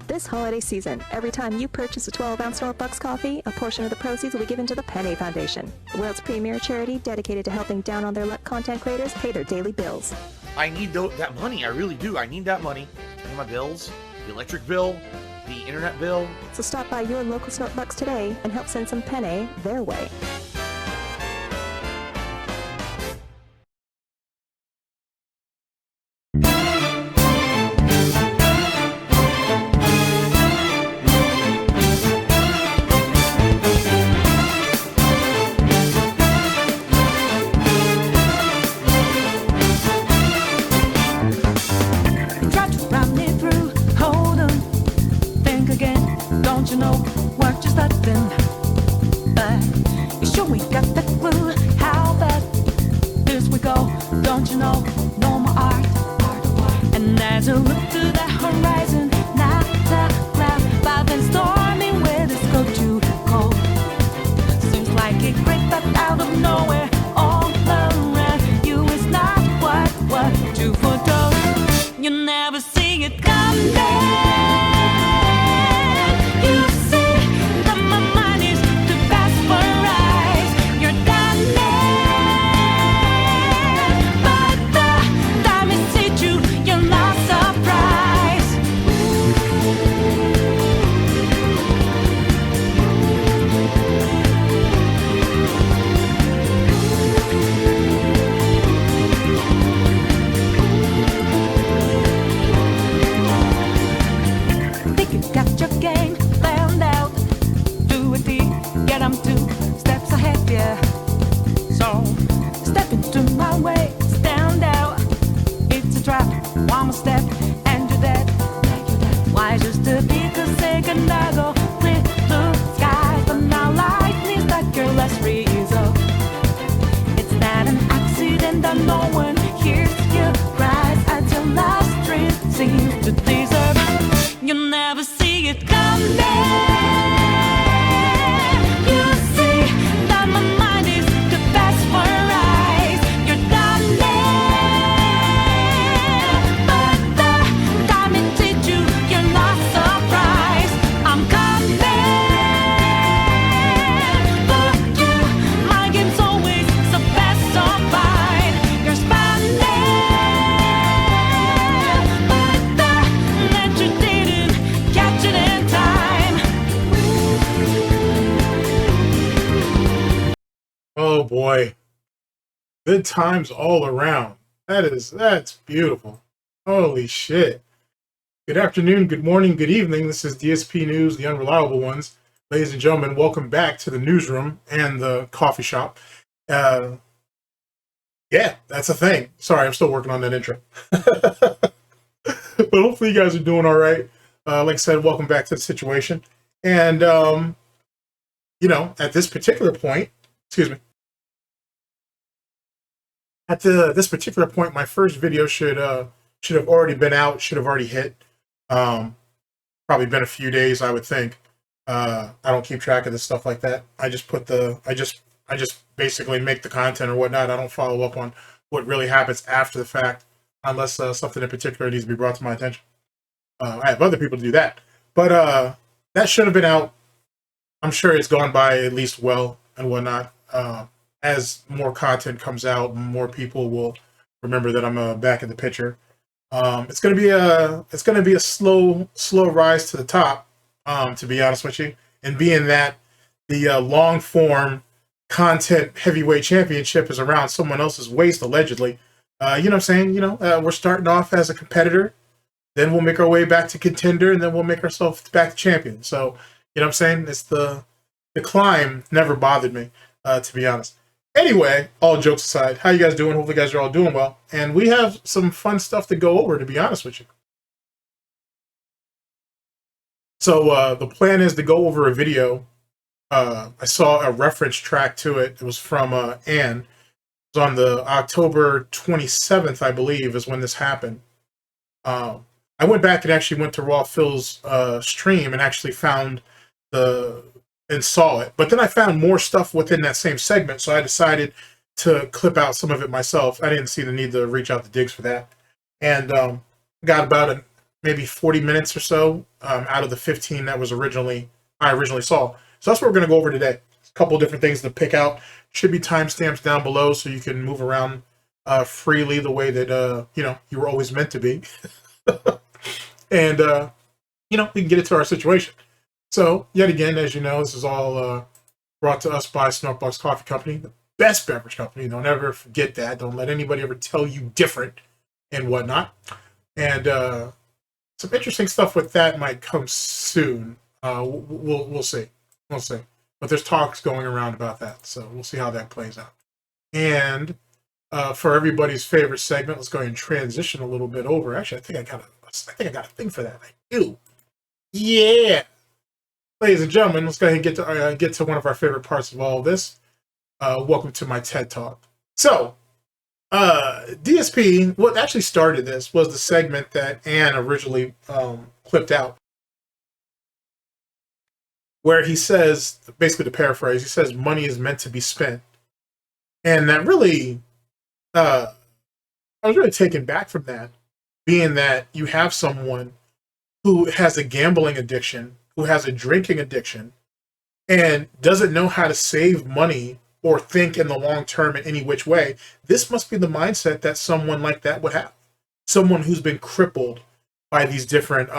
This holiday season, every time you purchase a 12-ounce SnortBucks coffee, a portion of the proceeds will be given to the Penny Foundation, the world's premier charity dedicated to helping down-on-their-luck content creators pay their daily bills. I need that money. I really do. I need that money. I need my bills, the electric bill, the internet bill. So stop by your local SnortBucks today and help send some Penny their way. Oh boy, good times all around. That's beautiful. Holy shit. Good afternoon, good morning, good evening. This is DSP News, the unreliable ones. Ladies and gentlemen, welcome back to the newsroom and the coffee shop. Yeah, that's a thing. Sorry, I'm still working on that intro. But hopefully you guys are doing all right. Like I said, welcome back to the situation. And, you know, at this particular point, excuse me, at this particular point, my first video should have already been out, should have already hit. Probably been a few days, I would think. I don't keep track of this stuff like that. I just put I just basically make the content or whatnot. I don't follow up on what really happens after the fact, unless something in particular needs to be brought to my attention. I have other people to do that, but that should have been out. I'm sure it's gone by at least well and whatnot. As more content comes out, more people will remember that I'm back in the picture. It's gonna be a slow rise to the top, to be honest with you. And being that the long form content heavyweight championship is around someone else's waist, allegedly. You know what I'm saying? You know, we're starting off as a competitor, then we'll make our way back to contender, and then we'll make ourselves back to champion. So, you know what I'm saying? It's the climb never bothered me, to be honest. Anyway, all jokes aside, how you guys doing? Hopefully you guys are all doing well. And we have some fun stuff to go over, to be honest with you. So the plan is to go over a video. I saw a reference track to it. It was from Ann. It was on the October 27th, I believe, is when this happened. I went back and actually went to Raw Phil's stream and actually found and saw it. But then I found more stuff within that same segment, so I decided to clip out some of it myself. I didn't see the need to reach out to Diggs for that. And got about maybe 40 minutes or so out of the 15 that was I originally saw. So that's what we're going to go over today. A couple of different things to pick out. Should be timestamps down below so you can move around freely the way that you were always meant to be. And we can get into our situation. So yet again, as you know, this is all brought to us by SnortBucks Coffee Company, the best beverage company. Don't ever forget that. Don't let anybody ever tell you different and whatnot. And some interesting stuff with that might come soon. We'll see. We'll see. But there's talks going around about that, so we'll see how that plays out. And for everybody's favorite segment, let's go ahead and transition a little bit over. Actually, I think I got a thing for that. I do. Yeah. Ladies and gentlemen, let's go ahead and get to one of our favorite parts of all of this. Welcome to my TED Talk. So, DSP, what actually started this was the segment that Ann originally clipped out, where he says, basically to paraphrase, he says money is meant to be spent. And that really, I was really taken back from that, being that you have someone who has a gambling addiction, who has a drinking addiction, and doesn't know how to save money or think in the long term in any which way. This must be the mindset that someone like that would have. Someone who's been crippled by these different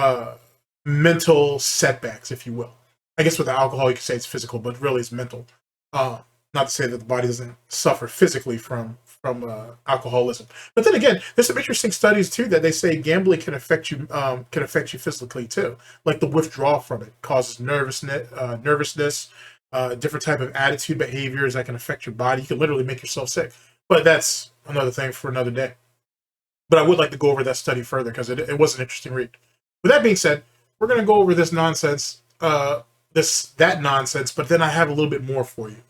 mental setbacks, if you will. I guess with the alcohol, you could say it's physical, but really it's mental. Not to say that the body doesn't suffer physically from alcoholism. But then again, there's some interesting studies too that they say gambling can affect you physically too. Like the withdrawal from it causes nervousness, different type of attitude behaviors that can affect your body. You can literally make yourself sick. But that's another thing for another day. But I would like to go over that study further because it was an interesting read. With that being said, we're going to go over this nonsense, that nonsense, but then I have a little bit more for you.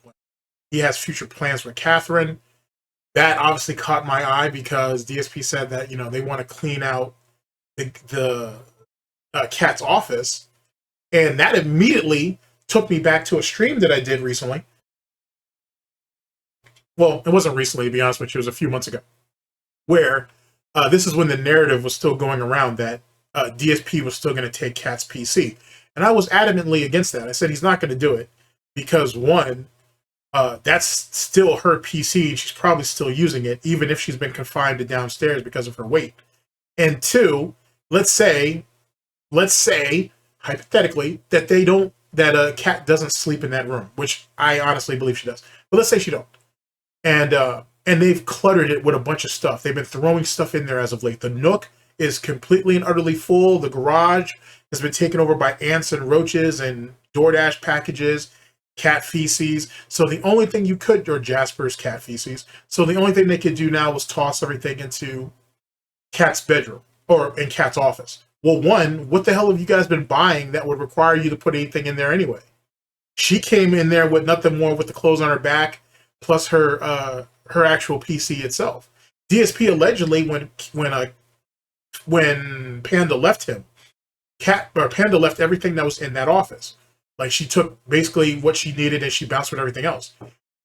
He has future plans with Catherine. That obviously caught my eye because DSP said that, they want to clean out the Khet's office. And that immediately took me back to a stream that I did recently. Well, it wasn't recently, to be honest with you. It was a few months ago. Where this is when the narrative was still going around that DSP was still going to take Khet's PC. And I was adamantly against that. I said he's not going to do it because, one, that's still her PC. She's probably still using it, even if she's been confined to downstairs because of her weight. And two, let's say, hypothetically, that Khet doesn't sleep in that room, which I honestly believe she does. But let's say she don't. And they've cluttered it with a bunch of stuff. They've been throwing stuff in there as of late. The Nook is completely and utterly full. The garage has been taken over by ants and roaches and DoorDash packages, cat feces. So the only thing or Jasper's cat feces. So the only thing they could do now was toss everything into Khet's bedroom or in Khet's office. Well, one, what the hell have you guys been buying that would require you to put anything in there anyway? She came in there with nothing more with the clothes on her back, plus her actual PC itself. DSP allegedly, when Panda left him, Panda left everything that was in that office. Like, she took basically what she needed and she bounced with everything else.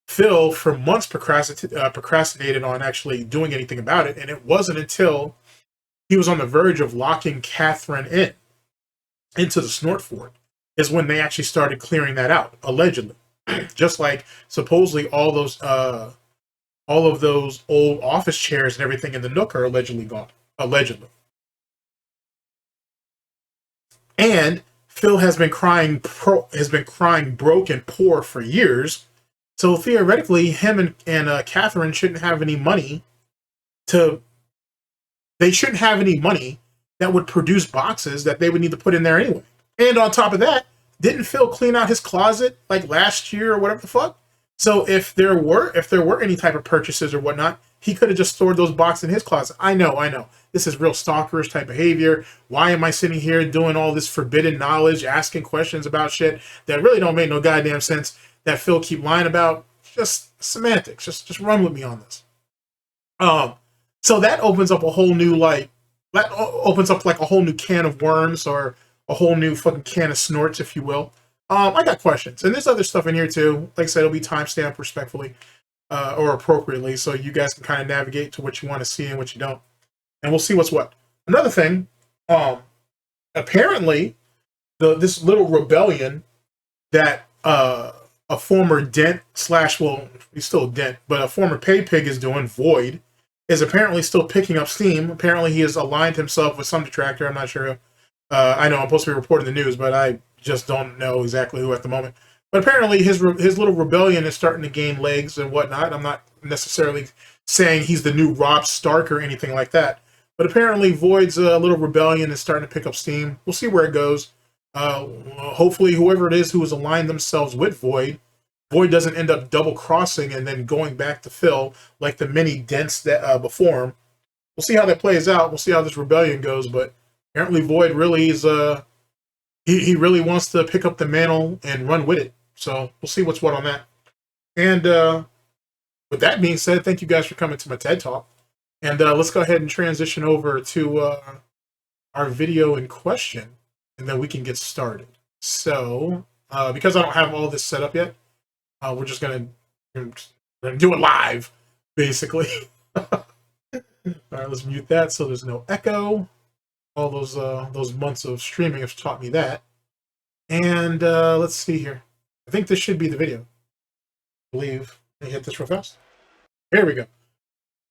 Phil, for months, procrastinated on actually doing anything about it, and it wasn't until he was on the verge of locking Catherine into the Snort fort is when they actually started clearing that out, allegedly. Just like supposedly all of those old office chairs and everything in the Nook are allegedly gone. Allegedly. And Phil has been crying broke and poor for years. So theoretically, him and Catherine shouldn't have any money they shouldn't have any money that would produce boxes that they would need to put in there anyway. And on top of that, didn't Phil clean out his closet like last year or whatever the fuck? So if there were any type of purchases or whatnot, he could have just stored those boxes in his closet. I know. This is real stalkerish type behavior. Why am I sitting here doing all this forbidden knowledge, asking questions about shit that really don't make no goddamn sense that Phil keep lying about? Just semantics. Just run with me on this. So that opens up a whole new like a whole new can of worms or a whole new fucking can of snorts, if you will. I got questions, and there's other stuff in here too. Like I said, it'll be timestamped respectfully or appropriately, so you guys can kind of navigate to what you want to see and what you don't, and we'll see what's what. Another thing, apparently this little rebellion that a former Dent slash, well, he's still a Dent, but a former Pay Pig is doing, Void, is apparently still picking up steam. Apparently he has aligned himself with some detractor. I'm not sure. I know I'm supposed to be reporting the news, but I just don't know exactly who at the moment. But apparently his little rebellion is starting to gain legs and whatnot. I'm not necessarily saying he's the new Rob Stark or anything like that. But apparently Void's little rebellion is starting to pick up steam. We'll see where it goes. Hopefully whoever it is who has aligned themselves with Void doesn't end up double-crossing and then going back to Phil like the many dents that before him. We'll see how that plays out. We'll see how this rebellion goes. But apparently Void really is... he really wants to pick up the mantle and run with it. So we'll see what's what on that. And with that being said, thank you guys for coming to my TED Talk. And let's go ahead and transition over to our video in question, and then we can get started. So, because I don't have all this set up yet, we're just gonna do it live, basically. All right, let's mute that so there's no echo. All those months of streaming have taught me that. And let's see here. I think this should be the video. I believe. Let me hit this real fast. Here we go.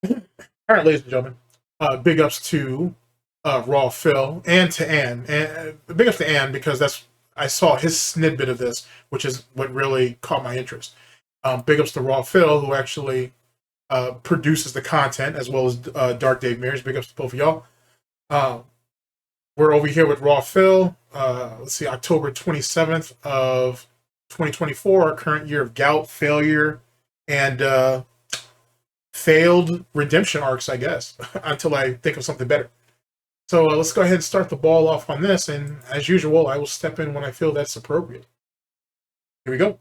All right, ladies and gentlemen. Big ups to Raw Phil and to Ann. And big ups to Ann because I saw his snippet of this, which is what really caught my interest. Big ups to Raw Phil, who actually produces the content, as well as Dark Dave Mears. Big ups to both of y'all. We're over here with Raw Phil. Let's see, October 27th of 2024, our current year of Gout, failure, and failed redemption arcs, I guess, until I think of something better. So let's go ahead and start the ball off on this, and as usual, I will step in when I feel that's appropriate. Here we go.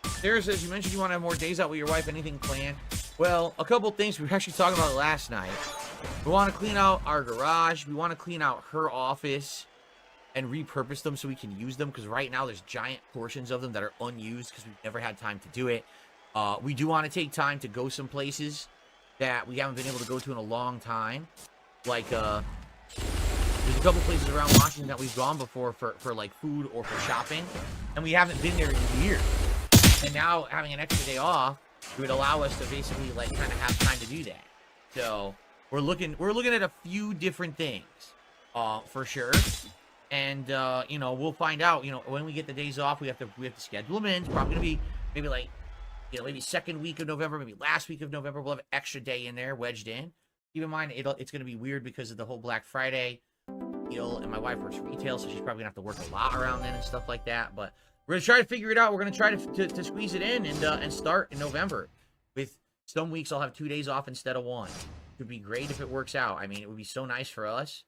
Sarah says, you mentioned you want to have more days out with your wife. Anything planned? Well, a couple things we were actually talking about last night. We want to clean out our garage. We want to clean out her office and repurpose them so we can use them, because right now there's giant portions of them that are unused because we've never had time to do it. We do want to take time to go some places that we haven't been able to go to in a long time. Like, there's a couple places around Washington that we've gone before for like food or for shopping, and we haven't been there in years. And now having an extra day off would allow us to basically like kind of have time to do that. So we're looking at a few different things, for sure. And you know, we'll find out. You know, when we get the days off, we have to schedule them in. It's probably gonna be maybe like, you know, maybe second week of November, maybe last week of November. We'll have an extra day in there wedged in. Keep in mind, it's gonna be weird because of the whole Black Friday deal, and my wife works retail, so she's probably gonna have to work a lot around then and stuff like that. But we're gonna try to figure it out. We're gonna try to squeeze it in and start in November. With some weeks, I'll have 2 days off instead of 1. It would be great if it works out. I mean, it would be so nice for us,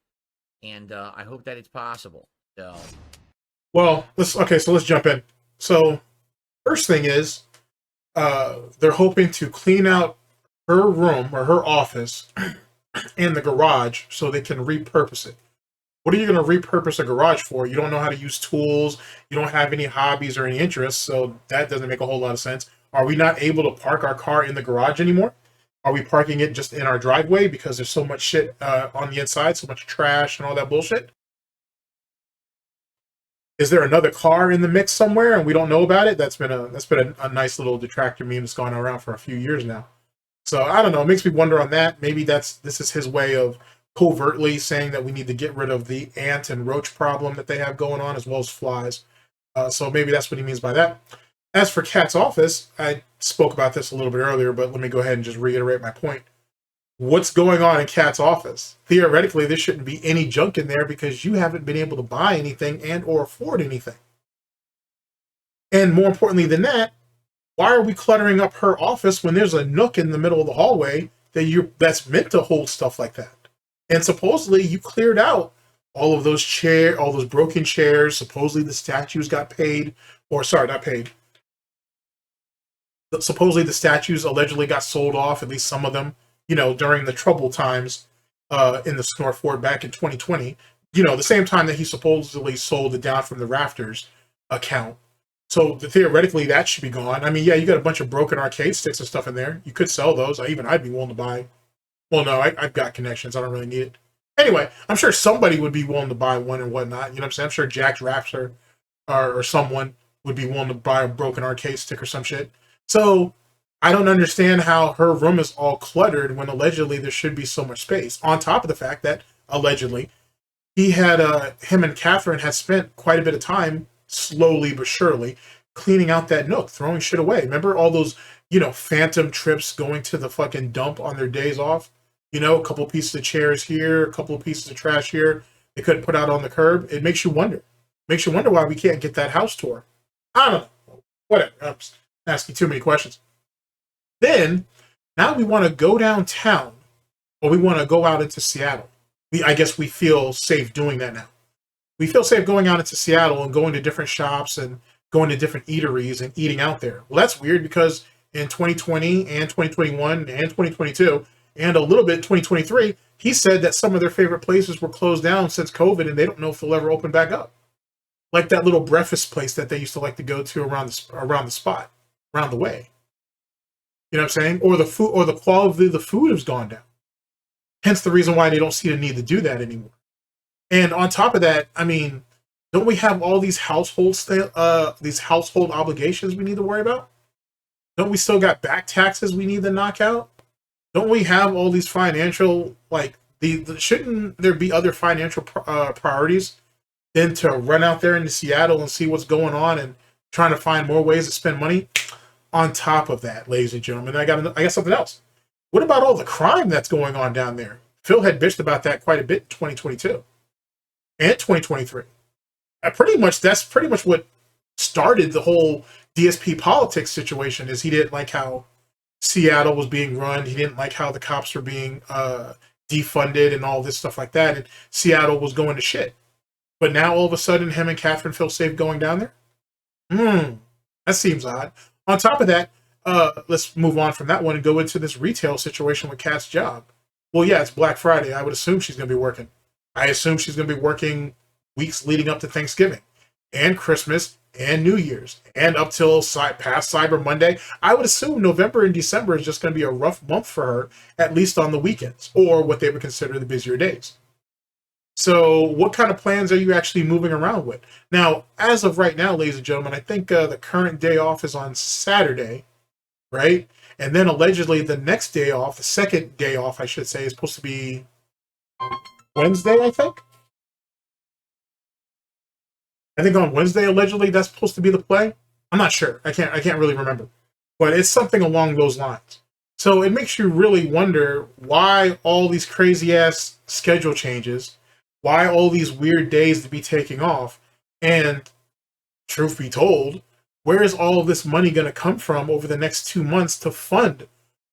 and I hope that it's possible. So, well, let's jump in. So, first thing is, they're hoping to clean out her room or her office and the garage so they can repurpose it. What are you going to repurpose a garage for? You don't know how to use tools. You don't have any hobbies or any interests, so that doesn't make a whole lot of sense. Are we not able to park our car in the garage anymore? Are we parking it just in our driveway because there's so much shit on the inside, so much trash and all that bullshit? Is there another car in the mix somewhere and we don't know about it? That's been a nice little detractor meme that's gone around for a few years now. So I don't know. It makes me wonder on that. Maybe this is his way of covertly saying that we need to get rid of the ant and roach problem that they have going on, as well as flies. So maybe that's what he means by that. As for Khet's office, I spoke about this a little bit earlier, but let me go ahead and just reiterate my point. What's going on in Khet's office? Theoretically, there shouldn't be any junk in there because you haven't been able to buy anything and or afford anything. And more importantly than that, why are we cluttering up her office when there's a nook in the middle of the hallway that's meant to hold stuff like that? And supposedly you cleared out all of those all those broken chairs. Supposedly the statues got paid, or sorry, not paid. Supposedly the statues allegedly got sold off, at least some of them, you know, during the trouble times in the Snort Fort back in 2020. You know, the same time that he supposedly sold it down from the Rafters account. So theoretically that should be gone. I mean, yeah, you got a bunch of broken arcade sticks and stuff in there. You could sell those. I'd be willing to buy. Well, no, I've got connections. I don't really need it. Anyway, I'm sure somebody would be willing to buy one and whatnot. You know what I'm saying? I'm sure Jack Drafts or someone would be willing to buy a broken arcade stick or some shit. So I don't understand how her room is all cluttered when allegedly there should be so much space. On top of the fact that allegedly him and Catherine had spent quite a bit of time slowly but surely cleaning out that nook, throwing shit away. Remember all those, phantom trips going to the fucking dump on their days off? A couple pieces of chairs here, a couple of pieces of trash here they couldn't put out on the curb. It makes you wonder. Makes you wonder why we can't get that house tour. I don't know. Whatever. I'm just asking too many questions. Then, now we want to go downtown, or we want to go out into Seattle. I guess we feel safe doing that now. We feel safe going out into Seattle and going to different shops and going to different eateries and eating out there. Well, that's weird because in 2020 and 2021 and 2022 and a little bit 2023, he said that some of their favorite places were closed down since COVID and they don't know if they'll ever open back up. Like that little breakfast place that they used to like to go to around the spot, around the way. You know what I'm saying? Or the food, or the quality of the food has gone down. Hence the reason why they don't see the need to do that anymore. And on top of that, I mean, don't we have all these household obligations we need to worry about? Don't we still got back taxes we need to knock out? Don't we have all these financial, shouldn't there be other financial priorities than to run out there into Seattle and see what's going on and trying to find more ways to spend money? On top of that, ladies and gentlemen, I got something else. What about all the crime that's going on down there? Phil had bitched about that quite a bit in 2022 and 2023. That's pretty much what started the whole DSP politics situation. Is he didn't like how Seattle was being run. He didn't like how the cops were being defunded and all this stuff like that. And Seattle was going to shit. But now all of a sudden, him and Catherine feel safe going down there. That seems odd. On top of that, let's move on from that one and go into this retail situation with Kat's job. Well, yeah, it's Black Friday. I would assume she's going to be working. I assume she's going to be working weeks leading up to Thanksgiving and Christmas and New Year's and up till past Cyber Monday. I would assume November and December is just going to be a rough month for her, at least on the weekends or what they would consider the busier days. So what kind of plans are you actually moving around with? Now, as of right now, ladies and gentlemen, I think the current day off is on Saturday, right? And then allegedly the next day off, the second day off, I should say, is supposed to be Wednesday, I think. I think on Wednesday, allegedly, that's supposed to be the play. I'm not sure. I can't really remember. But it's something along those lines. So it makes you really wonder why all these crazy-ass schedule changes, why all these weird days to be taking off, and truth be told, where is all of this money going to come from over the next 2 months to fund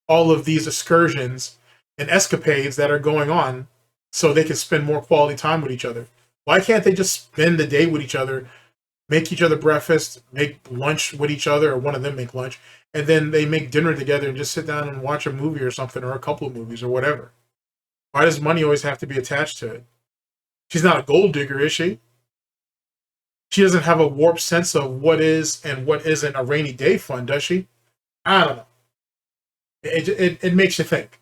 all of these excursions and escapades that are going on so they can spend more quality time with each other? Why can't they just spend the day with each other, make each other breakfast, make lunch with each other, or one of them make lunch, and then they make dinner together and just sit down and watch a movie or something, or a couple of movies or whatever? Why does money always have to be attached to it? She's not a gold digger, is she? She doesn't have a warped sense of what is and what isn't a rainy day fund, does she? I don't know. It makes you think.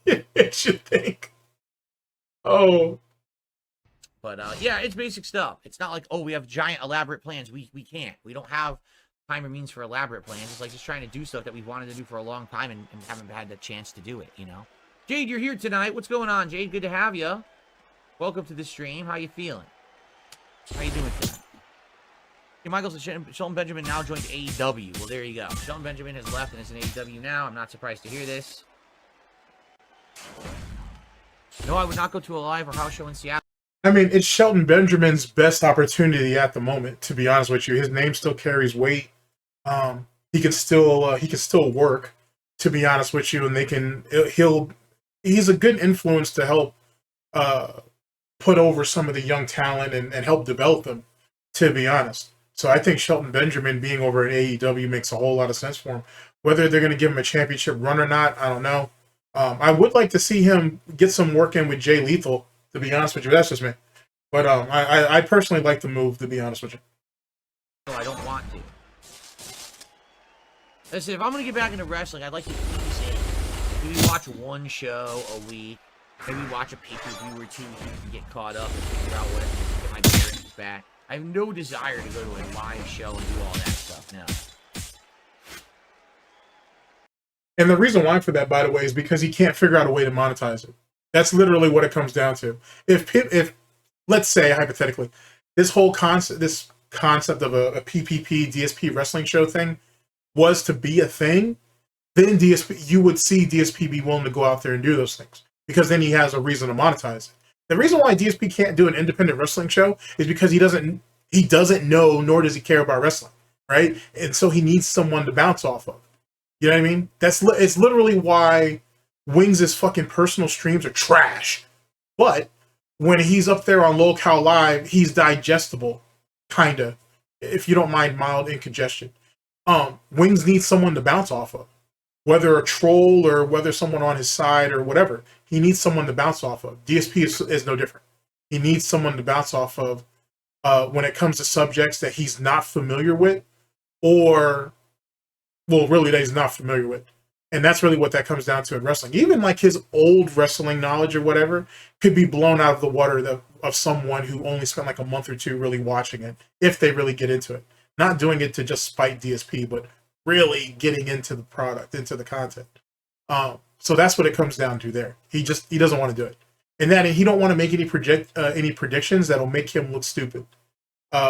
It makes you think. Oh. But yeah, it's basic stuff. It's not like, oh, we have giant elaborate plans. We can't. We don't have time or means for elaborate plans. It's like just trying to do stuff that we've wanted to do for a long time and haven't had the chance to do it, you know? Jade, you're here tonight. What's going on, Jade? Good to have you. Welcome to the stream. How you feeling? How you doing tonight? Hey, Michael says Shelton Benjamin now joined AEW. Well, there you go. Shelton Benjamin has left and is in AEW now. I'm not surprised to hear this. No, I would not go to a live or house show in Seattle. I mean, it's Shelton Benjamin's best opportunity at the moment, to be honest with you. His name still carries weight. He can still work, to be honest with you, and he's a good influence to help put over some of the young talent and help develop them, to be honest. So I think Shelton Benjamin being over at AEW makes a whole lot of sense for him. Whether they're going to give him a championship run or not, I don't know. I would like to see him get some work in with Jay Lethal, to be honest with you. That's just me. But I personally like the move, to be honest with you. No, I don't want to. Listen, if I'm going to get back into wrestling, I'd like to ease in. Maybe watch one show a week. Maybe watch a pay-per-view or two so you can get caught up and figure out what get my bearings back. I have no desire to go to a live show and do all that stuff now. And the reason why for that, by the way, is because he can't figure out a way to monetize it. That's literally what it comes down to. If let's say hypothetically, this whole concept of a PPP DSP wrestling show thing was to be a thing, then you would see DSP be willing to go out there and do those things, because then he has a reason to monetize it. The reason why DSP can't do an independent wrestling show is because he doesn't know, nor does he care about wrestling, right? And so he needs someone to bounce off of. You know what I mean? It's literally why Wings' fucking personal streams are trash. But when he's up there on LoCal Live, he's digestible, kinda, if you don't mind mild incongestion. Wings needs someone to bounce off of. Whether a troll or whether someone on his side or whatever, he needs someone to bounce off of. DSP is no different. He needs someone to bounce off of when it comes to subjects that he's not familiar with, or, well, really that he's not familiar with. And that's really what that comes down to in wrestling. Even like his old wrestling knowledge or whatever could be blown out of the water of someone who only spent like a month or two really watching it, if they really get into it. Not doing it to just spite DSP, but really getting into the product, into the content. So that's what it comes down to there. He doesn't want to do it. And then he don't want to make any predictions that'll make him look stupid,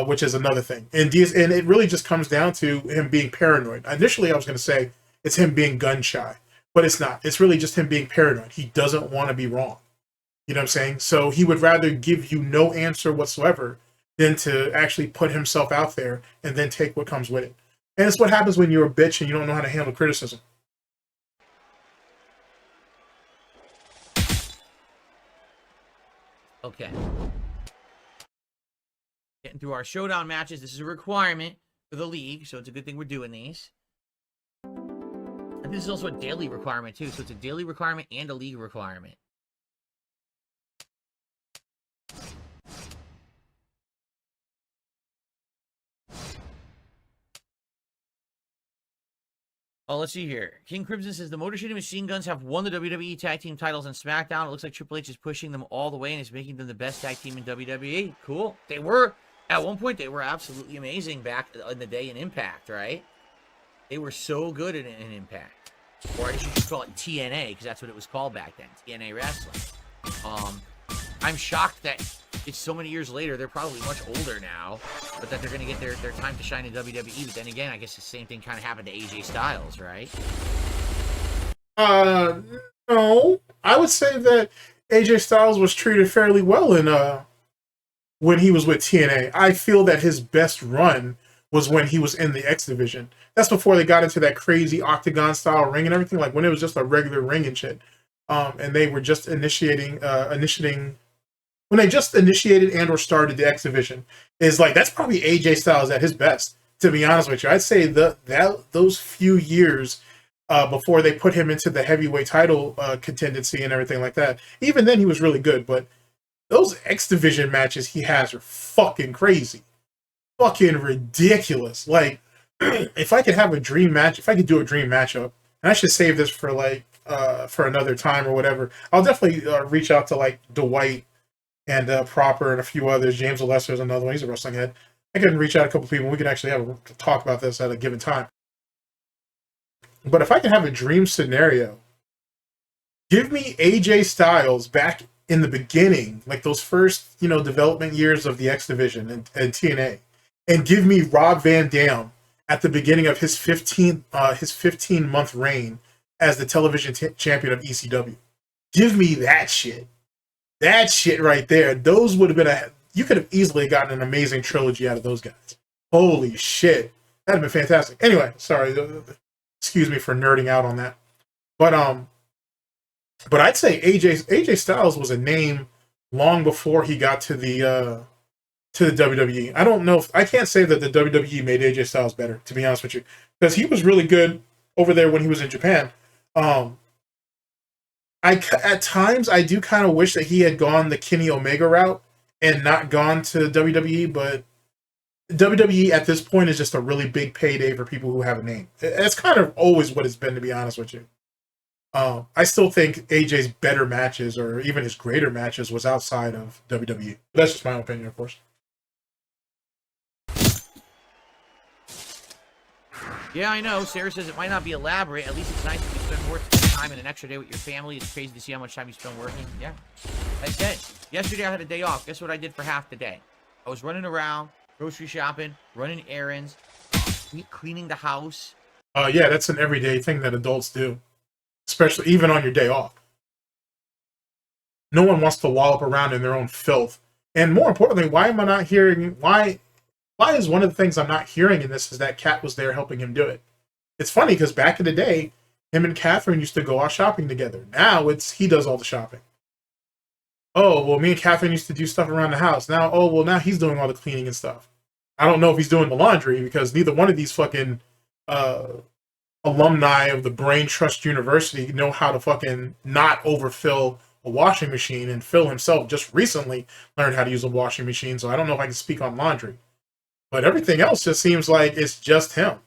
which is another thing. And it really just comes down to him being paranoid. Initially, I was going to say it's him being gun shy, but it's not. It's really just him being paranoid. He doesn't want to be wrong. You know what I'm saying? So he would rather give you no answer whatsoever than to actually put himself out there and then take what comes with it. And it's what happens when you're a bitch and you don't know how to handle criticism. Okay. Getting through our showdown matches. This is a requirement for the league, so it's a good thing we're doing these. And this is also a daily requirement, too. So it's a daily requirement and a league requirement. Oh, let's see here. King Crimson says the Motor City Machine Guns have won the WWE Tag Team titles on SmackDown. It looks like Triple H is pushing them all the way and is making them the best tag team in WWE. Cool. They were, at one point, they were absolutely amazing back in the day in Impact, right? They were so good in Impact. Or I guess you should call it TNA, because that's what it was called back then. TNA Wrestling. I'm shocked that it's so many years later. They're probably much older now, but that they're going to get their time to shine in WWE. But then again, I guess the same thing kind of happened to AJ Styles, right? No. I would say that AJ Styles was treated fairly well in when he was with TNA. I feel that his best run was when he was in the X Division. That's before they got into that crazy octagon style ring and everything, like when it was just a regular ring and shit. And they were just initiating when they just initiated and or started the X Division, is like, that's probably AJ Styles at his best, to be honest with you. I'd say those few years before they put him into the heavyweight title contendency and everything like that, even then he was really good, but those X Division matches he has are fucking crazy. Fucking ridiculous. Like, if I could have a dream match, if I could do a dream matchup, and I should save this for like for another time or whatever, I'll definitely reach out to like Dwight and Proper and a few others. James Alesser is another one. He's a wrestling head. I can reach out a couple people. We can actually have a talk about this at a given time. But if I can have a dream scenario, give me AJ Styles back in the beginning, like those first, development years of the X Division and TNA, and give me Rob Van Dam at the beginning of his 15-month reign as the television champion of ECW. Give me that shit. That shit right there. Those would have been you could have easily gotten an amazing trilogy out of those guys. Holy shit. That'd have been fantastic. Anyway, sorry. Excuse me for nerding out on that. But I'd say AJ Styles was a name long before he got to the WWE. I don't know I can't say that the WWE made AJ Styles better, to be honest with you, because he was really good over there when he was in Japan. At times I do kind of wish that he had gone the Kenny Omega route and not gone to WWE, but WWE at this point is just a really big payday for people who have a name. It's kind of always what it's been, to be honest with you. I still think AJ's better matches, or even his greater matches, was outside of WWE. That's just my opinion, of course. Yeah, I know. Sarah says it might not be elaborate. At least it's nice if you spend more time and an extra day with your family. It's crazy to see how much time you spend working. Yeah. Like I said, yesterday I had a day off. Guess what I did for half the day? I was running around, grocery shopping, running errands, cleaning the house. Yeah, that's an everyday thing that adults do, especially even on your day off. No one wants to wallop around in their own filth. And more importantly, why am I not hearing... Why is one of the things I'm not hearing in this is that Khet was there helping him do it? It's funny because back in the day, him and Catherine used to go out shopping together. Now it's he does all the shopping. Oh, well, me and Catherine used to do stuff around the house. Now, oh, well, now he's doing all the cleaning and stuff. I don't know if he's doing the laundry because neither one of these fucking alumni of the Brain Trust University know how to fucking not overfill a washing machine, and Phil himself just recently learned how to use a washing machine, so I don't know if I can speak on laundry. But everything else just seems like it's just him.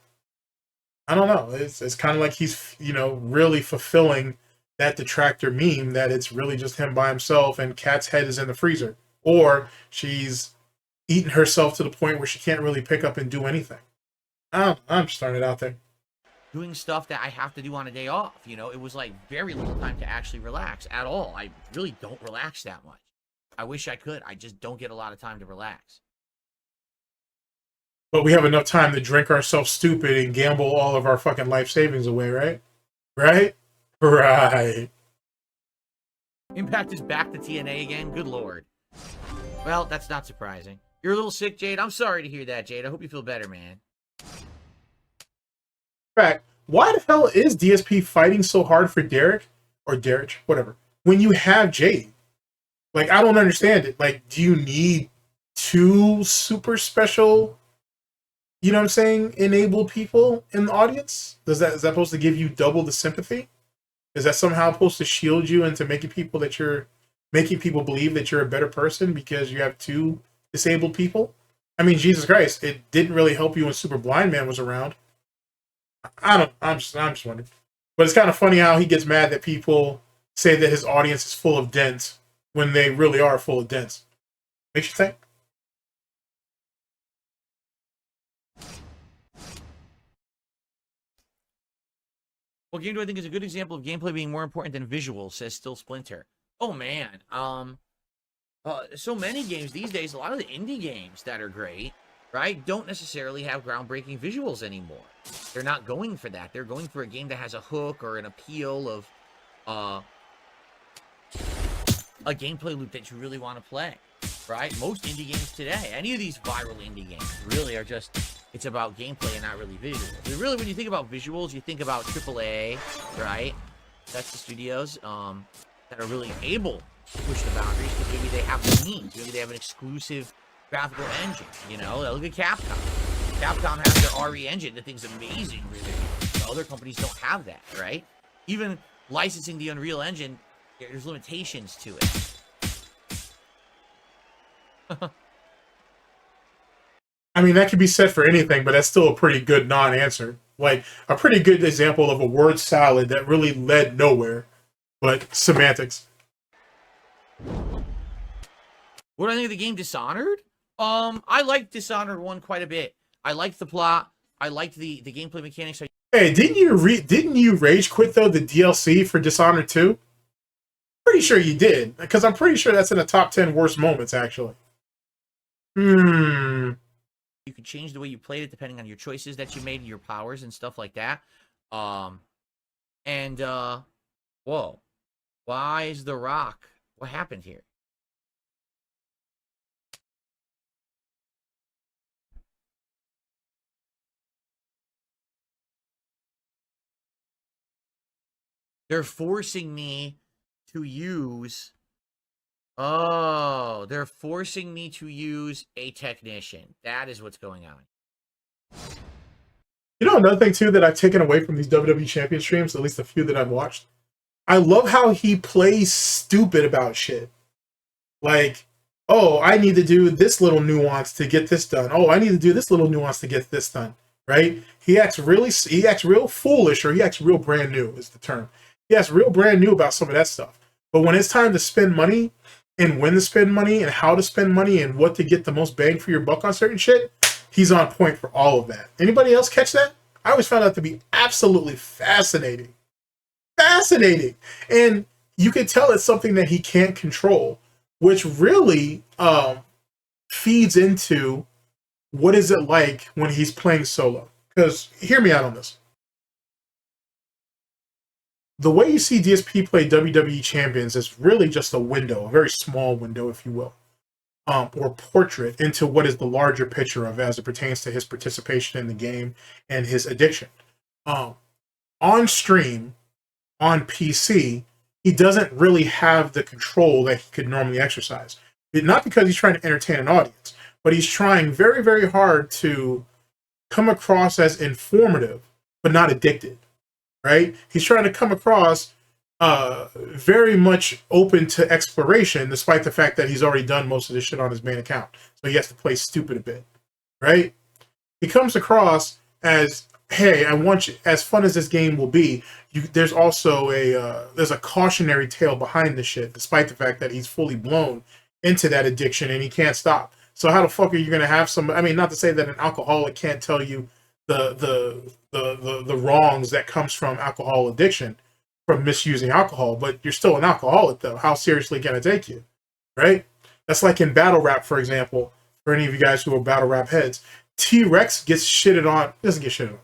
I don't know. It's kind of like he's, you know, really fulfilling that detractor meme that it's really just him by himself and Kat's head is in the freezer. Or she's eaten herself to the point where she can't really pick up and do anything. I'm just throwing it out there. Doing stuff that I have to do on a day off. You know, it was like very little time to actually relax at all. I really don't relax that much. I wish I could. I just don't get a lot of time to relax. But we have enough time to drink ourselves stupid and gamble all of our fucking life savings away, right? Right? Right. Impact is back to TNA again. Good lord. Well, that's not surprising. You're a little sick, Jade. I'm sorry to hear that, Jade. I hope you feel better, man. In fact, why the hell is DSP fighting so hard for Derek? Or Derek, whatever. When you have Jade. Like, I don't understand it. Like, do you need two super special... You know what I'm saying? Enabled people in the audience? Is that supposed to give you double the sympathy? Is that somehow supposed to shield you into making people believe that you're a better person because you have two disabled people? I mean, Jesus Christ, it didn't really help you when Super Blind Man was around. I'm just wondering. But it's kind of funny how he gets mad that people say that his audience is full of dents when they really are full of dents. Makes you think. What game do I think is a good example of gameplay being more important than visuals, says Still Splinter. Oh, man. So many games these days, a lot of the indie games that are great, right, don't necessarily have groundbreaking visuals anymore. They're not going for that. They're going for a game that has a hook or an appeal of a gameplay loop that you really want to play, right? Most indie games today, any of these viral indie games, really are just... It's about gameplay and not really visuals. And really, when you think about visuals, you think about AAA, right? That's the studios that are really able to push the boundaries because maybe they have the means. Maybe they have an exclusive graphical engine, you know? Look at Capcom. Capcom has their RE engine. The thing's amazing, really. But other companies don't have that, right? Even licensing the Unreal Engine, there's limitations to it. I mean, that could be said for anything, but that's still a pretty good non-answer. Like, a pretty good example of a word salad that really led nowhere, but semantics. What do I think of the game Dishonored? I liked Dishonored 1 quite a bit. I liked the plot. I liked the gameplay mechanics. Hey, didn't you rage quit, though, the DLC for Dishonored 2? Pretty sure you did, because I'm pretty sure that's in the top 10 worst moments, actually. You could change the way you played it depending on your choices that you made, your powers and stuff like that. Whoa. Why is the rock? What happened here? They're forcing me to use... Oh, they're forcing me to use a technician. That is what's going on. You know, another thing, too, that I've taken away from these WWE Champion streams, at least a few that I've watched, I love how he plays stupid about shit. Like, oh, I need to do this little nuance to get this done. Oh, I need to do this little nuance to get this done, right? He acts real foolish, or he acts real brand new is the term. Yes, real brand new about some of that stuff. But when it's time to spend money and when to spend money and how to spend money and what to get the most bang for your buck on certain shit, he's on point for all of that. Anybody else catch that? I always found that to be absolutely fascinating. Fascinating. And you can tell it's something that he can't control, which really feeds into what is it like when he's playing solo. Because hear me out on this. The way you see DSP play WWE Champions is really just a window, a very small window, if you will, or portrait into what is the larger picture of as it pertains to his participation in the game and his addiction. On stream, on PC, he doesn't really have the control that he could normally exercise. Not because he's trying to entertain an audience, but he's trying very, very hard to come across as informative, but not addicted. Right? He's trying to come across very much open to exploration, despite the fact that he's already done most of this shit on his main account. So he has to play stupid a bit. Right? He comes across as, hey, I want you, as fun as this game will be, there's also there's a cautionary tale behind this shit, despite the fact that he's fully blown into that addiction and he can't stop. So how the fuck are you going to have some, I mean, not to say that an alcoholic can't tell you the wrongs that comes from alcohol addiction, from misusing alcohol, but you're still an alcoholic though. How seriously can it take you? Right? That's like in battle rap, for example, for any of you guys who are battle rap heads, T-Rex gets shitted on, doesn't get shitted on,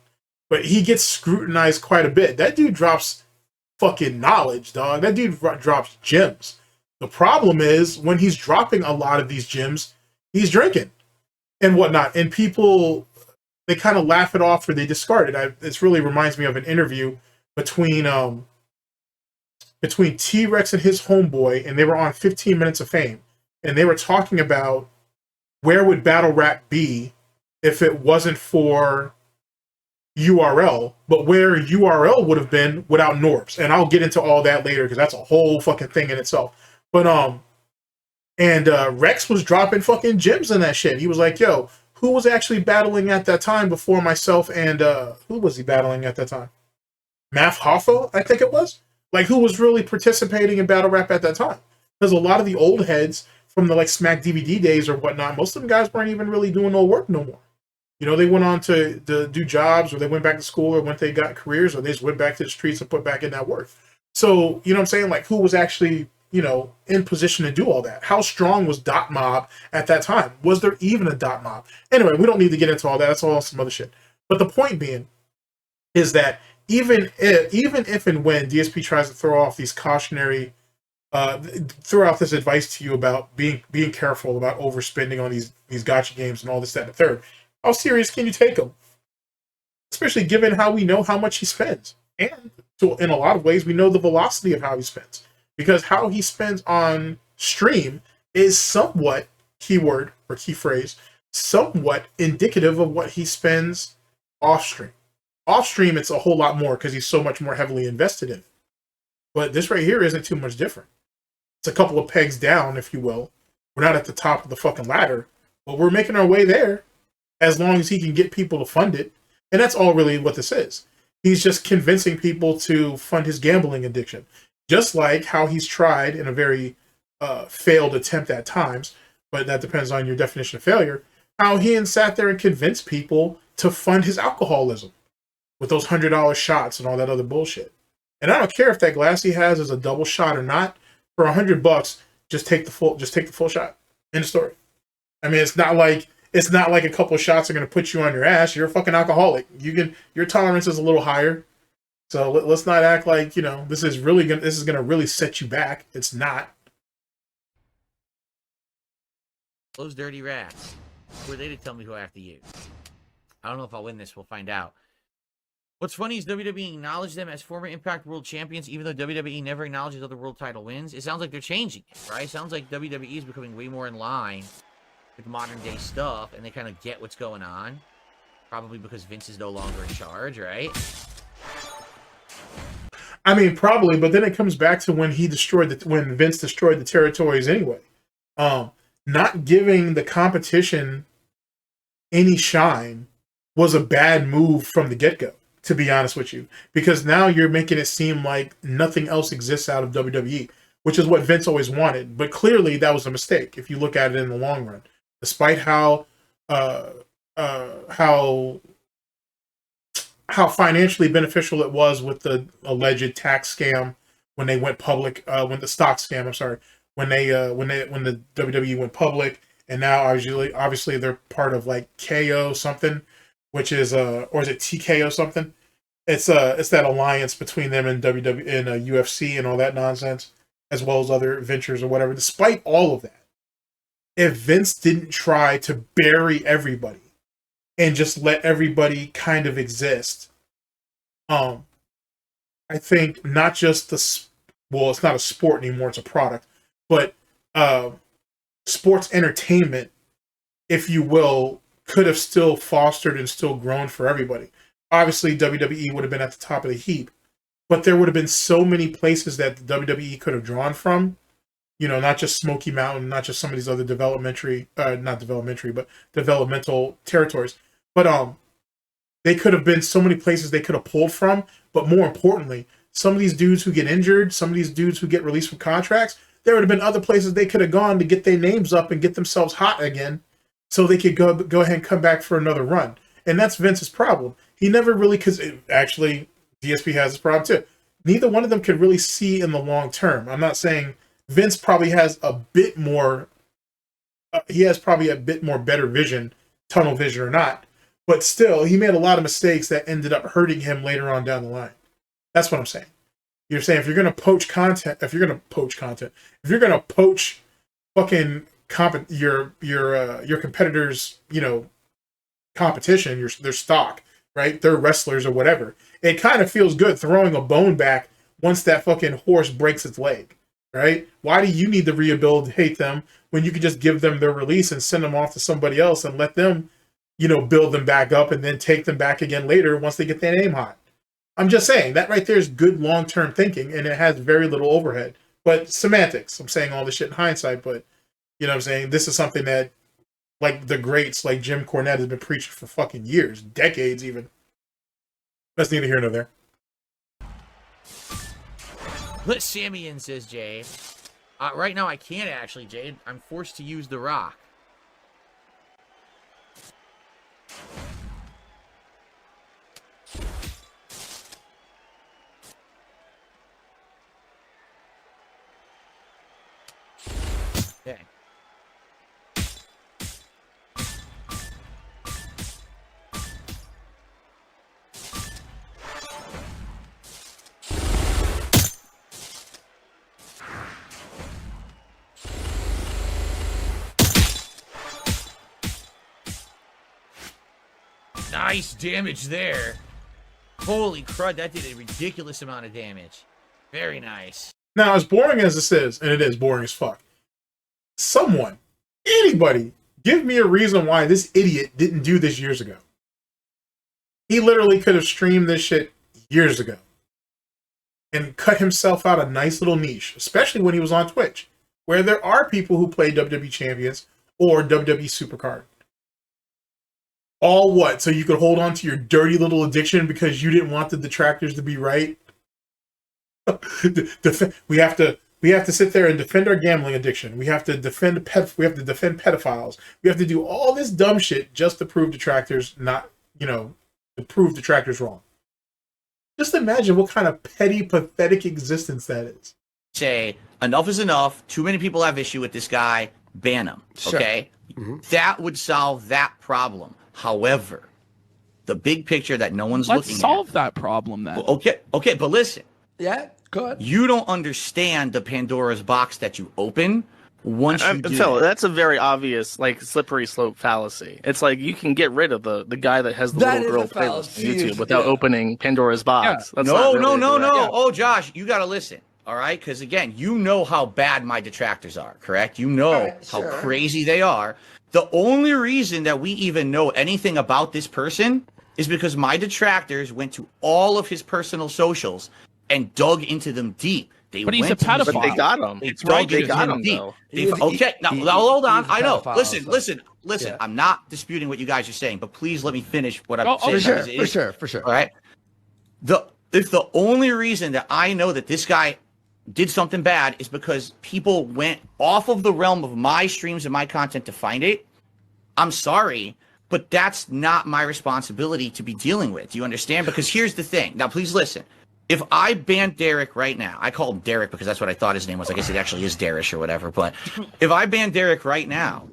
but he gets scrutinized quite a bit. That dude drops fucking knowledge, dog. That dude drops gems. The problem is when he's dropping a lot of these gems, he's drinking and whatnot, and people, they kind of laugh it off or they discard it. This really reminds me of an interview between T-Rex and his homeboy, and they were on 15 Minutes of Fame, and they were talking about where would battle rap be if it wasn't for URL, but where URL would have been without Norbs. And I'll get into all that later because that's a whole fucking thing in itself. But Rex was dropping fucking gems in that shit. He was like, yo, who was actually battling at that time before myself and who was he battling at that time? Math Hoffa, I think it was. Like, who was really participating in battle rap at that time? Because a lot of the old heads from the like Smack DVD days or whatnot, most of them guys weren't even really doing no work no more. You know, they went on to do jobs, or they went back to school, or when they got careers, or they just went back to the streets and put back in that work. So, you know what I'm saying? Like, who was actually, you know, in position to do all that? How strong was Dot Mob at that time? Was there even a Dot Mob? Anyway, we don't need to get into all that. That's all some other shit. But the point being is that even if and when DSP tries to throw off these cautionary, throw out this advice to you about being careful about overspending on these gotcha games and all this, that, and the third, how serious can you take him? Especially given how we know how much he spends. And in a lot of ways, we know the velocity of how he spends. Because how he spends on stream is somewhat, keyword or key phrase, somewhat indicative of what he spends off stream. Off stream, it's a whole lot more because he's so much more heavily invested in it. But this right here isn't too much different. It's a couple of pegs down, if you will. We're not at the top of the fucking ladder, but we're making our way there as long as he can get people to fund it. And that's all really what this is. He's just convincing people to fund his gambling addiction. Just like how he's tried in a very failed attempt at times, but that depends on your definition of failure, how he sat there and convinced people to fund his alcoholism with those $100 shots and all that other bullshit. And I don't care if that glass he has is a double shot or not. For $100, just take the full shot. End of story. I mean, it's not like a couple of shots are going to put you on your ass. You're a fucking alcoholic. Your tolerance is a little higher. So let's not act like, you know, this is going to really set you back. It's not. Those dirty rats. Who are they to tell me who I have to use? I don't know if I'll win this. We'll find out. What's funny is WWE acknowledged them as former Impact World Champions, even though WWE never acknowledges other world title wins. It sounds like they're changing it, right? It sounds like WWE is becoming way more in line with modern day stuff, and they kind of get what's going on. Probably because Vince is no longer in charge, right? I mean, probably, but then it comes back to when when Vince destroyed the territories anyway. Not giving the competition any shine was a bad move from the get-go. to be honest with you, because now you're making it seem like nothing else exists out of WWE, which is what Vince always wanted. But clearly that was a mistake if you look at it in the long run. Despite how financially beneficial it was with the alleged tax scam when they went public, when the stock scam, I'm sorry, when the WWE went public, and now obviously they're part of like KO something, which is or is it TKO something? It's that alliance between them and WWE and UFC and all that nonsense, as well as other ventures or whatever. Despite all of that, if Vince didn't try to bury everybody and just let everybody kind of exist, I think not just it's not a sport anymore, it's a product, but sports entertainment, if you will, could have still fostered and still grown for everybody. Obviously, WWE would have been at the top of the heap, but there would have been so many places that the WWE could have drawn from, you know, not just Smoky Mountain, not just some of these other developmental territories, but they could have been so many places they could have pulled from. But more importantly, some of these dudes who get injured, some of these dudes who get released from contracts, there would have been other places they could have gone to get their names up and get themselves hot again, so they could go ahead and come back for another run. And that's Vince's problem. He never really, because actually DSP has this problem too. Neither one of them could really see in the long term. I'm not saying Vince probably has a bit more, better vision, tunnel vision or not, but still, he made a lot of mistakes that ended up hurting him later on down the line. That's what I'm saying. You're saying if you're going to poach content, if you're going to poach fucking your competitors, you know, competition, their stock, right? Their wrestlers or whatever. It kind of feels good throwing a bone back once that fucking horse breaks its leg, right? Why do you need to rehabilitate them when you could just give them their release and send them off to somebody else and let them, you know, build them back up and then take them back again later once they get their name hot? I'm just saying that right there is good long-term thinking, and it has very little overhead. But semantics, I'm saying all this shit in hindsight, but you know what I'm saying? This is something that, like the greats, like Jim Cornette, has been preaching for fucking years, decades even. That's neither here nor there. Let Sammy in, says Jay. Right now I can't actually, Jade. I'm forced to use the rock. Okay. Nice damage there. Holy crud, that did a ridiculous amount of damage. Very nice. Now, as boring as this is, and it is boring as fuck, someone, anybody, give me a reason why this idiot didn't do this years ago. He literally could have streamed this shit years ago and cut himself out a nice little niche, especially when he was on Twitch, where there are people who play WWE Champions or WWE Supercard. All what? So you could hold on to your dirty little addiction because you didn't want the detractors to be right? We have to sit there and defend our gambling addiction. We have to defend pedophiles. We have to do all this dumb shit just to prove detractors to prove detractors wrong. Just imagine what kind of petty, pathetic existence that is. Say enough is enough. Too many people have issue with this guy. Ban him. Sure. Okay, that would solve that problem. However, the big picture that no one's looking at. Let's solve that problem then. Okay, but listen. Yeah, good. You don't understand the Pandora's box that you open once you do. Phil, that's a very obvious, like, slippery slope fallacy. It's like you can get rid of the guy that has the little girl playlist on YouTube without opening Pandora's box. Yeah. That's no. Yeah. Oh, Josh, you got to listen. All right, because again, you know how bad my detractors are, correct? You know how crazy they are. The only reason that we even know anything about this person is because my detractors went to all of his personal socials and dug into them deep. But he's a pedophile. But they got him. They got him deep. Okay, now hold on. I know. Listen. Yeah. I'm not disputing what you guys are saying, but please let me finish what I'm saying. For sure. All right. if the only reason that I know that this guy did something bad is because people went off of the realm of my streams and my content to find it, I'm sorry, but that's not my responsibility to be dealing with. Do you understand? Because here's the thing. Now, please listen. If I ban Derek right now, I call him Derek because that's what I thought his name was. I guess it actually is Darish or whatever. But if I ban Derek right now,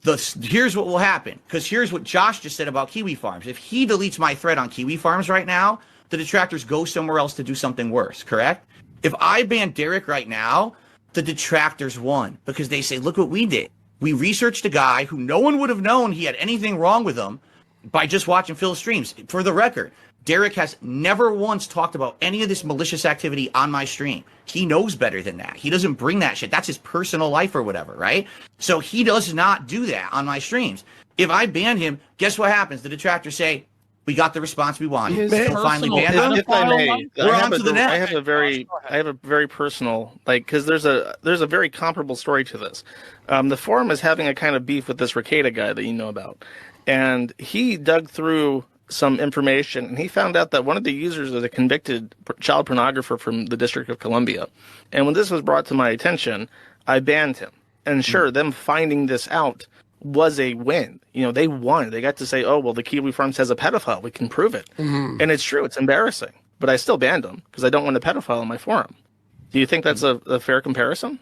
here's what will happen. Because here's what Josh just said about Kiwi Farms. If he deletes my thread on Kiwi Farms right now, the detractors go somewhere else to do something worse, correct? If I ban Derek right now, the detractors won because they say, look what we did. We researched a guy who no one would have known he had anything wrong with him by just watching Phil's streams. For the record, Derek has never once talked about any of this malicious activity on my stream. He knows better than that. He doesn't bring that shit. That's his personal life or whatever, right? So he does not do that on my streams. If I ban him, guess what happens? The detractors say, we got the response we wanted. We'll finally ban him. If I may, We're on to the next. I have a very personal, like, because there's a very comparable story to this. The forum is having a kind of beef with this Ricada guy that you know about, and he dug through some information and he found out that one of the users is a convicted child pornographer from the District of Columbia. And when this was brought to my attention, I banned him. And sure, them finding this out was a win. You know, they won. They got to say, oh, well, the Kiwi Farms has a pedophile. We can prove it. And it's true. It's embarrassing. But I still banned him because I don't want a pedophile on my forum. Do you think that's a fair comparison?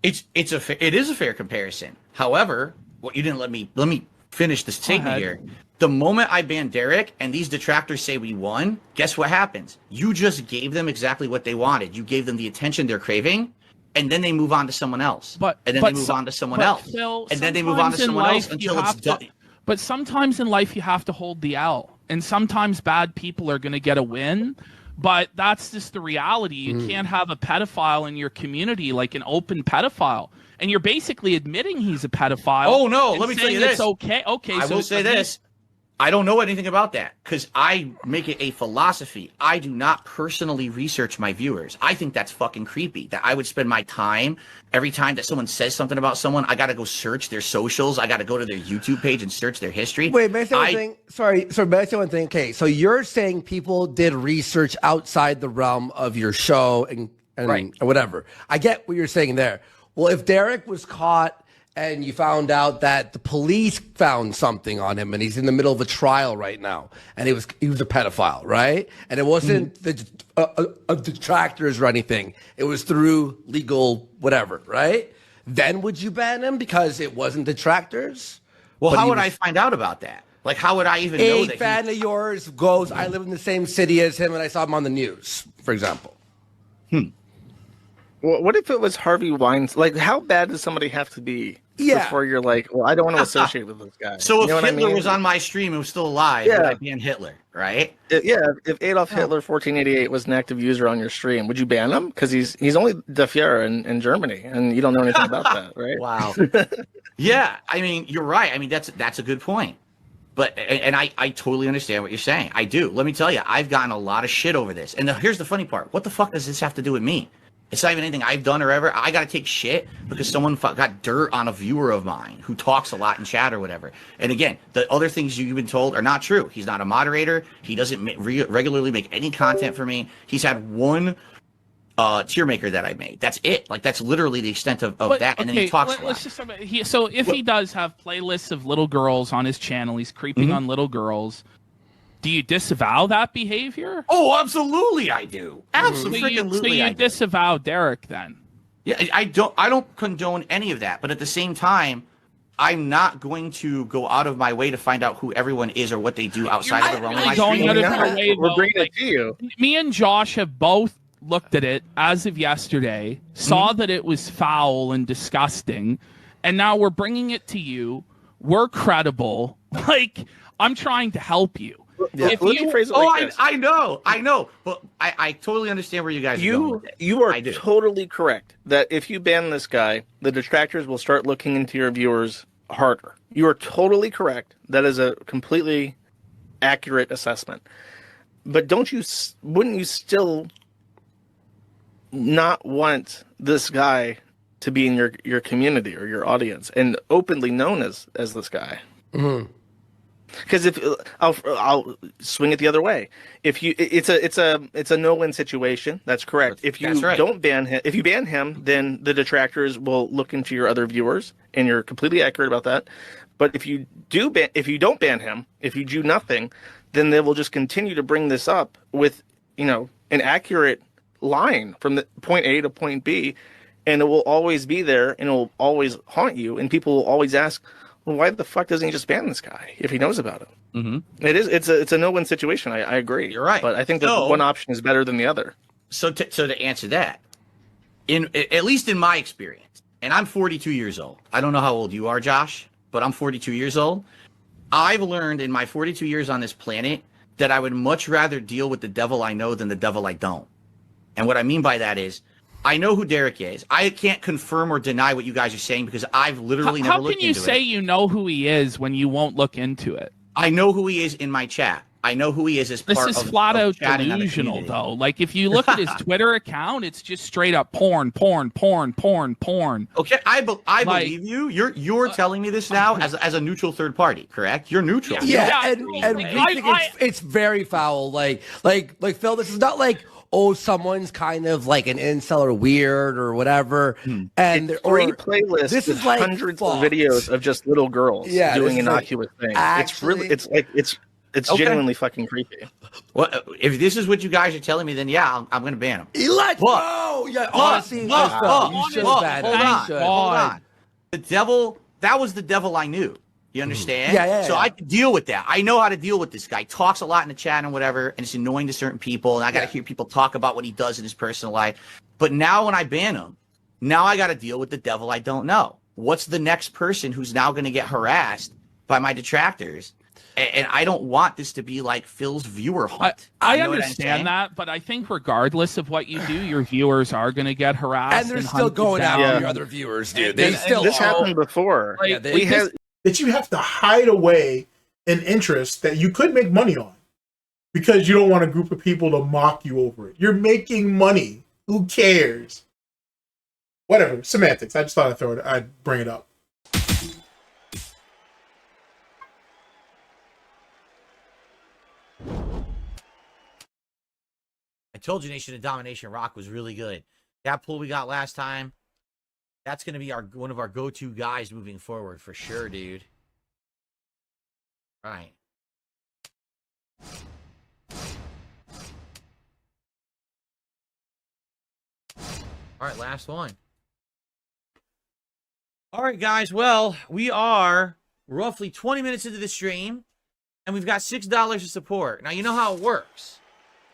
It is a fair comparison. However, what you didn't let me finish this statement here. The moment I ban Derek and these detractors say we won, guess what happens? You just gave them exactly what they wanted. You gave them the attention they're craving, and then they move on to someone else. And then they move on to someone else. Phil, and then they move on to someone else until it's done. But sometimes in life you have to hold the L. And sometimes bad people are going to get a win. But that's just the reality. You can't have a pedophile in your community, like an open pedophile. And you're basically admitting he's a pedophile. Oh, no. Let me tell you this. It's okay. I will say this. I don't know anything about that because I make it a philosophy. I do not personally research my viewers. I think that's fucking creepy that I would spend my time every time that someone says something about someone. I got to go search their socials. I got to go to their YouTube page and search their history. Wait, may I say one thing? Sorry, may I say one thing? Okay, so you're saying people did research outside the realm of your show and right. whatever. I get what you're saying there. Well, if Derek was caught and you found out that the police found something on him and he's in the middle of a trial right now and he was a pedophile, right? And it wasn't the detractors or anything. It was through legal whatever, right? Then would you ban him because it wasn't detractors? Well, how would I find out about that? Like, how would I even know that? A fan of yours goes, I live in the same city as him and I saw him on the news, for example. Well, what if it was Harvey Weinstein? Like, how bad does somebody have to be before you're like, well, I don't want to associate with this guy? So if Hitler was on my stream and was still alive, would I ban Hitler, right? If Adolf Hitler 1488 was an active user on your stream, would you ban him? Because he's only Der Fuhrer in Germany, and you don't know anything about that, right? Wow. Yeah, I mean, you're right. I mean, that's a good point. But I totally understand what you're saying. I do. Let me tell you, I've gotten a lot of shit over this. And here's the funny part. What the fuck does this have to do with me? It's not even anything I've done or ever. I got to take shit because someone got dirt on a viewer of mine who talks a lot in chat or whatever. And again, the other things you've been told are not true. He's not a moderator. He doesn't regularly make any content for me. He's had one tier maker that I made. That's it. Like, that's literally the extent of that. And then he talks a lot. So if he does have playlists of little girls on his channel, he's creeping on little girls. Do you disavow that behavior? Oh, absolutely, I do. Absolutely, So you disavow Derek then? Yeah, I don't condone any of that. But at the same time, I'm not going to go out of my way to find out who everyone is or what they do outside of the realm of my stream. We're bringing it to you. Me and Josh have both looked at it as of yesterday, saw that it was foul and disgusting, and now we're bringing it to you. We're credible. Like, I'm trying to help you. Yeah. I know, but I totally understand where you guys are going with it. You are totally correct that if you ban this guy, the detractors will start looking into your viewers harder. You are totally correct. That is a completely accurate assessment. But wouldn't you still not want this guy to be in your community or your audience and openly known as this guy? Because if I'll swing it the other way. If you, it's a no-win situation. That's correct. If you don't ban him, if you ban him, then the detractors will look into your other viewers, and you're completely accurate about that. But if you don't ban him, if you do nothing, then they will just continue to bring this up with, an accurate line from the point A to point B, and it will always be there, and it will always haunt you, and people will always ask, well, why the fuck doesn't he just ban this guy if he knows about it? Mm-hmm. It's a no-win situation. I agree. You're right. But I think that one option is better than the other. So to answer that, at least in my experience, and I'm 42 years old. I don't know how old you are, Josh, but I'm 42 years old. I've learned in my 42 years on this planet that I would much rather deal with the devil I know than the devil I don't. And what I mean by that is, I know who Derek is. I can't confirm or deny what you guys are saying because I've literally never looked into it. How can you say you know who he is when you won't look into it? I know who he is in my chat. I know who he is as part of This is flat out delusional, though. Like, if you look at his Twitter account, it's just straight up porn. Okay, I believe you. You're telling me this now as a neutral third party, correct? You're neutral. Yeah, and we think it's very foul. Like Phil, this is not like, oh, someone's kind of like an incel or weird or whatever. And three playlists. This is like hundreds of videos of just little girls doing innocuous things. It's genuinely fucking creepy. Well, if this is what you guys are telling me, then yeah, I'm going to ban him. Let's go. Yeah, honestly, hold on. The devil. That was the devil I knew. You understand? Yeah. So I can deal with that. I know how to deal with this guy. He talks a lot in the chat and whatever, and it's annoying to certain people. And I got to hear people talk about what he does in his personal life. But now when I ban him, now I got to deal with the devil I don't know. What's the next person who's now going to get harassed by my detractors? And I don't want this to be like Phil's viewer hunt. I understand that, but I think regardless of what you do, your viewers are going to get harassed. And they're still going after your other viewers, dude. This happened before. Like, that you have to hide away an interest that you could make money on because you don't want a group of people to mock you over it. You're making money. Who cares? Whatever. Semantics. I just thought I'd bring it up. I told you Nation of Domination Rock was really good. That pull we got last time, that's going to be one of our go-to guys moving forward for sure, dude. All right. All right, last one. All right, guys. Well, we are roughly 20 minutes into the stream, and we've got $6 of support. Now, you know how it works.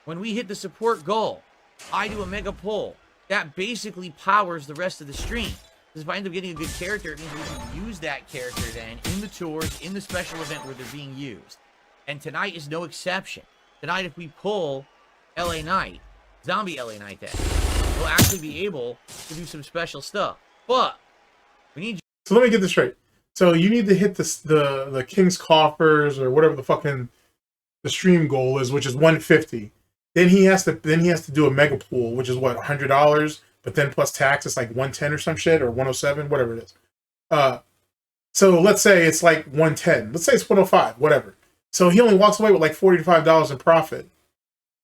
When we hit the support goal, I do a mega pull. That basically powers the rest of the stream. Because if I end up getting a good character, it means we can use that character then in the tours, in the special event where they're being used. And tonight is no exception. Tonight, if we pull LA Knight, Zombie LA Knight then, we'll actually be able to do some special stuff. But we need... So let me get this straight. So you need to hit the King's Coffers or whatever the fucking the stream goal is, which is 150. Then he has to do a mega pool, which is what, $100, but then plus tax it's like 110 or some shit, or 107, whatever it is. So let's say it's like 110. Let's say it's 105, whatever. So he only walks away with like $40 to $5 in profit.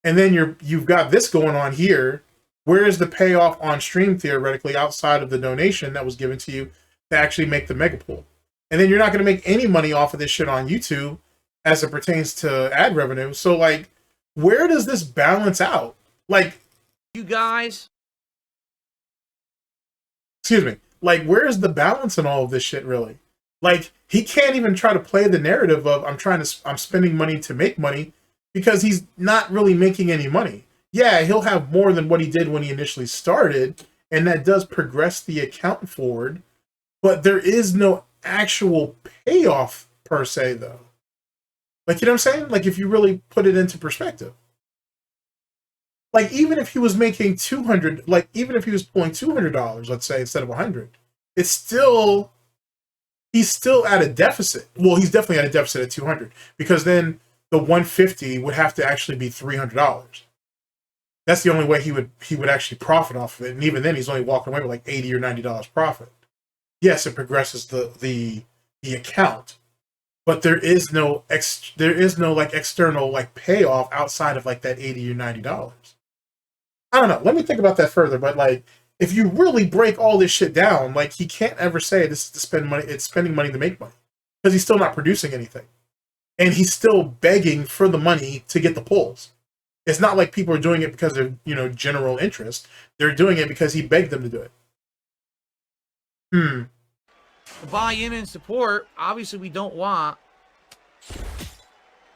And then you've got this going on here. Where is the payoff on stream theoretically outside of the donation that was given to you to actually make the mega pool? And then you're not going to make any money off of this shit on YouTube as it pertains to ad revenue. So like, where does this balance out? Like, you guys, excuse me, like, where is the balance in all of this shit really? Like, he can't even try to play the narrative of I'm spending money to make money, because he's not really making any money. Yeah, he'll have more than what he did when he initially started, and that does progress the account forward, but there is no actual payoff per se though. Like, you know what I'm saying? Like, if you really put it into perspective. Like, even if he was making 200, like, even if he was pulling $200, let's say, instead of 100, it's still, he's still at a deficit. Well, he's definitely at a deficit at 200, because then the 150 would have to actually be $300. That's the only way he would actually profit off of it. And even then, he's only walking away with like $80 or $90 profit. Yes, it progresses the account, but there is no like external like payoff outside of like that $80 or $90. I don't know. Let me think about that further. But like, if you really break all this shit down, like he can't ever say this is to spend money. It's spending money to make money because he's still not producing anything, and he's still begging for the money to get the polls. It's not like people are doing it because of general interest. They're doing it because he begged them to do it. Buy in and support. Obviously, we don't want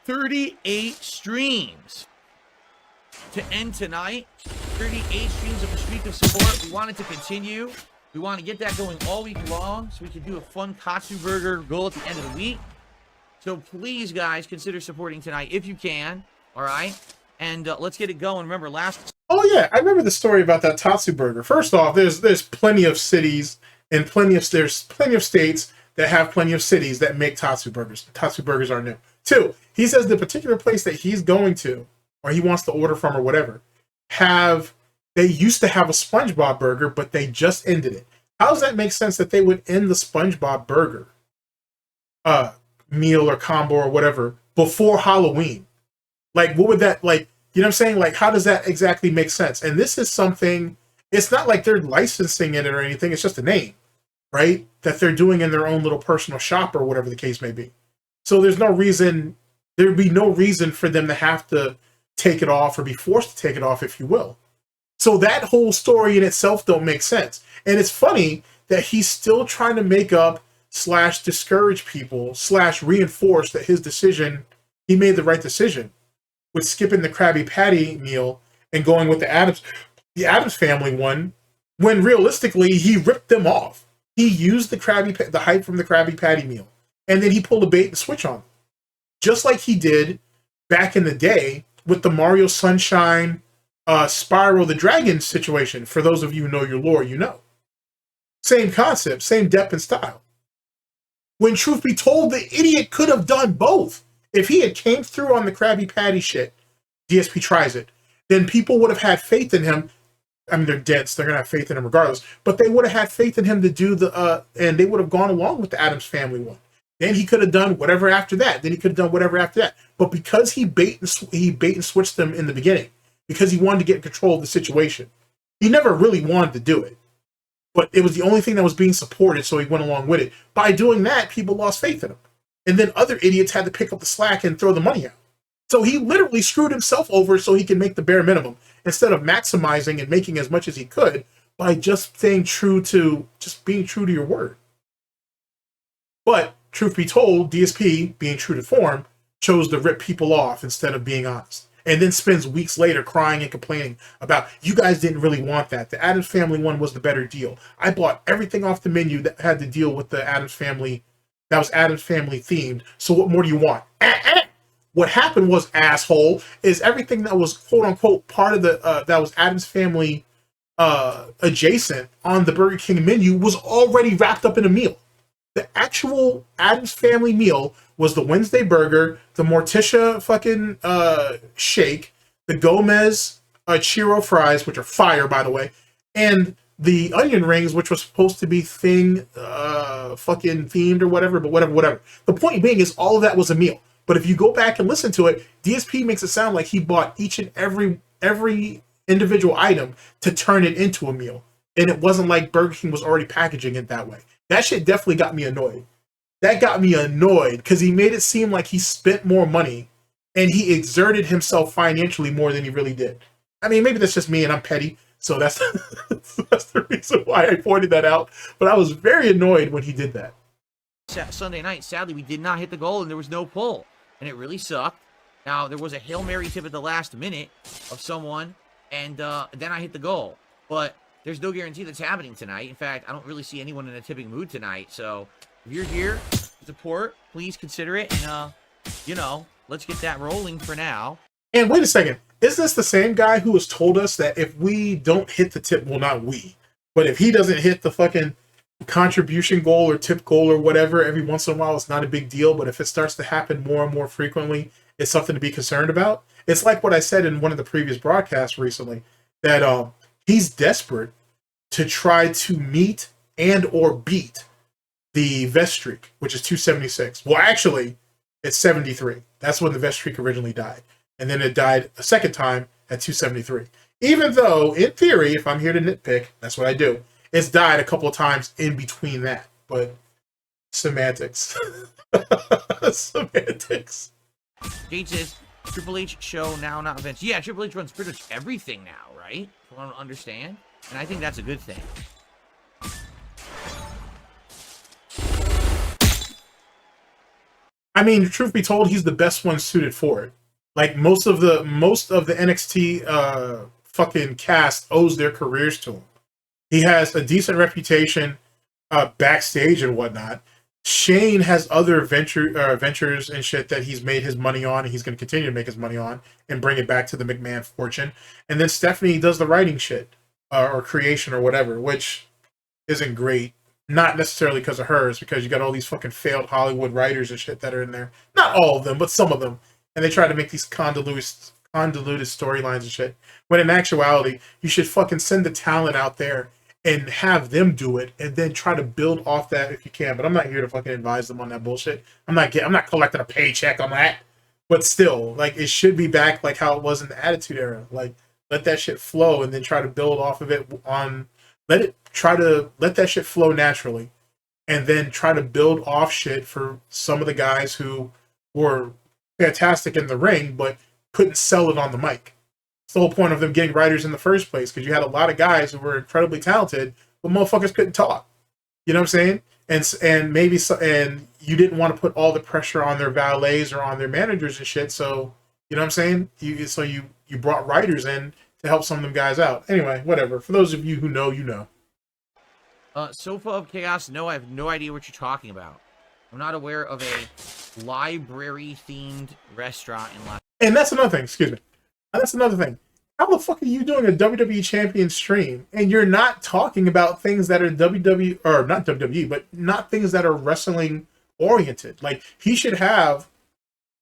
38 streams to end tonight. 38 streams of a streak of support. We want it to continue. We want to get that going all week long so we can do a fun Katsu Burger goal at the end of the week. So please, guys, consider supporting tonight if you can. All right? And let's get it going. Remember, Oh, yeah. I remember the story about that Tatsu Burger. First off, there's plenty of cities and there's plenty of states that have plenty of cities that make Tatsu Burgers. Tatsu Burgers are new. 2, he says the particular place that he's going to, or he wants to order from or whatever, they used to have a SpongeBob burger, but they just ended it. How does that make sense that they would end the SpongeBob burger meal or combo or whatever before Halloween? Like, what would that, like, you know what I'm saying? Like, how does that exactly make sense? And this is something, it's not like they're licensing it or anything. It's just a name, right? That they're doing in their own little personal shop or whatever the case may be. So there'd be no reason for them to have to take it off or be forced to take it off, if you will. So that whole story in itself don't make sense. And it's funny that he's still trying to make up / discourage people / reinforce that he made the right decision with skipping the Krabby Patty meal and going with the Addams Family one, when realistically he ripped them off. He used the hype from the Krabby Patty meal, and then he pulled a bait and switch on them. Just like he did back in the day with the Mario Sunshine Spyro the Dragon situation. For those of you who know your lore, you know. Same concept, same depth and style. When truth be told, the idiot could have done both. If he had came through on the Krabby Patty shit, DSP tries it, then people would have had faith in him. I mean, they're dead, so they're going to have faith in him regardless. But they would have had faith in him to do and they would have gone along with the Addams Family one. Then he could have done whatever after that. Then he could have done whatever after that. But because he bait and switched them in the beginning, because he wanted to get in control of the situation, he never really wanted to do it. But it was the only thing that was being supported, so he went along with it. By doing that, people lost faith in him. And then other idiots had to pick up the slack and throw the money out. So he literally screwed himself over so he can make the bare minimum, instead of maximizing and making as much as he could by just being true to your word. But truth be told, DSP, being true to form, chose to rip people off instead of being honest. And then spends weeks later crying and complaining about, you guys didn't really want that. The Addams Family one was the better deal. I bought everything off the menu that had to deal with the Addams Family, that was Addams Family themed. So what more do you want? What happened was, asshole, is everything that was quote unquote part of the, that was Addams Family adjacent on the Burger King menu was already wrapped up in a meal. The actual Addams Family meal was the Wednesday burger, the Morticia fucking shake, the Gomez Churro fries, which are fire, by the way, and the onion rings, which was supposed to be fucking themed or whatever, but whatever. The point being is all of that was a meal. But if you go back and listen to it, DSP makes it sound like he bought each and every individual item to turn it into a meal. And it wasn't like Burger King was already packaging it that way. That shit definitely got me annoyed. That got me annoyed because he made it seem like he spent more money and he exerted himself financially more than he really did. I mean, maybe that's just me and I'm petty, so that's that's the reason why I pointed that out. But I was very annoyed when he did that. Sunday night, sadly, we did not hit the goal and there was no pull, and it really sucked. Now, there was a Hail Mary tip at the last minute of someone, and then I hit the goal. But there's no guarantee that's happening tonight. In fact, I don't really see anyone in a tipping mood tonight. So if you're here to support, please consider it. And, let's get that rolling for now. And wait a second. Is this the same guy who has told us that if we don't hit the tip, well, not we, but if he doesn't hit the fucking contribution goal or tip goal or whatever, every once in a while, it's not a big deal. But if it starts to happen more and more frequently, it's something to be concerned about. It's like what I said in one of the previous broadcasts recently, that he's desperate to try to meet and or beat the vest streak, which is 276. Well, actually, It's 73. That's when the vet streak originally died. And then it died a second time at 273. Even though, in theory, if I'm here to nitpick, that's what I do. It's died a couple of times in between that. But semantics. Semantics. Gage says, Triple H show now, not Vince. Yeah, Triple H runs pretty much everything now, right? If I don't understand. And I think that's a good thing. I mean, truth be told, he's the best one suited for it. Like most of the NXT fucking cast owes their careers to him. He has a decent reputation backstage and whatnot. Shane has other ventures and shit that he's made his money on, and he's going to continue to make his money on and bring it back to the McMahon fortune. And then Stephanie does the writing shit or creation or whatever, which isn't great. Not necessarily because of her, it's because you got all these fucking failed Hollywood writers and shit that are in there. Not all of them, but some of them. And they try to make these convoluted storylines and shit. When in actuality, you should fucking send the talent out there and have them do it, and then try to build off that if you can. But I'm not here to fucking advise them on that bullshit. I'm not collecting a paycheck on that. But still, like, it should be back like how it was in the Attitude Era. Like, let that shit flow, and then try to build off of it on. Let that shit flow naturally, and then try to build off shit for some of the guys who were fantastic in the ring, but couldn't sell it on the mic. It's the whole point of them getting writers in the first place, because you had a lot of guys who were incredibly talented, but motherfuckers couldn't talk. You know what I'm saying? And maybe and you didn't want to put all the pressure on their valets or on their managers and shit. So you know what I'm saying? You brought writers in to help some of them guys out. Anyway, whatever. For those of you who know, you know. Sofa of Chaos, no, I have no idea what you're talking about. I'm not aware of a library-themed restaurant in Las. And that's another thing, excuse me. That's another thing. How the fuck are you doing a WWE Champion stream and you're not talking about things that are WWE, or not WWE, but not things that are wrestling oriented? Like, he should have,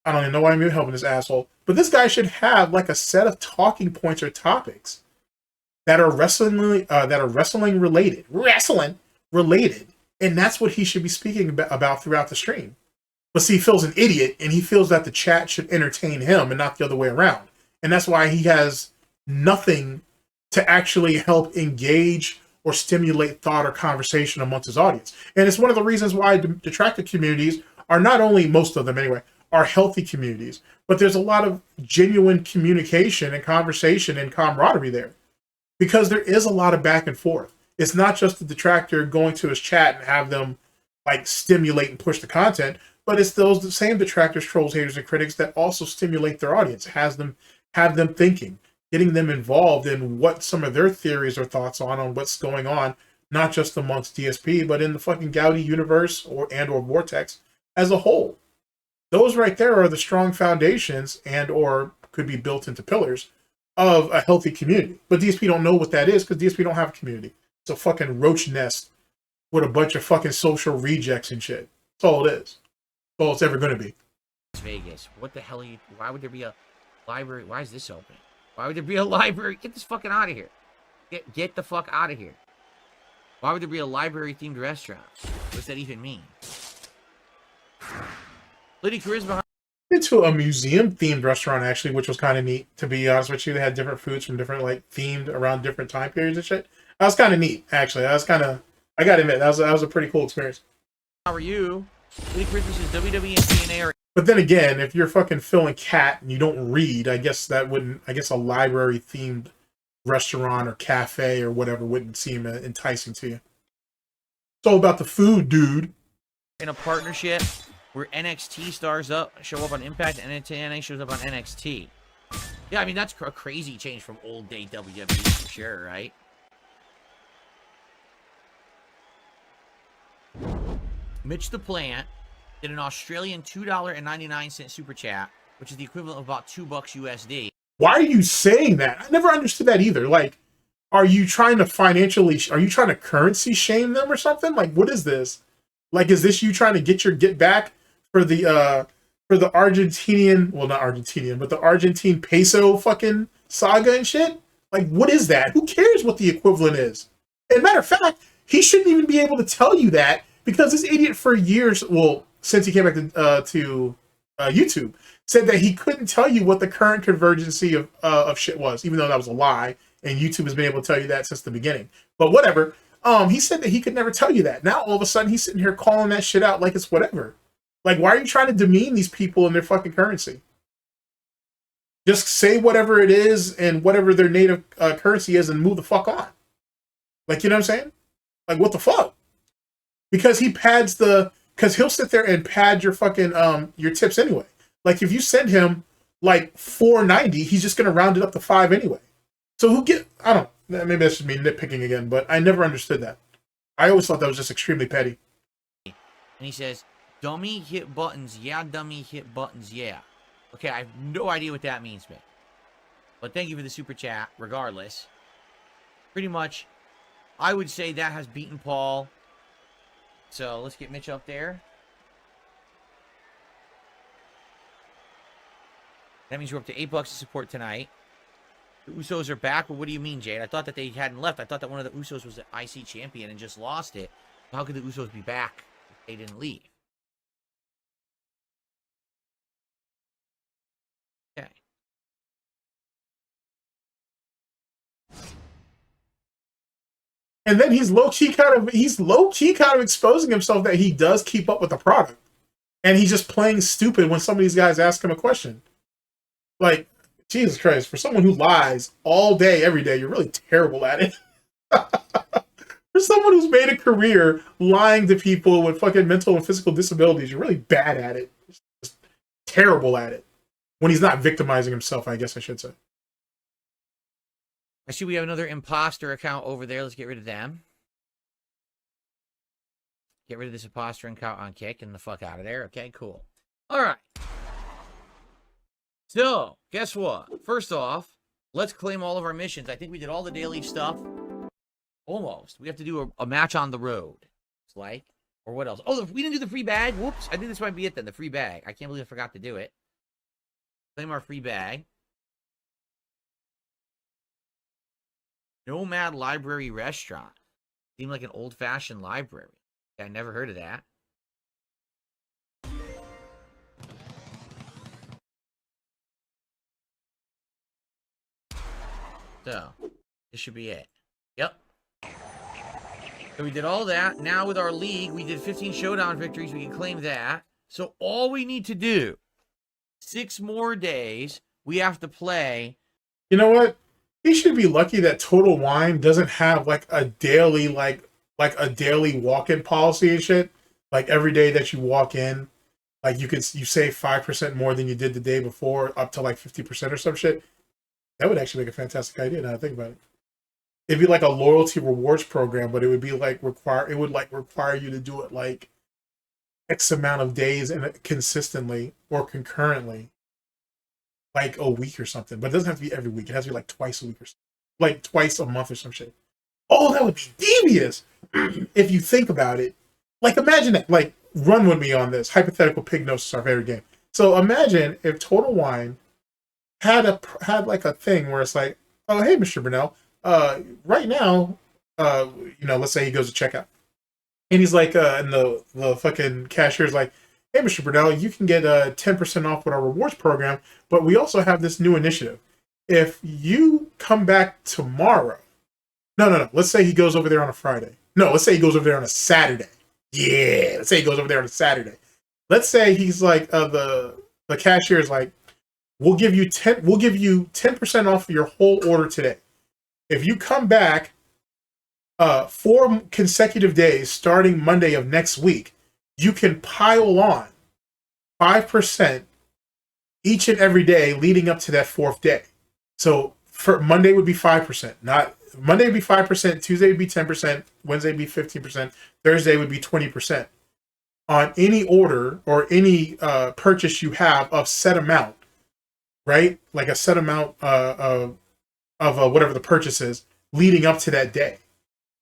I don't even know why I'm even helping this asshole, but this guy should have like a set of talking points or topics that are wrestling related, and that's what he should be speaking about throughout the stream. But see, he feels an idiot, and he feels that the chat should entertain him and not the other way around. And that's why he has nothing to actually help engage or stimulate thought or conversation amongst his audience. And it's one of the reasons why detractor communities are not only, most of them anyway, are healthy communities, but there's a lot of genuine communication and conversation and camaraderie there. Because there is a lot of back and forth. It's not just the detractor going to his chat and have them like stimulate and push the content, but it's the same detractors, trolls, haters, and critics that also stimulate their audience, have them thinking, getting them involved in what some of their theories or thoughts on what's going on, not just amongst DSP, but in the fucking Gouty universe or Vortex as a whole. Those right there are the strong foundations or could be built into pillars of a healthy community. But DSP don't know what that is because DSP don't have a community. It's a fucking roach nest with a bunch of fucking social rejects and shit. That's all it is. That's all it's ever going to be. Las Vegas. What the hell are you... Why would there be a library? Why is this open? Why would there be a library? Get this fucking out of here. Get the fuck out of here. Why would there be a library-themed restaurant? What does that even mean? Lady Charisma... Into a museum-themed restaurant, actually, which was kind of neat, to be honest with you. They had different foods from different, like, themed around different time periods and shit. That was kind of neat, actually. That was kind of... I gotta admit, that was a pretty cool experience. How are you? Lady Charisma says WWE and TNA are... But then again, if you're fucking filling Khet and you don't read, I guess that wouldn't... I guess a library-themed restaurant or cafe or whatever wouldn't seem enticing to you. It's all about the food, dude. In a partnership... where NXT stars show up on Impact, and TNA shows up on NXT. Yeah, I mean, that's a crazy change from old day WWE for sure, right? Mitch the Plant did an Australian $2.99 super chat, which is the equivalent of about $2 USD. Why are you saying that? I never understood that either. Like, are you trying to currency shame them or something? Like, what is this? Like, is this you trying to get back for the Argentinian, well, not Argentinian, but the Argentine peso fucking saga and shit? Like, what is that? Who cares what the equivalent is? And matter of fact, he shouldn't even be able to tell you that because this idiot for years, well, since he came back to YouTube, said that he couldn't tell you what the current convergency of shit was, even though that was a lie, and YouTube has been able to tell you that since the beginning. But whatever. He said that he could never tell you that. Now all of a sudden he's sitting here calling that shit out like it's whatever. Like, why are you trying to demean these people and their fucking currency? Just say whatever it is and whatever their native currency is and move the fuck on. Like, you know what I'm saying? Like, what the fuck? Because he pads because he'll sit there and pad your fucking, your tips anyway. Like, if you send him, like, $4.90, he's just going to round it up to $5 anyway. So I don't know. Maybe that's just me nitpicking again, but I never understood that. I always thought that was just extremely petty. And he says, dummy hit buttons, yeah, dummy hit buttons, yeah. Okay, I have no idea what that means, man. But thank you for the super chat, regardless. Pretty much, I would say that has beaten Paul. So, let's get Mitch up there. That means we're up to $8 to support tonight. The Usos are back, but what do you mean, Jade? I thought that they hadn't left. I thought that one of the Usos was the IC champion and just lost it. How could the Usos be back if they didn't leave? Okay. And then he's low-key kind of exposing himself that he does keep up with the product. And he's just playing stupid when some of these guys ask him a question. Like, Jesus Christ, for someone who lies all day, every day, you're really terrible at it. For someone who's made a career lying to people with fucking mental and physical disabilities, you're really bad at it. Just terrible at it. When he's not victimizing himself, I guess I should say. I see we have another imposter account over there. Let's get rid of them. Get rid of this imposter account on Kick and the fuck out of there. Okay, cool. All right. So, guess what? First off, let's claim all of our missions. I think we did all the daily stuff. Almost. We have to do a match on the road. It's like, or what else? Oh, we didn't do the free bag. Whoops. I think this might be it then, the free bag. I can't believe I forgot to do it. Claim our free bag. Nomad Library Restaurant. Seemed like an old-fashioned library. I never heard of that. So, this should be it. Yep. So we did all that. Now with our league, we did 15 showdown victories. We can claim that. So all we need to do, 6 more days, we have to play. You know what? He should be lucky that Total Wine doesn't have like a daily, like a daily walk-in policy and shit. Like every day that you walk in, like you save 5% more than you did the day before, up to like 50% or some shit. That would actually make a fantastic idea now I think about it. It'd be like a loyalty rewards program, but it would be like require you to do it like X amount of days and consistently or concurrently, like a week or something. But it doesn't have to be every week. It has to be like twice a week or something. Like twice a month or some shit. Oh, that would be devious if you think about it. Like imagine that. Like run with me on this. Hypothetical Pignosis, our favorite game. So imagine if Total Wine had like a thing where it's like, oh hey, Mr. Brunel, right now, let's say he goes to checkout, and he's like, and the fucking cashier's like, hey, Mr. Brunel, you can get 10% off with our rewards program, but we also have this new initiative. If you come back tomorrow, no, let's say he goes over there on a Friday. No, let's say he goes over there on a Saturday. Yeah, let's say he goes over there on a Saturday. Let's say he's like, the cashier is like, we'll give you 10% off your whole order today. If you come back 4 consecutive days starting Monday of next week, you can pile on 5% each and every day leading up to that 4th day. So for Monday would be 5%. Monday would be 5%, Tuesday would be 10%, Wednesday would be 15%, Thursday would be 20% on any order or any purchase you have of set amount. Right? Like a set amount of whatever the purchase is leading up to that day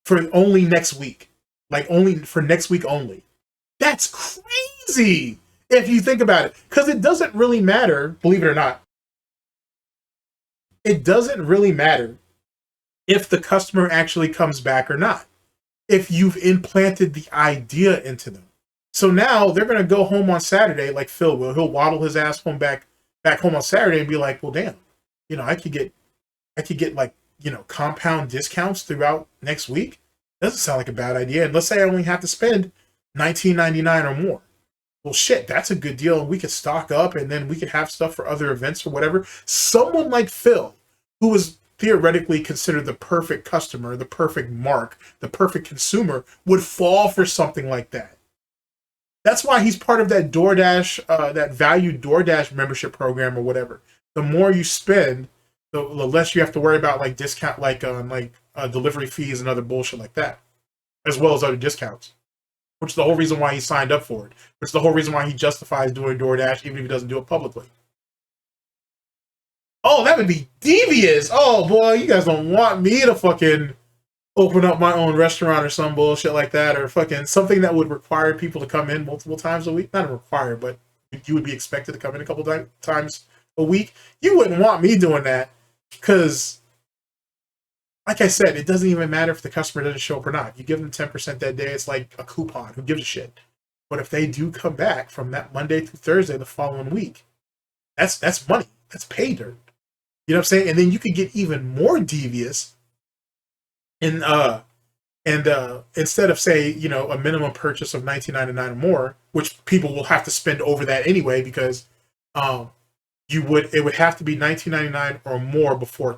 for only next week. Like only for next week only. That's crazy if you think about it. Because it doesn't really matter, believe it or not. It doesn't really matter if the customer actually comes back or not. If you've implanted the idea into them. So now they're gonna go home on Saturday, like Phil will. He'll waddle his ass back home on Saturday and be like, well, damn, I could get like, compound discounts throughout next week. Doesn't sound like a bad idea. And let's say I only have to spend $19.99 or more. Well, shit, that's a good deal. And we could stock up and then we could have stuff for other events or whatever. Someone like Phil, who was theoretically considered the perfect customer, the perfect mark, the perfect consumer, would fall for something like that. That's why he's part of that DoorDash, that valued DoorDash membership program or whatever. The more you spend, the less you have to worry about like discount, like delivery fees and other bullshit like that, as well as other discounts. Which is the whole reason why he signed up for it. Which is the whole reason why he justifies doing DoorDash, even if he doesn't do it publicly. Oh, that would be devious. Oh boy, you guys don't want me to fucking open up my own restaurant or some bullshit like that, or fucking something that would require people to come in multiple times a week. Not require, but you would be expected to come in a couple times a week. You wouldn't want me doing that, because, like I said, it doesn't even matter if the customer doesn't show up or not. You give them 10% that day, it's like a coupon. Who gives a shit? But if they do come back from that Monday through Thursday the following week, that's money. That's pay dirt. You know what I'm saying? And then you could get even more devious. And instead of, say, a minimum purchase of $19.99 or more, which people will have to spend over that anyway, because it would have to be $19.99 or more before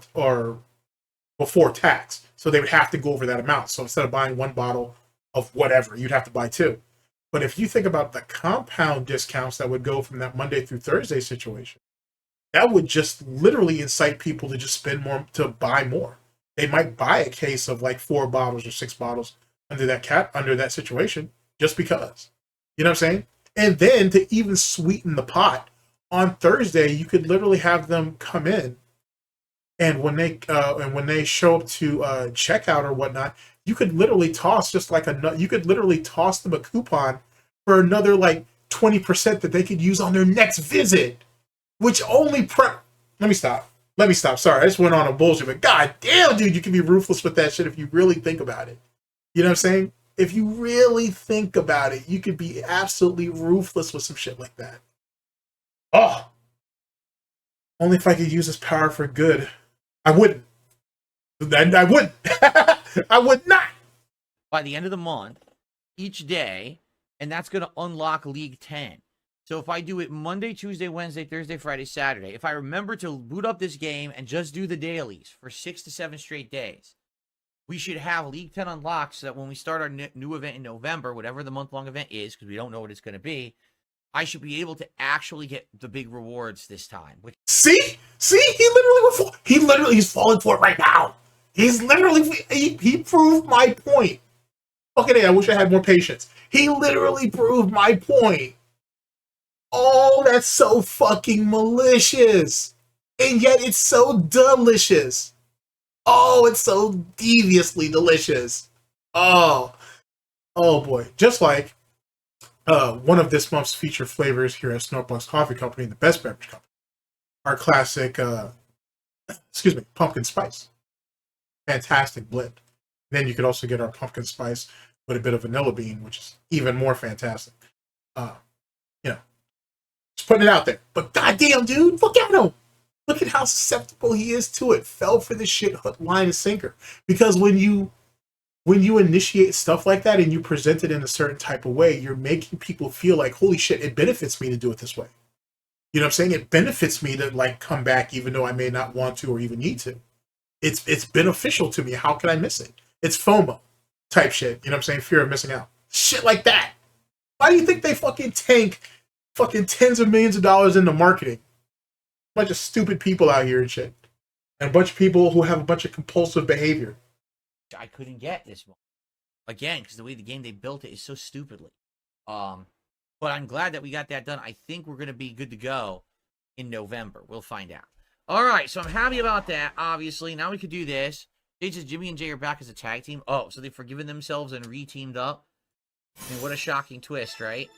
tax. So they would have to go over that amount. So instead of buying one bottle of whatever, you'd have to buy two. But if you think about the compound discounts that would go from that Monday through Thursday situation, that would just literally incite people to just spend more, to buy more. They might buy a case of like 4 bottles or 6 bottles under that situation, just because. You know what I'm saying? And then to even sweeten the pot, on Thursday you could literally have them come in, and when they show up to checkout or whatnot, you could literally toss them a coupon for another like 20% that they could use on their next visit, which only Let me stop. Sorry, I just went on a bullshit, but god damn, dude, you can be ruthless with that shit if you really think about it. You know what I'm saying? If you really think about it, you could be absolutely ruthless with some shit like that. Oh, only if I could use this power for good. I wouldn't. I wouldn't. I would not. By the end of the month, each day, and that's going to unlock League 10. So if I do it Monday, Tuesday, Wednesday, Thursday, Friday, Saturday, if I remember to boot up this game and just do the dailies for 6 to 7 straight days, we should have League 10 unlocked so that when we start our new event in November, whatever the month-long event is, because we don't know what it's going to be, I should be able to actually get the big rewards this time. See, he's falling for it right now. He proved my point. Okay, I wish I had more patience. He literally proved my point. Oh, that's so fucking malicious. And yet it's so delicious. Oh, it's so deviously delicious. Oh boy. Just like one of this month's featured flavors here at SnortBucks Coffee Company, the best beverage company, our classic, pumpkin spice. Fantastic blend. Then you could also get our pumpkin spice with a bit of vanilla bean, which is even more fantastic. Just putting it out there. But goddamn, dude, look at him. Look at how susceptible he is to it. Fell for this shit hook, line, and sinker. Because when you initiate stuff like that and you present it in a certain type of way, you're making people feel like, holy shit, it benefits me to do it this way. You know what I'm saying? It benefits me to like come back even though I may not want to or even need to. It's beneficial to me. How can I miss it? It's FOMO type shit. You know what I'm saying? Fear of missing out. Shit like that. Why do you think they fucking tank fucking tens of millions of dollars into marketing? A bunch of stupid people out here and shit. And a bunch of people who have a bunch of compulsive behavior. I couldn't get this one. Again, because the way the game they built it is so stupidly. But I'm glad that we got that done. I think we're going to be good to go in November. We'll find out. All right, so I'm happy about that, obviously. Now we could do this. Jimmy and Jay are back as a tag team. Oh, so they've forgiven themselves and re-teamed up. I mean, what a shocking twist, right?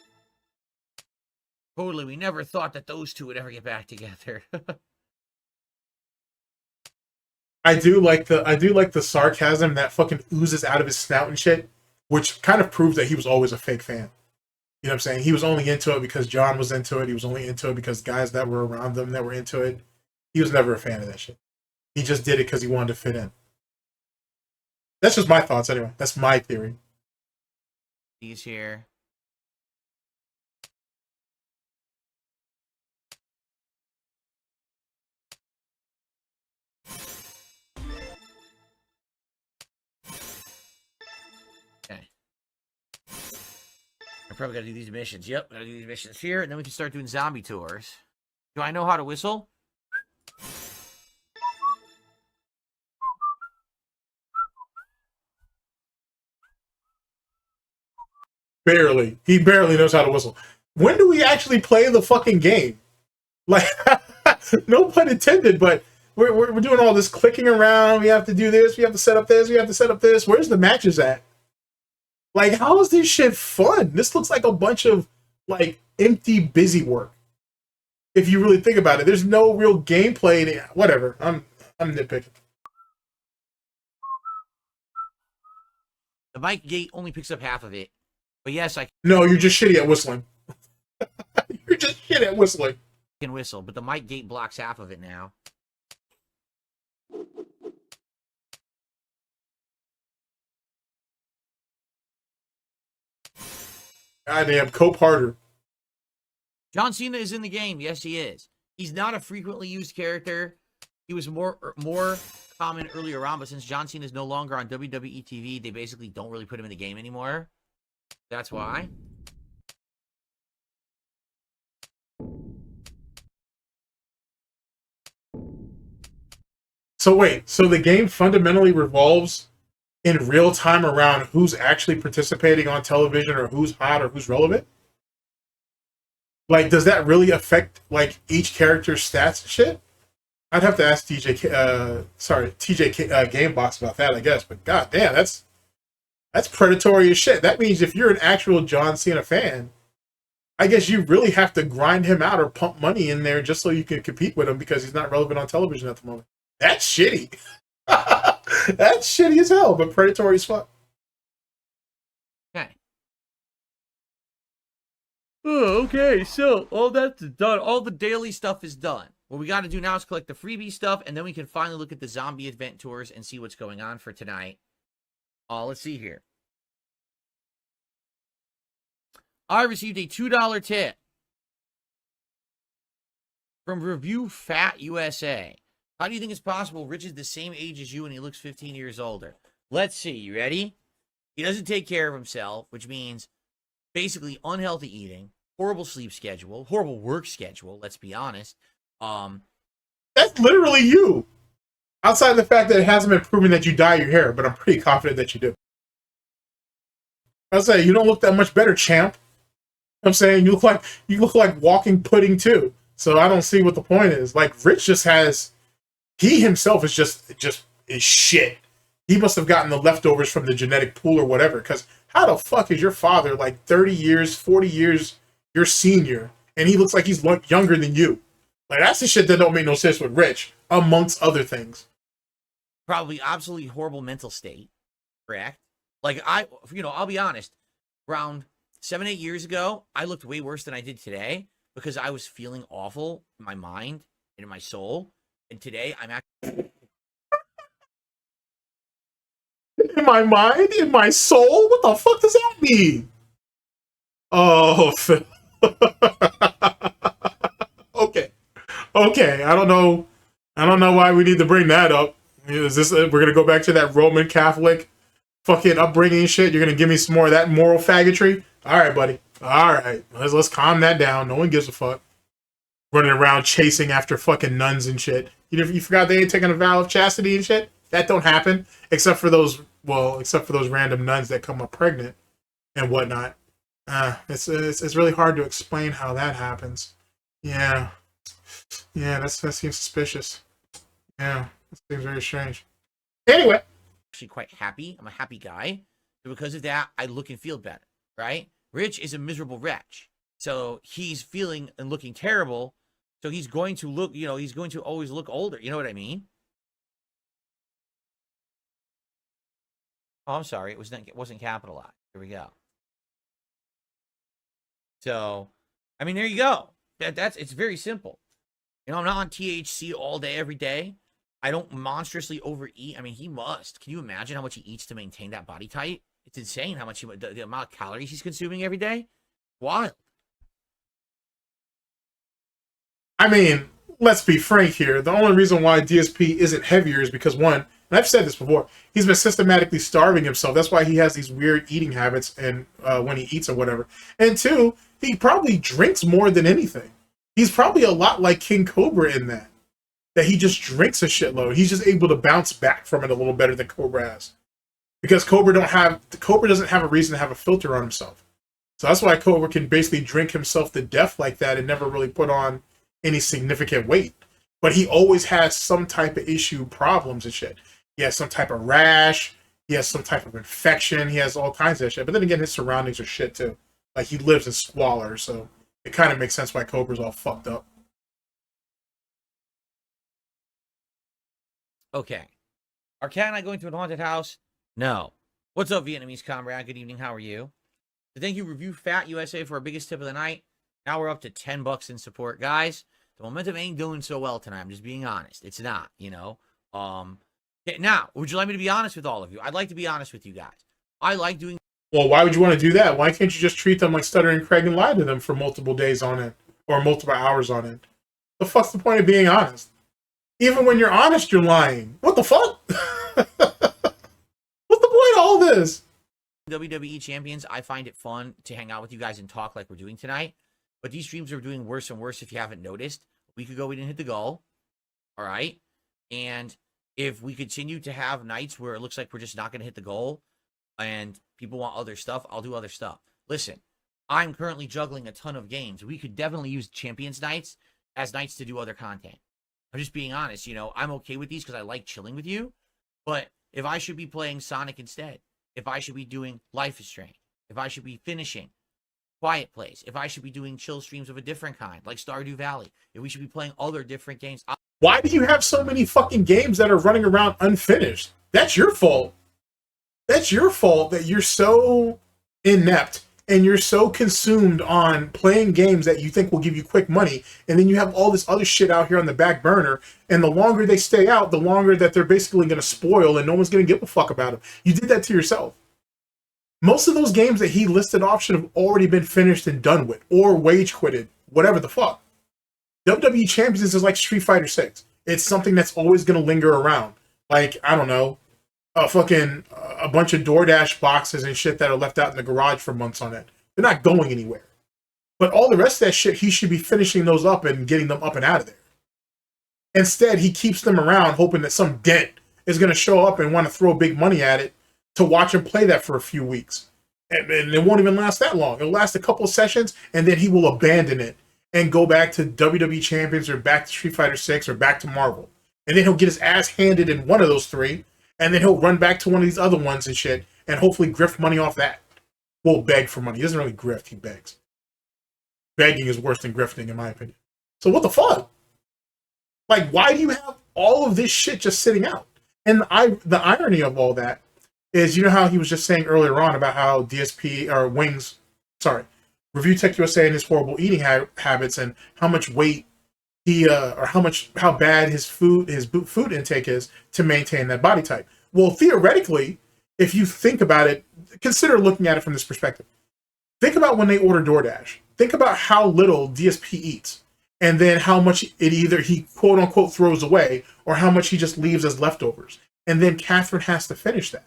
Totally, we never thought that those two would ever get back together. I do like the sarcasm that fucking oozes out of his snout and shit, which kind of proves that he was always a fake fan. You know what I'm saying? He was only into it because John was into it. He was only into it because guys that were around them that were into it. He was never a fan of that shit. He just did it because he wanted to fit in. That's just my thoughts anyway. That's my theory. He's here. Okay. I probably gotta do these missions. Yep, gotta do these missions here, and then we can start doing zombie tours. Do I know how to whistle? Barely. He barely knows how to whistle. When do we actually play the fucking game? Like, no pun intended, but we're doing all this clicking around. We have to do this. We have to set up this. We have to set up this. Where's the matches at? Like, how is this shit fun? This looks like a bunch of, like, empty busy work. If you really think about it, there's no real gameplay. Whatever. I'm nitpicking. The mic gate only picks up half of it. But yes, I No, you're just shitty at whistling. You're just shit at whistling. can whistle, but the mic gate blocks half of it now. Goddamn, Cope harder. John Cena is in the game. Yes, he is. He's not a frequently used character. He was more common earlier on, but since John Cena is no longer on WWE TV, they basically don't really put him in the game anymore. That's why. So wait, so the game fundamentally revolves in real time around who's actually participating on television or who's hot or who's relevant? Like, does that really affect, like, each character's stats and shit? I'd have to ask TJ Gamebox about that, I guess. But goddamn, that's predatory as shit. That means if you're an actual John Cena fan, I guess you really have to grind him out or pump money in there just so you can compete with him because he's not relevant on television at the moment. That's shitty. That's shitty as hell, but predatory as fuck. Okay. Oh, okay, so all that's done. All the daily stuff is done. What we got to do now is collect the freebie stuff, and then we can finally look at the zombie event tours and see what's going on for tonight. Let's see here. I received a $2 tip from Review Fat USA. How do you think it's possible Rich is the same age as you and he looks 15 years older? Let's see. You ready? He doesn't take care of himself, which means basically unhealthy eating, horrible sleep schedule, horrible work schedule, let's be honest. That's literally you. Outside of the fact that it hasn't been proven that you dye your hair, but I'm pretty confident that you do. I'll say you don't look that much better, champ. I'm saying you look like walking pudding too. So I don't see what the point is. Like, Rich just has, he himself is just is shit. He must have gotten the leftovers from the genetic pool or whatever. Because how the fuck is your father like 30 years, 40 years your senior, and he looks like he's younger than you? Like, that's the shit that don't make no sense with Rich, amongst other things. Probably absolutely horrible mental state, correct? Like, I'll be honest, around 7-8 years ago, I looked way worse than I did today because I was feeling awful in my mind and in my soul. And today, I'm actually... In my mind? In my soul? What the fuck does that mean? Oh, Okay. I don't know why we need to bring that up. Is this we're gonna go back to that Roman Catholic fucking upbringing shit? You're gonna give me some more of that moral faggotry? All right, buddy. All right, let's calm that down. No one gives a fuck. Running around chasing after fucking nuns and shit. You forgot they ain't taking a vow of chastity and shit? That don't happen, except for those random nuns that come up pregnant and whatnot. It's really hard to explain how that happens. Yeah, that seems suspicious. Yeah, that seems very strange. Anyway, actually quite happy. I'm a happy guy. So because of that, I look and feel better, right? Rich is a miserable wretch. So he's feeling and looking terrible. So he's going to look, he's going to always look older. You know what I mean? Oh, I'm sorry. It wasn't capitalized. Here we go. So, I mean, there you go. It's very simple. You know, I'm not on THC all day, every day. I don't monstrously overeat. I mean, he must. Can you imagine how much he eats to maintain that body type? It's insane how much the amount of calories he's consuming every day. Wild. I mean, let's be frank here. The only reason why DSP isn't heavier is because, one, and I've said this before, he's been systematically starving himself. That's why he has these weird eating habits and when he eats or whatever. And two, he probably drinks more than anything. He's probably a lot like King Cobra in that he just drinks a shitload. He's just able to bounce back from it a little better than Cobra has. Because Cobra doesn't have a reason to have a filter on himself. So that's why Cobra can basically drink himself to death like that and never really put on any significant weight. But he always has some type of issue, problems and shit. He has some type of rash. He has some type of infection. He has all kinds of shit. But then again, his surroundings are shit too. Like, he lives in squalor, so it kind of makes sense why Cobra's all fucked up. Okay. Are Kat and I going to a haunted house? No. What's up, Vietnamese comrade? Good evening. How are you? So thank you, Review Fat USA, for our biggest tip of the night. Now we're up to $10 in support. Guys, the momentum ain't doing so well tonight. I'm just being honest. It's not, you know. Okay, now, would you like me to be honest with all of you? I'd like to be honest with you guys. I like doing... Well, why would you want to do that? Why can't you just treat them like Stuttering Craig and lie to them for multiple days on end? Or multiple hours on end? The fuck's the point of being honest? Even when you're honest, you're lying. What the fuck? What's the point of all this? WWE Champions, I find it fun to hang out with you guys and talk like we're doing tonight. But these streams are doing worse and worse if you haven't noticed. A week ago, we didn't hit the goal. All right? And if we continue to have nights where it looks like we're just not going to hit the goal and people want other stuff, I'll do other stuff. Listen, I'm currently juggling a ton of games. We could definitely use Champions nights as nights to do other content. I'm just being honest, you know, I'm okay with these because I like chilling with you. But if I should be playing Sonic instead, if I should be doing Life is Strange, if I should be finishing Quiet Place, if I should be doing chill streams of a different kind, like Stardew Valley, if we should be playing other different games. Why do you have so many fucking games that are running around unfinished? That's your fault. That's your fault that you're so inept and you're so consumed on playing games that you think will give you quick money, and then you have all this other shit out here on the back burner, and the longer they stay out, the longer that they're basically going to spoil and no one's going to give a fuck about them. You did that to yourself. Most of those games that he listed off should have already been finished and done with, or wage quitted, whatever the fuck. WWE Champions is like Street Fighter 6. It's something that's always going to linger around. Like, I don't know, a bunch of DoorDash boxes and shit that are left out in the garage for months on end. They're not going anywhere. But all the rest of that shit, he should be finishing those up and getting them up and out of there. Instead, he keeps them around hoping that some dent is going to show up and want to throw big money at it to watch him play that for a few weeks. And it won't even last that long. It'll last a couple of sessions, and then he will abandon it and go back to WWE Champions or back to Street Fighter 6 or back to Marvel. And then he'll get his ass handed in one of those three, and then he'll run back to one of these other ones and shit, and hopefully grift money off that. Well, beg for money. He doesn't really grift, he begs. Begging is worse than grifting, in my opinion. So what the fuck? Like, why do you have all of this shit just sitting out? And the irony of all that is, you know how he was just saying earlier on about how Review Tech USA and his horrible eating habits and how much weight how bad his food intake is to maintain that body type. Well, theoretically, if you think about it, consider looking at it from this perspective. Think about when they order DoorDash. Think about how little DSP eats, and then how much it either he quote unquote throws away or how much he just leaves as leftovers. And then Catherine has to finish that.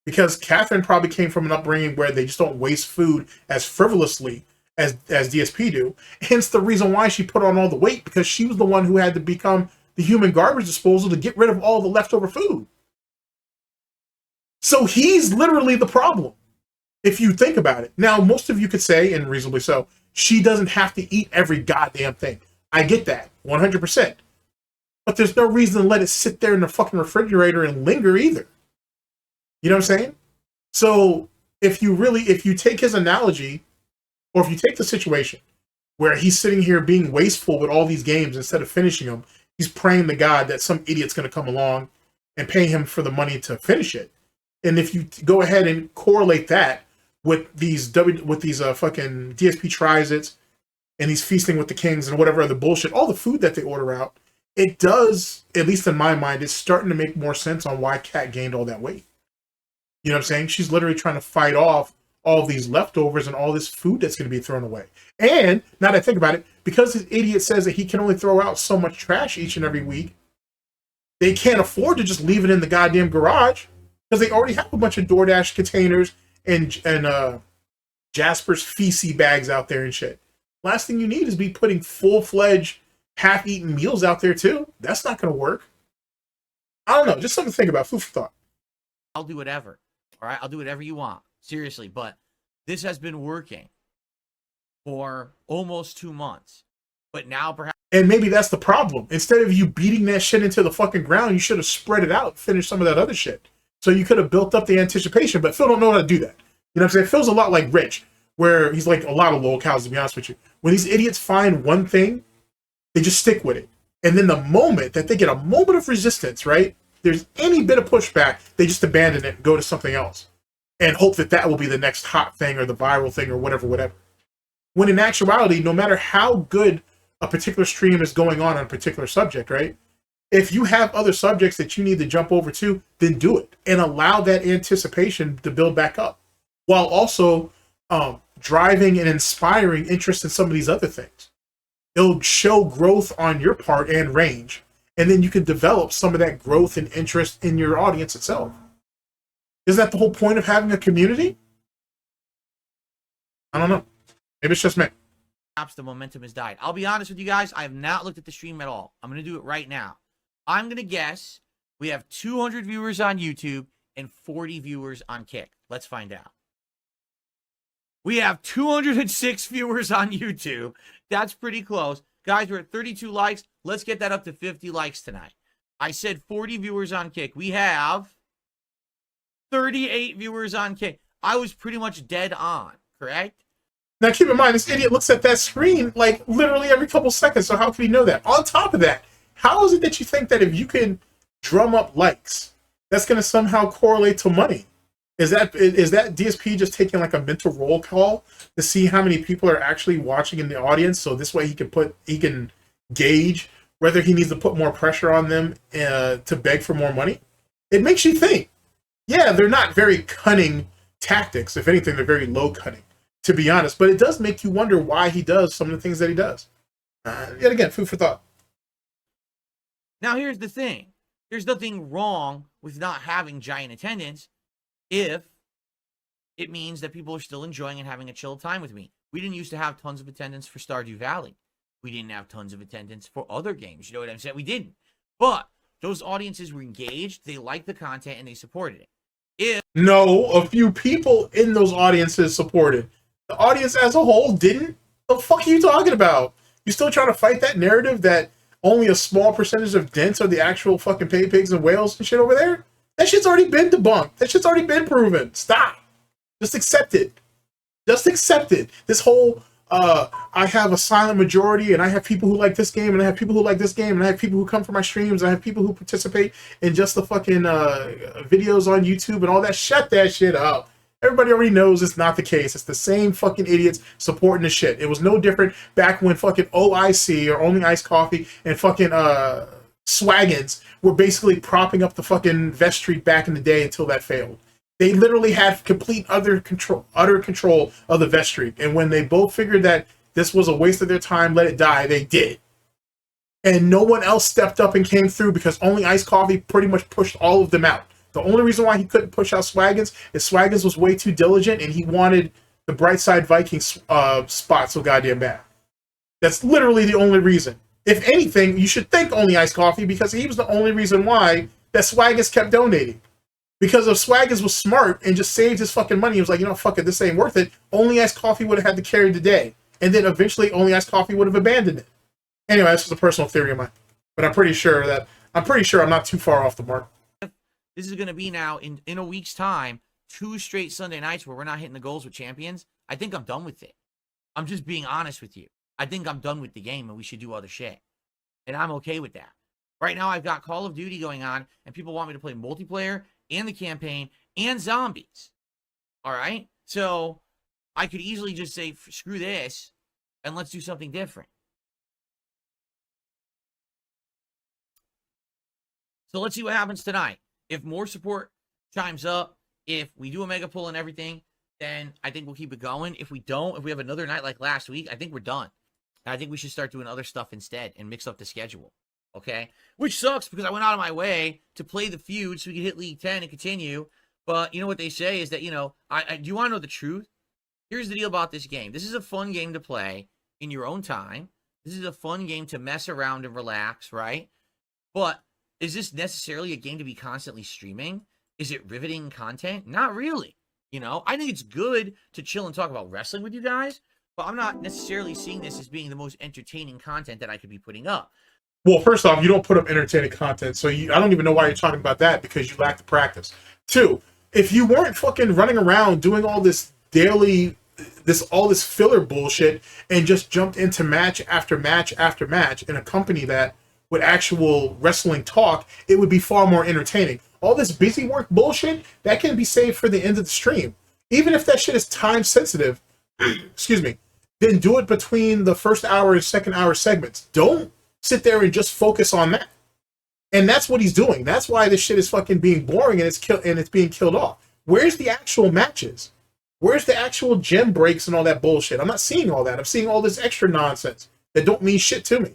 Because Catherine probably came from an upbringing where they just don't waste food as frivolously as DSP do. Hence the reason why she put on all the weight, because she was the one who had to become the human garbage disposal to get rid of all the leftover food. So he's literally the problem, if you think about it. Now, most of you could say, and reasonably so, she doesn't have to eat every goddamn thing. I get that, 100%. But there's no reason to let it sit there in the fucking refrigerator and linger either. You know what I'm saying? So if you take his analogy, or if you take the situation where he's sitting here being wasteful with all these games instead of finishing them, he's praying to God that some idiot's going to come along and pay him for the money to finish it. And if you go ahead and correlate that with these fucking DSP Trizits and these Feasting with the Kings and whatever other bullshit, all the food that they order out, it does, at least in my mind, it's starting to make more sense on why Khet gained all that weight. You know what I'm saying? She's literally trying to fight off all these leftovers and all this food that's going to be thrown away. And now that I think about it, because this idiot says that he can only throw out so much trash each and every week, they can't afford to just leave it in the goddamn garage because they already have a bunch of DoorDash containers and Jasper's feces bags out there and shit. Last thing you need is be putting full-fledged, half-eaten meals out there too. That's not going to work. I don't know. Just something to think about. Food for thought. I'll do whatever. All right? I'll do whatever you want. Seriously. But this has been working for almost 2 months. But now perhaps... And maybe that's the problem. Instead of you beating that shit into the fucking ground, you should have spread it out, finished some of that other shit. So you could have built up the anticipation, but Phil don't know how to do that. You know what I'm saying? Phil's a lot like Rich, where he's like a lot of locals, to be honest with you. When these idiots find one thing, they just stick with it. And then the moment that they get a moment of resistance, right? There's any bit of pushback, they just abandon it and go to something else. And hope that that will be the next hot thing or the viral thing or whatever. When in actuality, no matter how good a particular stream is going on a particular subject, right? If you have other subjects that you need to jump over to, then do it. And allow that anticipation to build back up. While also driving and inspiring interest in some of these other things. It'll show growth on your part and range. And then you can develop some of that growth and interest in your audience itself. Isn't that the whole point of having a community? I don't know. Maybe it's just me. perhaps the momentum has died. I'll be honest with you guys. I have not looked at the stream at all. I'm going to do it right now. I'm going to guess we have 200 viewers on YouTube and 40 viewers on Kick. Let's find out. We have 206 viewers on YouTube. That's pretty close. Guys, we're at 32 likes. Let's get that up to 50 likes tonight. I said 40 viewers on Kick. We have 38 viewers on Kick. I was pretty much dead on, correct? Now, keep in mind, this idiot looks at that screen like literally every couple seconds, so how can he know that? On top of that, how is it that you think that if you can drum up likes, that's going to somehow correlate to money? Is that DSP just taking like a mental roll call to see how many people are actually watching in the audience, so this way he can gauge whether he needs to put more pressure on them to beg for more money? It makes you think. Yeah, they're not very cunning tactics. If anything, they're very low cunning, to be honest. But it does make you wonder why he does some of the things that he does. Yet again, food for thought. Now, here's the thing. There's nothing wrong with not having giant attendance if it means that people are still enjoying and having a chill time with me. We didn't used to have tons of attendance for Stardew Valley. We didn't have tons of attendance for other games. You know what I'm saying? We didn't. But those audiences were engaged. They liked the content and they supported it. No, a few people in those audiences supported. The audience as a whole didn't? The fuck are you talking about? You still trying to fight that narrative that only a small percentage of dents are the actual fucking pay pigs and whales and shit over there? That shit's already been debunked. That shit's already been proven. Stop. Just accept it. Just accept it. This whole, I have a silent majority and I have people who like this game and I have people who like this game and I have people who come for my streams and I have people who participate in just the fucking videos on YouTube and all that. Shut that shit up. Everybody already knows it's not the case. It's the same fucking idiots supporting the shit. It was no different back when fucking OIC or Only Iced Coffee and fucking Swaggins were basically propping up the fucking vestry back in the day until that failed. They literally had complete utter control of the vestry. And when they both figured that this was a waste of their time, let it die, they did. And no one else stepped up and came through because Only Iced Coffee pretty much pushed all of them out. The only reason why he couldn't push out Swaggins is Swaggins was way too diligent and he wanted the Brightside Vikings spot so goddamn bad. That's literally the only reason. If anything, you should thank Only Iced Coffee because he was the only reason why that Swaggins kept donating. Because if Swaggins was smart and just saved his fucking money, he was like, you know, fuck it, this ain't worth it. Only Iced Coffee would have had to carry the day. And then eventually Only Iced Coffee would have abandoned it. Anyway, this is a personal theory of mine. But I'm pretty sure I'm not too far off the mark. This is going to be now, in a week's time, 2 straight Sunday nights where we're not hitting the goals with champions. I think I'm done with it. I'm just being honest with you. I think I'm done with the game and we should do other shit. And I'm okay with that. Right now, I've got Call of Duty going on and people want me to play multiplayer and the campaign and zombies. All right? So I could easily just say, screw this, and let's do something different. So let's see what happens tonight. If more support chimes up, if we do a mega pull and everything, then I think we'll keep it going. If we don't, if we have another night like last week, I think we're done. And I think we should start doing other stuff instead and mix up the schedule. Okay? Which sucks because I went out of my way to play the feud so we could hit League 10 and continue. But you know what they say is that, you know, do you want to know the truth? Here's the deal about this game. This is a fun game to play in your own time. This is a fun game to mess around and relax, right? But is this necessarily a game to be constantly streaming? Is it riveting content? Not really. You know, I think it's good to chill and talk about wrestling with you guys, but I'm not necessarily seeing this as being the most entertaining content that I could be putting up. Well, first off, you don't put up entertaining content, so I don't even know why you're talking about that, because you lack the practice. 2, if you weren't fucking running around doing all this daily, all this filler bullshit and just jumped into match after match after match in a company that with actual wrestling talk, it would be far more entertaining. All this busy work bullshit, that can be saved for the end of the stream. Even if that shit is time sensitive, excuse me, then do it between the first hour and second hour segments. Don't sit there and just focus on that. And that's what he's doing. That's why this shit is fucking being boring and it's being killed off. Where's the actual matches? Where's the actual gem breaks and all that bullshit? I'm not seeing all that. I'm seeing all this extra nonsense that don't mean shit to me.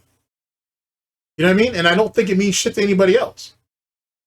You know what I mean? And I don't think it means shit to anybody else.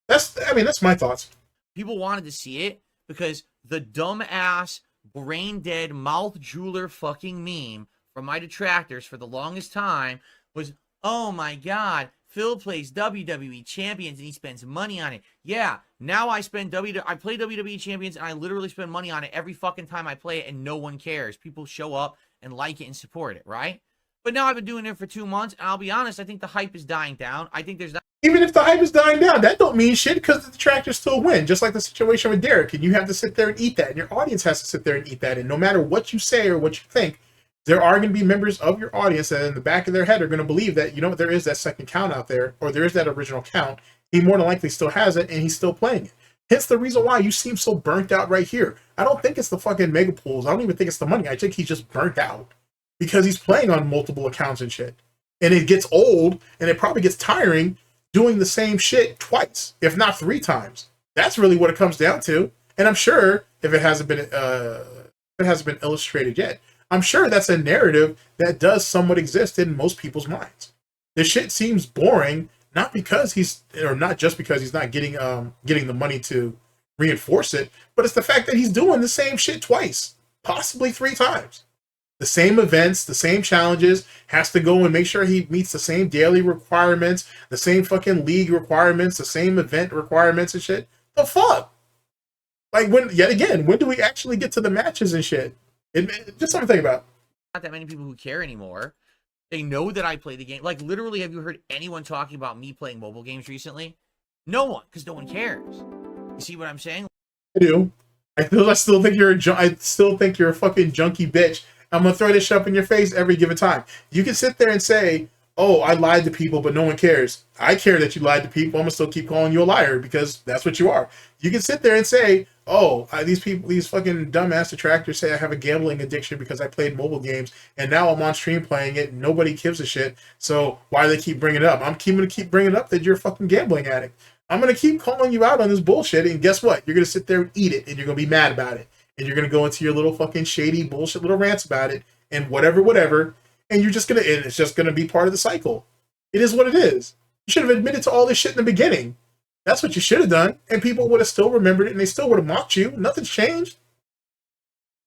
That's my thoughts. People wanted to see it because the dumbass, brain-dead, mouth-jeweler fucking meme from my detractors for the longest time was, oh my god, Phil plays WWE Champions and he spends money on it. Yeah, now I play WWE Champions and I literally spend money on it every fucking time I play it and no one cares. People show up and like it and support it, right? But now I've been doing it for 2 months and I'll be honest, I think the hype is dying down. I think there's not... Even if the hype is dying down, that don't mean shit because the detractors still win. Just like the situation with Derek, and you have to sit there and eat that, and your audience has to sit there and eat that. And no matter what you say or what you think, there are going to be members of your audience that in the back of their head are going to believe that, you know, there is that second count out there, or there is that original count. He more than likely still has it, and he's still playing it. Hence the reason why you seem so burnt out right here. I don't think it's the fucking mega pools. I don't even think it's the money. I think he's just burnt out because he's playing on multiple accounts and shit. And it gets old, and it probably gets tiring doing the same shit twice, if not 3 times. That's really what it comes down to. And I'm sure if it hasn't been illustrated yet, I'm sure that's a narrative that does somewhat exist in most people's minds. This shit seems boring, not just because he's not getting the money to reinforce it, but it's the fact that he's doing the same shit twice, possibly 3 times. The same events, the same challenges, has to go and make sure he meets the same daily requirements, the same fucking league requirements, the same event requirements and shit. The fuck? Like, when do we actually get to the matches and shit? Just something to think about. Not that many people who care anymore. They know that I play the game. Like, literally, have you heard anyone talking about me playing mobile games recently? No one, because no one cares. You see what I'm saying? I do. I still think you're a fucking junkie bitch. I'm going to throw this shit up in your face every given time. You can sit there and say, oh, I lied to people, but no one cares. I care that you lied to people. I'm going to still keep calling you a liar because that's what you are. You can sit there and say, oh, these fucking dumbass detractors say I have a gambling addiction because I played mobile games and now I'm on stream playing it and nobody gives a shit. So why do they keep bringing it up? I'm going to keep bringing up that you're a fucking gambling addict. I'm going to keep calling you out on this bullshit, and guess what? You're going to sit there and eat it, and you're going to be mad about it. And you're going to go into your little fucking shady bullshit little rants about it and whatever. And it's just going to be part of the cycle. It is what it is. You should have admitted to all this shit in the beginning. That's what you should have done. And people would have still remembered it and they still would have mocked you. Nothing's changed.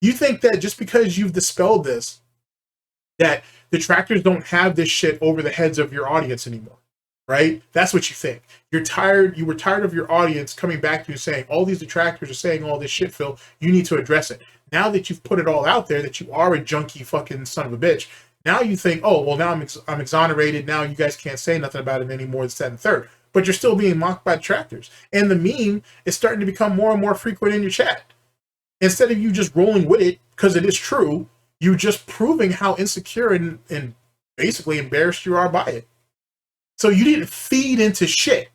You think that just because you've dispelled this, that detractors don't have this shit over the heads of your audience anymore. Right? That's what you think. You're tired. You were tired of your audience coming back to you saying, all these detractors are saying all this shit, Phil. You need to address it. Now that you've put it all out there, that you are a junkie fucking son of a bitch, now you think, oh, well, now I'm exonerated. Now you guys can't say nothing about it anymore. It's that and third. But you're still being mocked by detractors. And the meme is starting to become more and more frequent in your chat. Instead of you just rolling with it, because it is true, you just proving how insecure and basically embarrassed you are by it. So you didn't feed into shit.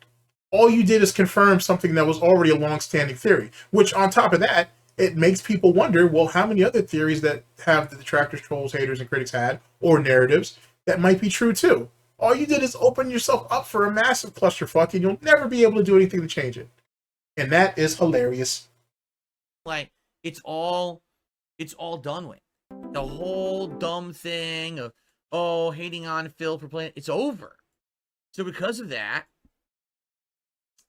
All you did is confirm something that was already a long-standing theory, which on top of that it makes people wonder, well, how many other theories that have the detractors, trolls, haters, and critics had, or narratives, that might be true too? All you did is open yourself up for a massive clusterfuck, and you'll never be able to do anything to change it. And that is hilarious. Like, it's all done with. The whole dumb thing of, oh, hating on Phil for playing, it's over. So because of that,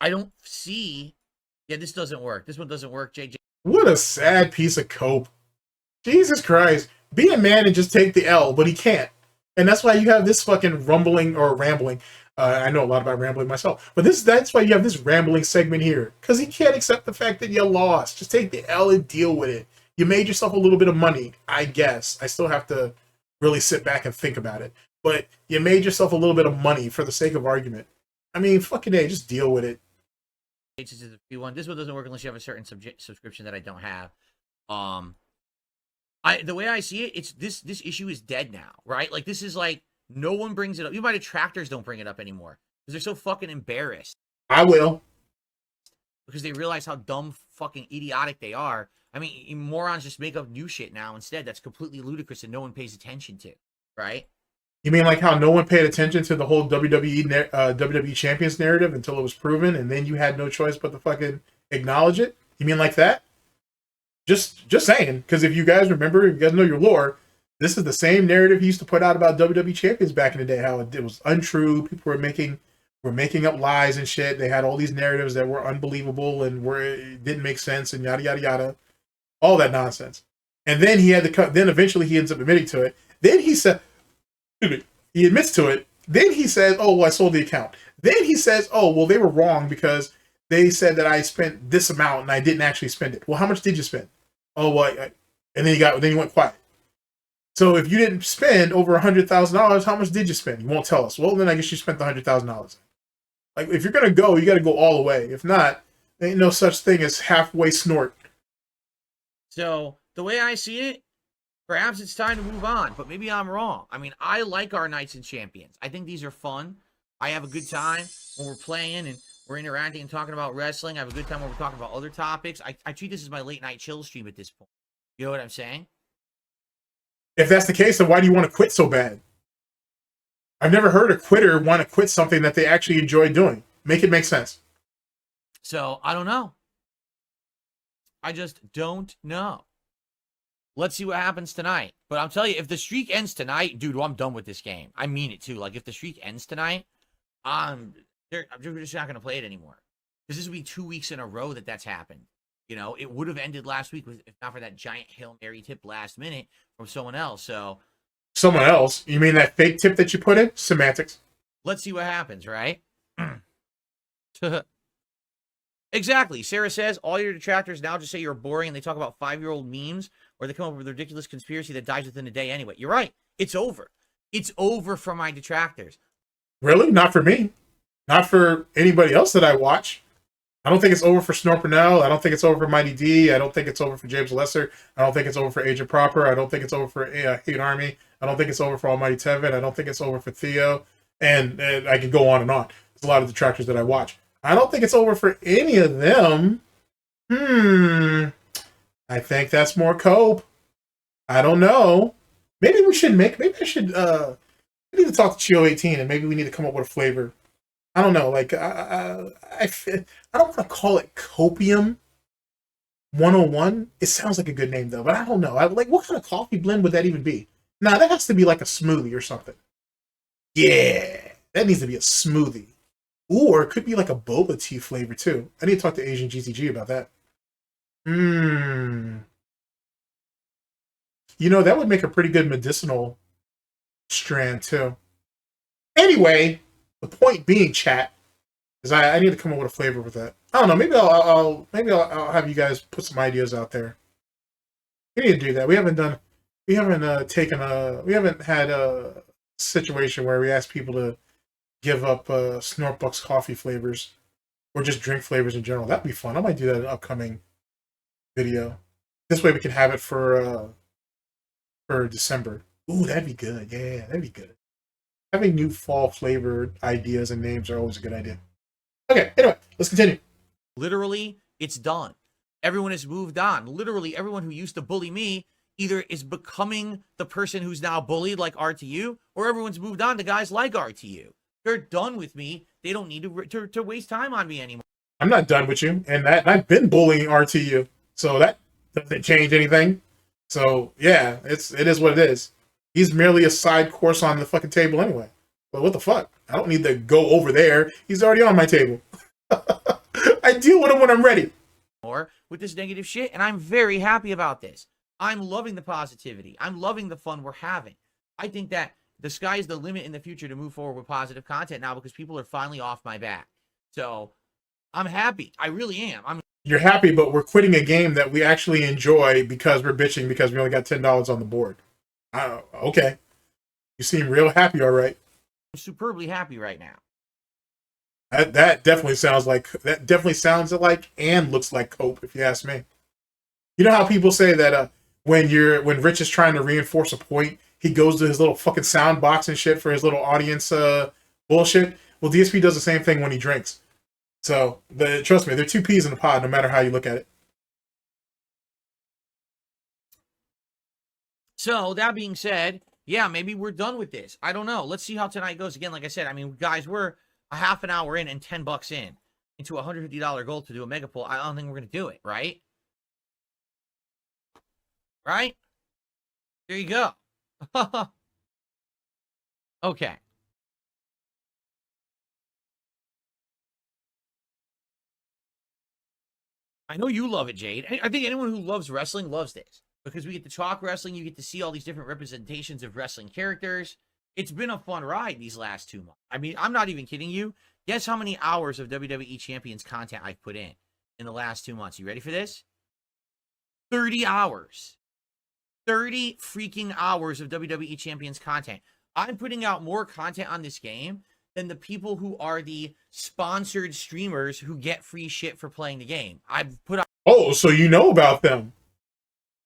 I don't see, yeah, this doesn't work. This one doesn't work, JJ. What a sad piece of cope. Jesus Christ. Be a man and just take the L, but he can't. And that's why you have this fucking rumbling or rambling. I know a lot about rambling myself, but that's why you have this rambling segment here, because he can't accept the fact that you lost. Just take the L and deal with it. You made yourself a little bit of money, I guess. I still have to really sit back and think about it, but you made yourself a little bit of money for the sake of argument. I mean, fucking A, just deal with it. This is a one. This one doesn't work unless you have a certain subscription that I don't have. The way I see it, it's this issue is dead now, right? Like, this is like, no one brings it up. Even my detractors don't bring it up anymore because they're so fucking embarrassed. I will. Because they realize how dumb, fucking idiotic they are. I mean, morons just make up new shit now instead. That's completely ludicrous and no one pays attention to, right? You mean like how no one paid attention to the whole WWE Champions narrative until it was proven, and then you had no choice but to fucking acknowledge it? You mean like that? Just saying, because if you guys remember, if you guys know your lore, this is the same narrative he used to put out about WWE Champions back in the day, how it was untrue. People were making up lies and shit. They had all these narratives that were unbelievable and it didn't make sense and yada, yada, yada. All that nonsense. And then he had to cut, then eventually he ends up admitting to it. Then he said, he admits to it. Then he says, oh, well, I sold the account. Then he says, oh, well, they were wrong because they said that I spent this amount and I didn't actually spend it. Well, how much did you spend? Oh, well, and then he went quiet. So if you didn't spend over $100,000, how much did you spend? You won't tell us. Well, then I guess you spent the $100,000. Like, if you're going to go, you got to go all the way. If not, there ain't no such thing as halfway snort. So the way I see it, perhaps it's time to move on, but maybe I'm wrong. I mean, I like our Knights and Champions. I think these are fun. I have a good time when we're playing and we're interacting and talking about wrestling. I have a good time when we're talking about other topics. I treat this as my late night chill stream at this point. You know what I'm saying? If that's the case, then why do you want to quit so bad? I've never heard a quitter want to quit something that they actually enjoy doing. Make it make sense. So, I don't know. I just don't know. Let's see what happens tonight. But I'm telling you, if the streak ends tonight, dude, well, I'm done with this game. I mean it, too. Like, if the streak ends tonight, I'm just not going to play it anymore. Because this will be 2 weeks in a row that's happened. You know, it would have ended last week if not for that giant Hail Mary tip last minute from someone else. So, someone else? You mean that fake tip that you put in? Semantics. Let's see what happens, right? Exactly. Sarah says, all your detractors now just say you're boring and they talk about 5-year-old memes or they come up with a ridiculous conspiracy that dies within a day anyway. You're right. It's over. It's over for my detractors. Really? Not for me. Not for anybody else that I watch. I don't think it's over for SnortBucks. I don't think it's over for Mighty D. I don't think it's over for James Lesser. I don't think it's over for Agent Proper. I don't think it's over for Hate Army. I don't think it's over for Almighty Tevin. I don't think it's over for Theo. And I could go on and on. There's a lot of detractors that I watch. I don't think it's over for any of them. I think that's more cope. I don't know. Maybe we should maybe I should, we need to talk to Chio 18 and maybe we need to come up with a flavor. I don't know, like, I don't want to call it Copium 101. It sounds like a good name, though, but I don't know. Like, what kind of coffee blend would that even be? Nah, that has to be like a smoothie or something. Yeah, that needs to be a smoothie. Or it could be like a boba tea flavor, too. I need to talk to Asian GTG about that. You know, that would make a pretty good medicinal strand, too. Anyway... The point being, chat, is I need to come up with a flavor with that. I don't know. Maybe I'll have you guys put some ideas out there. We need to do that. We haven't had a situation where we ask people to give up SnortBucks coffee flavors or just drink flavors in general. That'd be fun. I might do that in an upcoming video. This way we can have it for December. Ooh, that'd be good. Yeah, that'd be good. Having new fall flavored ideas and names are always a good idea. Okay, anyway, let's continue. Literally, it's done. Everyone has moved on. Literally, everyone who used to bully me either is becoming the person who's now bullied like RTU, or everyone's moved on to guys like RTU. They're done with me. They don't need to waste time on me anymore. I'm not done with you, and I've been bullying RTU, so that doesn't change anything. So yeah, it is what it is. He's merely a side course on the fucking table anyway. But what the fuck? I don't need to go over there. He's already on my table. I deal with him when I'm ready. With this negative shit, and I'm very happy about this. I'm loving the positivity. I'm loving the fun we're having. I think that the sky's the limit in the future to move forward with positive content now because people are finally off my back. So I'm happy. I really am. You're happy, but we're quitting a game that we actually enjoy because we're bitching because we only got $10 on the board. Okay. You seem real happy, all right. I'm superbly happy right now. That definitely sounds like and looks like cope, if you ask me. You know how people say that when Rich is trying to reinforce a point, he goes to his little fucking sound box and shit for his little audience bullshit? Well, DSP does the same thing when he drinks. So, trust me, they're two peas in a pod, no matter how you look at it. So, that being said, yeah, maybe we're done with this. I don't know. Let's see how tonight goes. Again, like I said, I mean, guys, we're a half an hour in and $10 in into a $150 goal to do a mega pull. I don't think we're going to do it, right? Right? There you go. Okay. I know you love it, Jade. I think anyone who loves wrestling loves this. Because we get to talk wrestling, you get to see all these different representations of wrestling characters. It's been a fun ride these last 2 months. I mean, I'm not even kidding you. Guess how many hours of WWE Champions content I've put in the last 2 months. You ready for this? 30 hours. 30 freaking hours of WWE Champions content. I'm putting out more content on this game than the people who are the sponsored streamers who get free shit for playing the game. I've put out... Oh, so you know about them.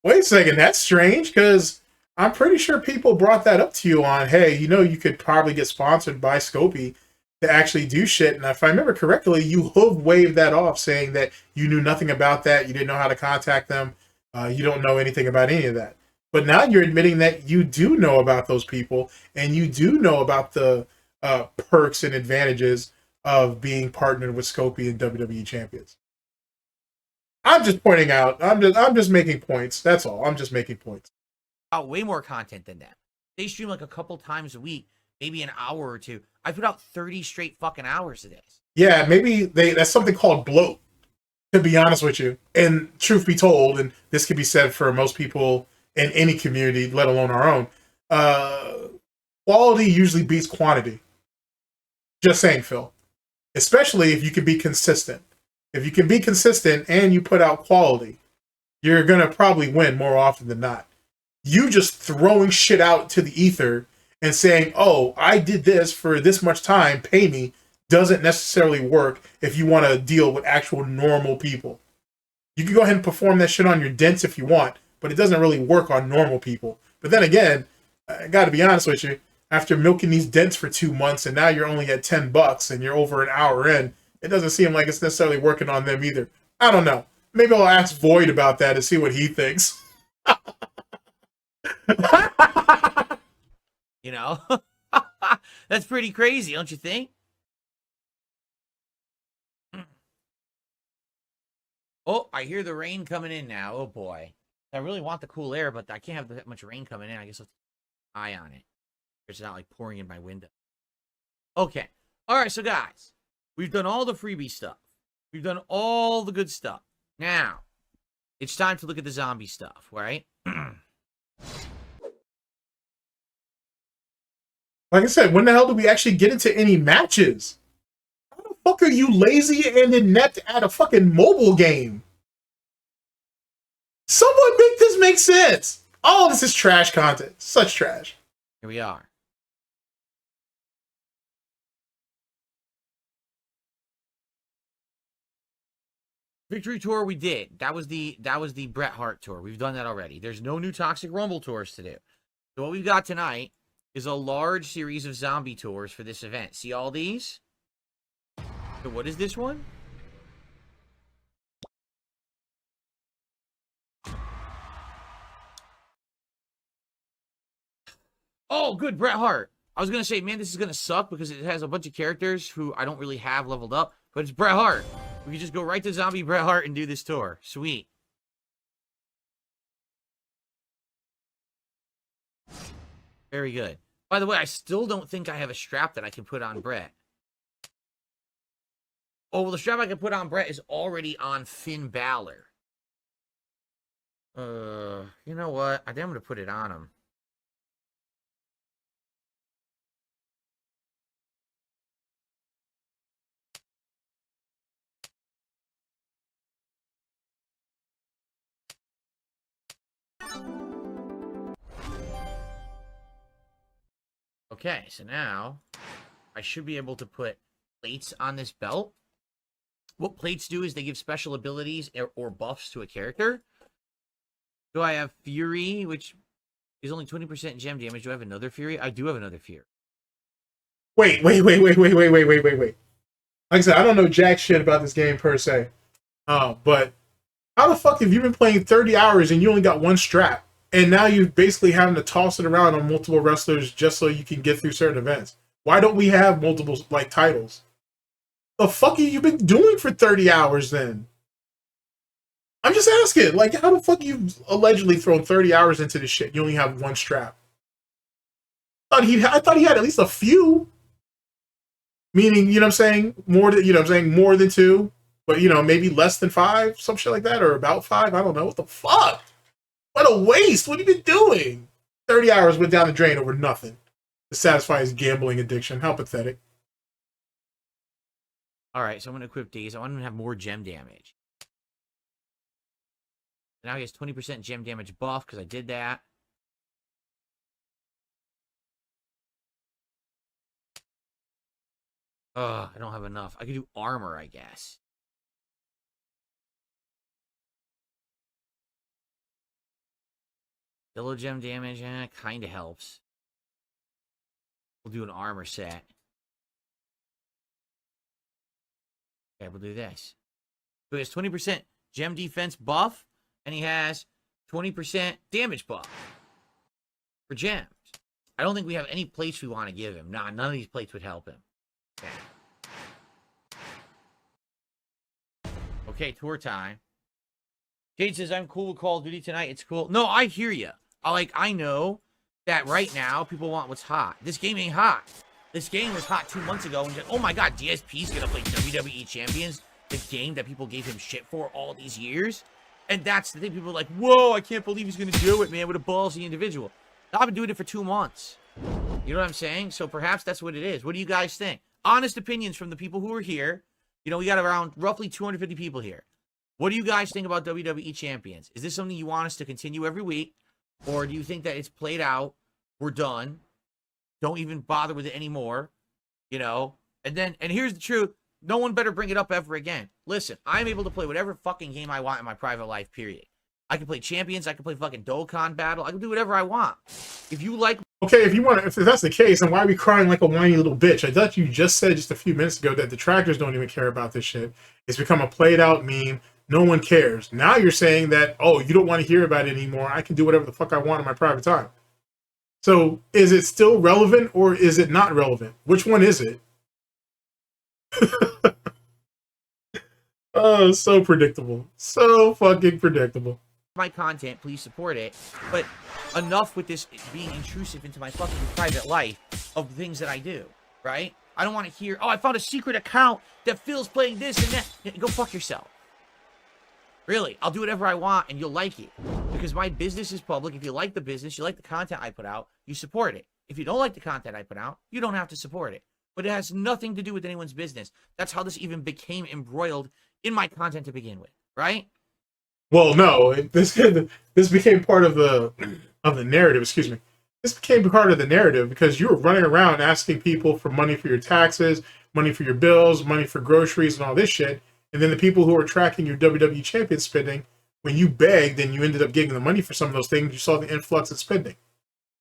Wait a second, that's strange, because I'm pretty sure people brought that up to you on, hey, you know, you could probably get sponsored by Scopey to actually do shit. And if I remember correctly, you waved that off, saying that you knew nothing about that, you didn't know how to contact them, you don't know anything about any of that. But now you're admitting that you do know about those people, and you do know about the perks and advantages of being partnered with Scopey and WWE Champions. I'm just pointing out. I'm just making points. That's all. I'm just making points. Way more content than that. They stream like a couple times a week, maybe an hour or two. I put out 30 straight fucking hours of this. Yeah, maybe that's something called bloat, to be honest with you. And truth be told, and this could be said for most people in any community, let alone our own, quality usually beats quantity. Just saying, Phil. Especially if you can be consistent. If you can be consistent and you put out quality, you're going to probably win more often than not. You just throwing shit out to the ether and saying, oh, I did this for this much time, pay me, doesn't necessarily work if you want to deal with actual normal people. You can go ahead and perform that shit on your dents if you want, but it doesn't really work on normal people. But then again, I got to be honest with you, after milking these dents for 2 months and now you're only at $10 and you're over an hour in, it doesn't seem like it's necessarily working on them either. I don't know. Maybe I'll ask Void about that and see what he thinks. You know? That's pretty crazy, don't you think? Oh, I hear the rain coming in now. Oh, boy. I really want the cool air, but I can't have that much rain coming in. I guess I'll keep an eye on it. It's not like pouring in my window. Okay. All right, so guys. We've done all the freebie stuff. We've done all the good stuff. Now, it's time to look at the zombie stuff, right? Like I said, when the hell do we actually get into any matches? How the fuck are you lazy and inept at a fucking mobile game? Someone make this make sense. Oh, this is trash content. Such trash. Here we are. Victory Tour we did. That was the Bret Hart tour. We've done that already. There's no new Toxic Rumble tours to do. So what we've got tonight is a large series of zombie tours for this event. See all these? So what is this one? Oh, good, Bret Hart. I was going to say, man, this is going to suck because it has a bunch of characters who I don't really have leveled up, but it's Bret Hart. We can just go right to Zombie Bret Hart and do this tour. Sweet. Very good. By the way, I still don't think I have a strap that I can put on Bret. Oh, well, the strap I can put on Bret is already on Finn Balor. You know what? I think I'm going to put it on him. Okay, so now I should be able to put plates on this belt. What plates do is they give special abilities or buffs to a character. Do I have Fury, which is only 20% gem damage? Do I have another Fury? I do have another Fury. Wait. Like I said, I don't know jack shit about this game per se. But how the fuck have you been playing 30 hours and you only got one strap? And now you're basically having to toss it around on multiple wrestlers just so you can get through certain events. Why don't we have multiple, like, titles? The fuck have you been doing for 30 hours then? I'm just asking. Like, how the fuck you allegedly thrown 30 hours into this shit? You only have one strap. I thought he had at least a few. Meaning, you know what I'm saying? More than two. But, you know, maybe less than 5, some shit like that, or about 5. I don't know. What the fuck? What a waste. What have you been doing? 30 hours went down the drain over nothing to satisfy his gambling addiction. How pathetic. All right, so I'm going to equip these. I want him to have more gem damage. Now he has 20% gem damage buff because I did that. I don't have enough. I could do armor, I guess. Yellow gem damage, kind of helps. We'll do an armor set. Okay, we'll do this. So he has 20% gem defense buff, and he has 20% damage buff for gems. I don't think we have any plates we want to give him. Nah, none of these plates would help him. Okay, tour time. Jade says, I'm cool with Call of Duty tonight. It's cool. No, I hear you. I know that right now people want what's hot. This game ain't hot. This game was hot 2 months ago. And just, oh my God, DSP's going to play WWE Champions, the game that people gave him shit for all these years. And that's the thing. People are like, whoa, I can't believe he's going to do it, man. What a ballsy individual. I've been doing it for 2 months. You know what I'm saying? So perhaps that's what it is. What do you guys think? Honest opinions from the people who are here. You know, we got around roughly 250 people here. What do you guys think about WWE Champions? Is this something you want us to continue every week? Or do you think that it's played out? We're done. Don't even bother with it anymore. You know? And here's the truth. No one better bring it up ever again. Listen, I'm able to play whatever fucking game I want in my private life, period. I can play Champions. I can play fucking Dokkan Battle. I can do whatever I want. If you like... Okay, if that's the case, then why are we crying like a whiny little bitch? I thought you just said just a few minutes ago that detractors don't even care about this shit. It's become a played out meme. No one cares. Now you're saying that, oh, you don't want to hear about it anymore. I can do whatever the fuck I want in my private time. So is it still relevant or is it not relevant? Which one is it? Oh, so predictable. So fucking predictable. My content, please support it. But enough with this being intrusive into my fucking private life of things that I do, right? I don't want to hear, oh, I found a secret account that Phil's playing this and that. Go fuck yourself. Really, I'll do whatever I want and you'll like it. Because my business is public. If you like the business, you like the content I put out, you support it. If you don't like the content I put out, you don't have to support it. But it has nothing to do with anyone's business. That's how this even became embroiled in my content to begin with, right? Well, no, this became part of the narrative. Excuse me. This became part of the narrative because you were running around asking people for money for your taxes, money for your bills, money for groceries, and all this shit. And then the people who were tracking your WWE champion spending, when you begged and you ended up getting the money for some of those things, you saw the influx of spending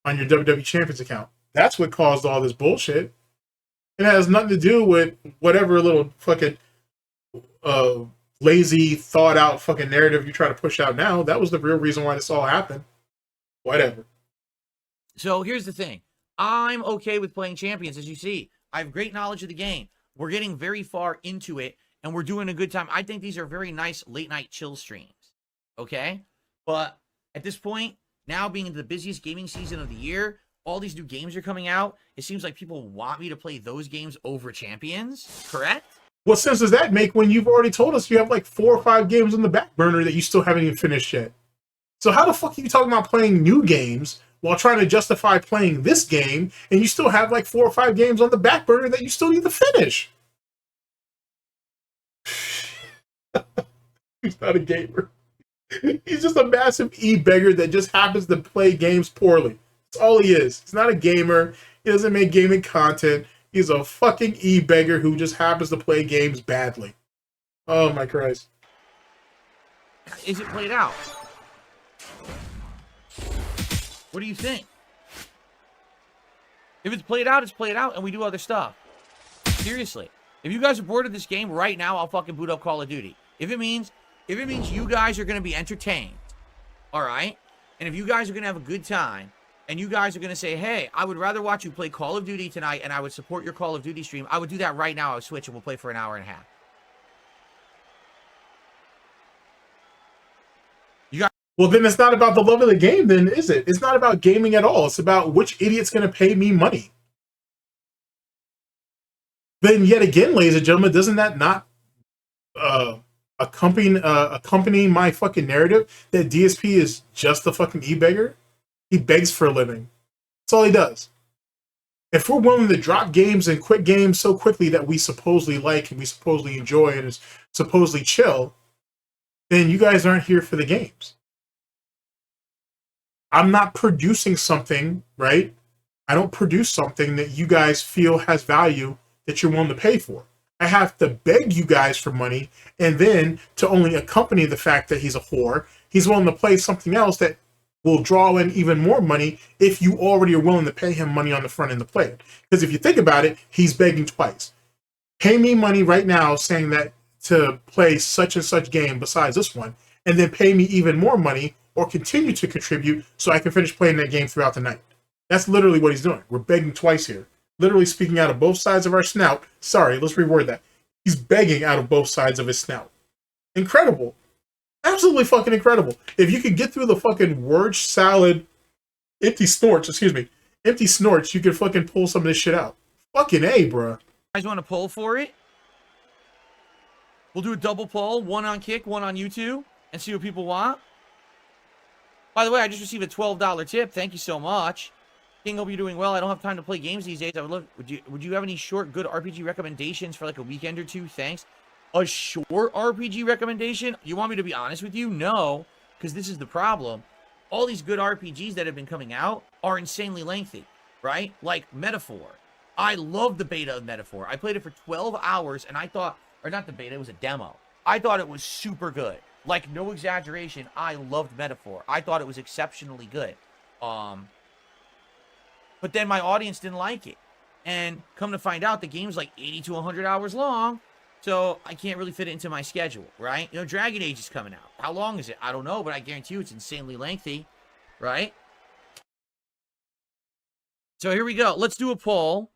on your WWE champions account. That's what caused all this bullshit. It has nothing to do with whatever little fucking lazy, thought out fucking narrative you try to push out now. That was the real reason why this all happened. Whatever. So here's the thing. I'm okay with playing Champions, as you see. I have great knowledge of the game. We're getting very far into it, and we're doing a good time. I think these are very nice late-night chill streams, okay? But at this point, now being in the busiest gaming season of the year, all these new games are coming out. It seems like people want me to play those games over Champions, correct? What sense does that make when you've already told us you have like 4 or 5 games on the back burner that you still haven't even finished yet? So how the fuck are you talking about playing new games while trying to justify playing this game, and you still have like 4 or 5 games on the back burner that you still need to finish? He's not a gamer. He's just a massive e-beggar that just happens to play games poorly. That's all he is. He's not a gamer. He doesn't make gaming content. He's a fucking e-beggar who just happens to play games badly. Oh my Christ. Is it played out? What do you think? If it's played out, it's played out, and we do other stuff. Seriously. If you guys are bored of this game right now, I'll fucking boot up Call of Duty. If it means you guys are going to be entertained, all right? And if you guys are going to have a good time, and you guys are going to say, hey, I would rather watch you play Call of Duty tonight, and I would support your Call of Duty stream, I would do that right now. I would switch, and we'll play for an hour and a half. Well, then it's not about the love of the game, then, is it? It's not about gaming at all. It's about which idiot's going to pay me money. Then, yet again, ladies and gentlemen, doesn't that not accompany my fucking narrative that DSP is just a fucking e-beggar? He begs for a living. That's all he does. If we're willing to drop games and quit games so quickly that we supposedly like and we supposedly enjoy and is supposedly chill, then you guys aren't here for the games. I'm not producing something, right? I don't produce something that you guys feel has value that you're willing to pay for. I have to beg you guys for money, and then to only accompany the fact that he's a whore, he's willing to play something else that will draw in even more money if you already are willing to pay him money on the front end to play it. Because if you think about it, he's begging twice. Pay me money right now saying that to play such and such game besides this one, and then pay me even more money or continue to contribute so I can finish playing that game throughout the night. That's literally what he's doing. We're begging twice here. Literally speaking out of both sides of our snout. Sorry, let's reword that. He's begging out of both sides of his snout. Incredible. Absolutely fucking incredible. If you could get through the fucking word salad, empty snorts, you could fucking pull some of this shit out. Fucking A, bruh. You guys want to poll for it? We'll do a double poll, one on Kick, one on YouTube, and see what people want. By the way, I just received a $12 tip. Thank you so much. King, hope you're doing well. I don't have time to play games these days. I would love. Would you have any short, good RPG recommendations for like a weekend or two? Thanks. A short RPG recommendation? You want me to be honest with you? No, because this is the problem. All these good RPGs that have been coming out are insanely lengthy, right? Like Metaphor. I love the beta of Metaphor. I played it for 12 hours, and I thought, or not the beta, it was a demo. I thought it was super good. Like, no exaggeration, I loved Metaphor. I thought it was exceptionally good. But then my audience didn't like it. And come to find out, the game's like 80 to 100 hours long. So I can't really fit it into my schedule, right? You know, Dragon Age is coming out. How long is it? I don't know, but I guarantee you it's insanely lengthy, right? So here we go. Let's do a poll.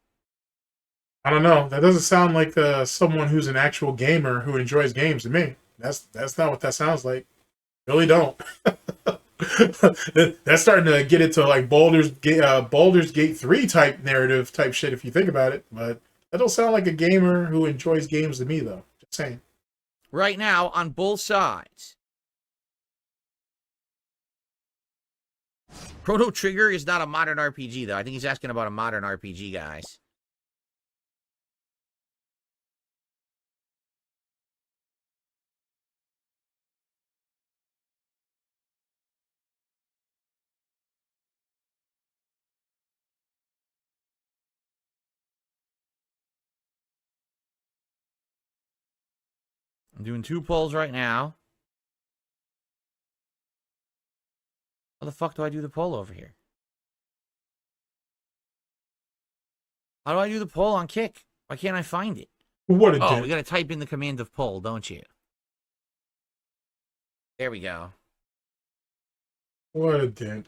I don't know. That doesn't sound like someone who's an actual gamer who enjoys games to me. That's not what that sounds like. Really don't. That's starting to get into like Baldur's Gate 3 type narrative type shit if you think about it. But that don't sound like a gamer who enjoys games to me though. Just saying. Right now on both sides. Chrono Trigger is not a modern RPG though. I think he's asking about a modern RPG, guys. I'm doing 2 polls right now. How the fuck do I do the poll over here? How do I do the poll on Kick? Why can't I find it? What a Oh, dick. we gotta type in the command of poll, don't you? There we go. What a dick.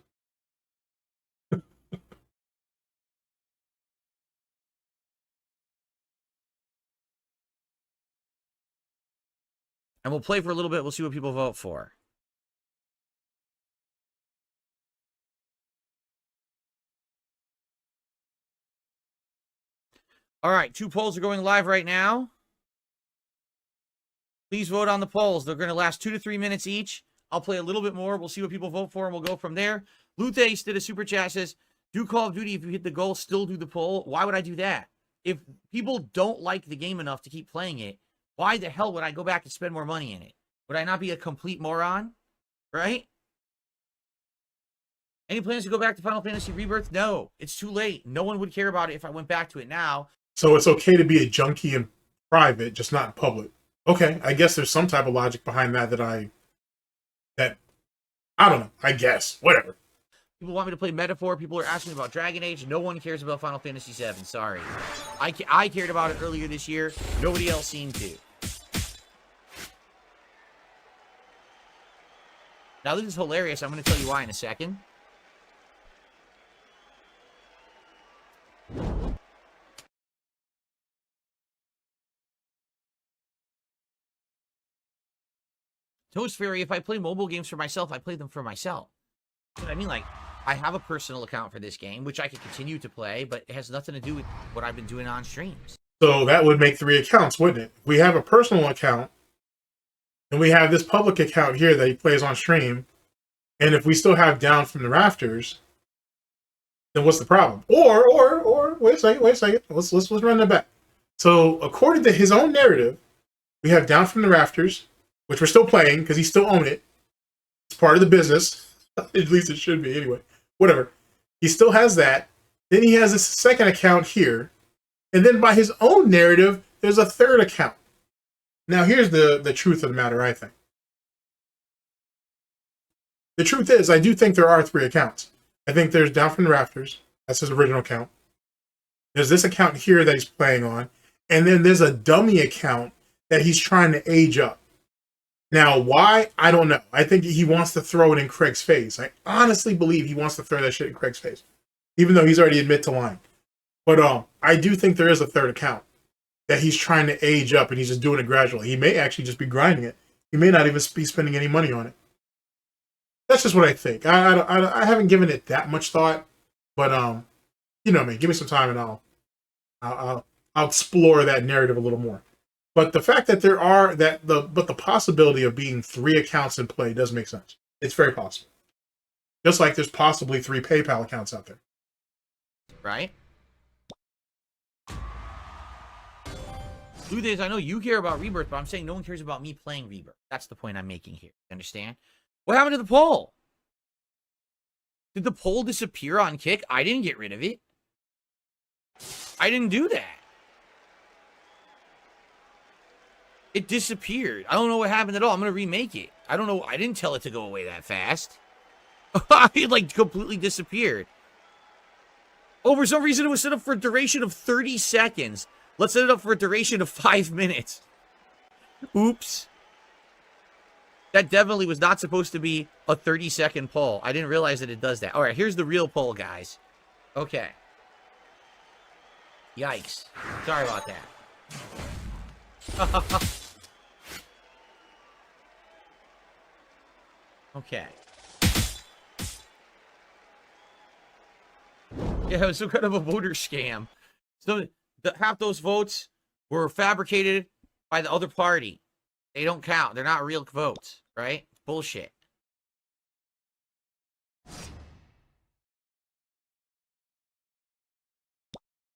And we'll play for a little bit. We'll see what people vote for. All right, 2 polls are going live right now. Please vote on the polls. They're going to last 2 to 3 minutes each. I'll play a little bit more. We'll see what people vote for, and we'll go from there. Luthes did a super chat, says, do Call of Duty if you hit the goal, still do the poll. Why would I do that? If people don't like the game enough to keep playing it, why the hell would I go back and spend more money in it? Would I not be a complete moron? Right? Any plans to go back to Final Fantasy Rebirth? No, it's too late. No one would care about it if I went back to it now. So it's okay to be a junkie in private, just not in public. Okay, I guess there's some type of logic behind that I don't know. I guess. Whatever. People want me to play Metaphor. People are asking about Dragon Age. No one cares about Final Fantasy VII. Sorry. I cared about it earlier this year. Nobody else seemed to. Now, this is hilarious. I'm going to tell you why in a second. Toast Fairy, if I play mobile games for myself, I play them for myself. You know what I mean? Like, I have a personal account for this game, which I can continue to play, but it has nothing to do with what I've been doing on streams. So that would make 3 accounts, wouldn't it? We have a personal account, and we have this public account here that he plays on stream. And if we still have Down from the Rafters, then what's the problem? Or wait a second. Let's run that back. So according to his own narrative, we have Down from the Rafters, which we're still playing because he still owns it. It's part of the business. At least it should be anyway. Whatever. He still has that. Then he has a second account here. And then by his own narrative, there's a third account. Now here's the truth of the matter, I think. The truth is, I do think there are 3 accounts. I think there's Down from the Rafters. That's his original account. There's this account here that he's playing on. And then there's a dummy account that he's trying to age up. Now, why? I don't know. I think he wants to throw it in Craig's face. I honestly believe he wants to throw that shit in Craig's face. Even though he's already admitted to lying. But I do think there is a third account that he's trying to age up, and he's just doing it gradually. He may actually just be grinding it. He may not even be spending any money on it. That's just what I think. I haven't given it that much thought. But, you know me. Give me some time, and I'll explore that narrative a little more. But the fact that there are the possibility of being 3 accounts in play does make sense. It's very possible. Just like there's possibly 3 PayPal accounts out there. Right? Luthes, I know you care about Rebirth, but I'm saying no one cares about me playing Rebirth. That's the point I'm making here. Understand? What happened to the poll? Did the poll disappear on Kick? I didn't get rid of it. I didn't do that. It disappeared. I don't know what happened at all. I'm going to remake it. I don't know. I didn't tell it to go away that fast. It like completely disappeared. Oh, for some reason it was set up for a duration of 30 seconds. Let's set it up for a duration of 5 minutes. Oops. That definitely was not supposed to be a 30-second poll. I didn't realize that it does that. All right, here's the real poll, guys. Okay. Yikes. Sorry about that. Okay. Yeah, it was some kind of a voter scam. So half those votes were fabricated by the other party. They don't count. They're not real votes, right? Bullshit.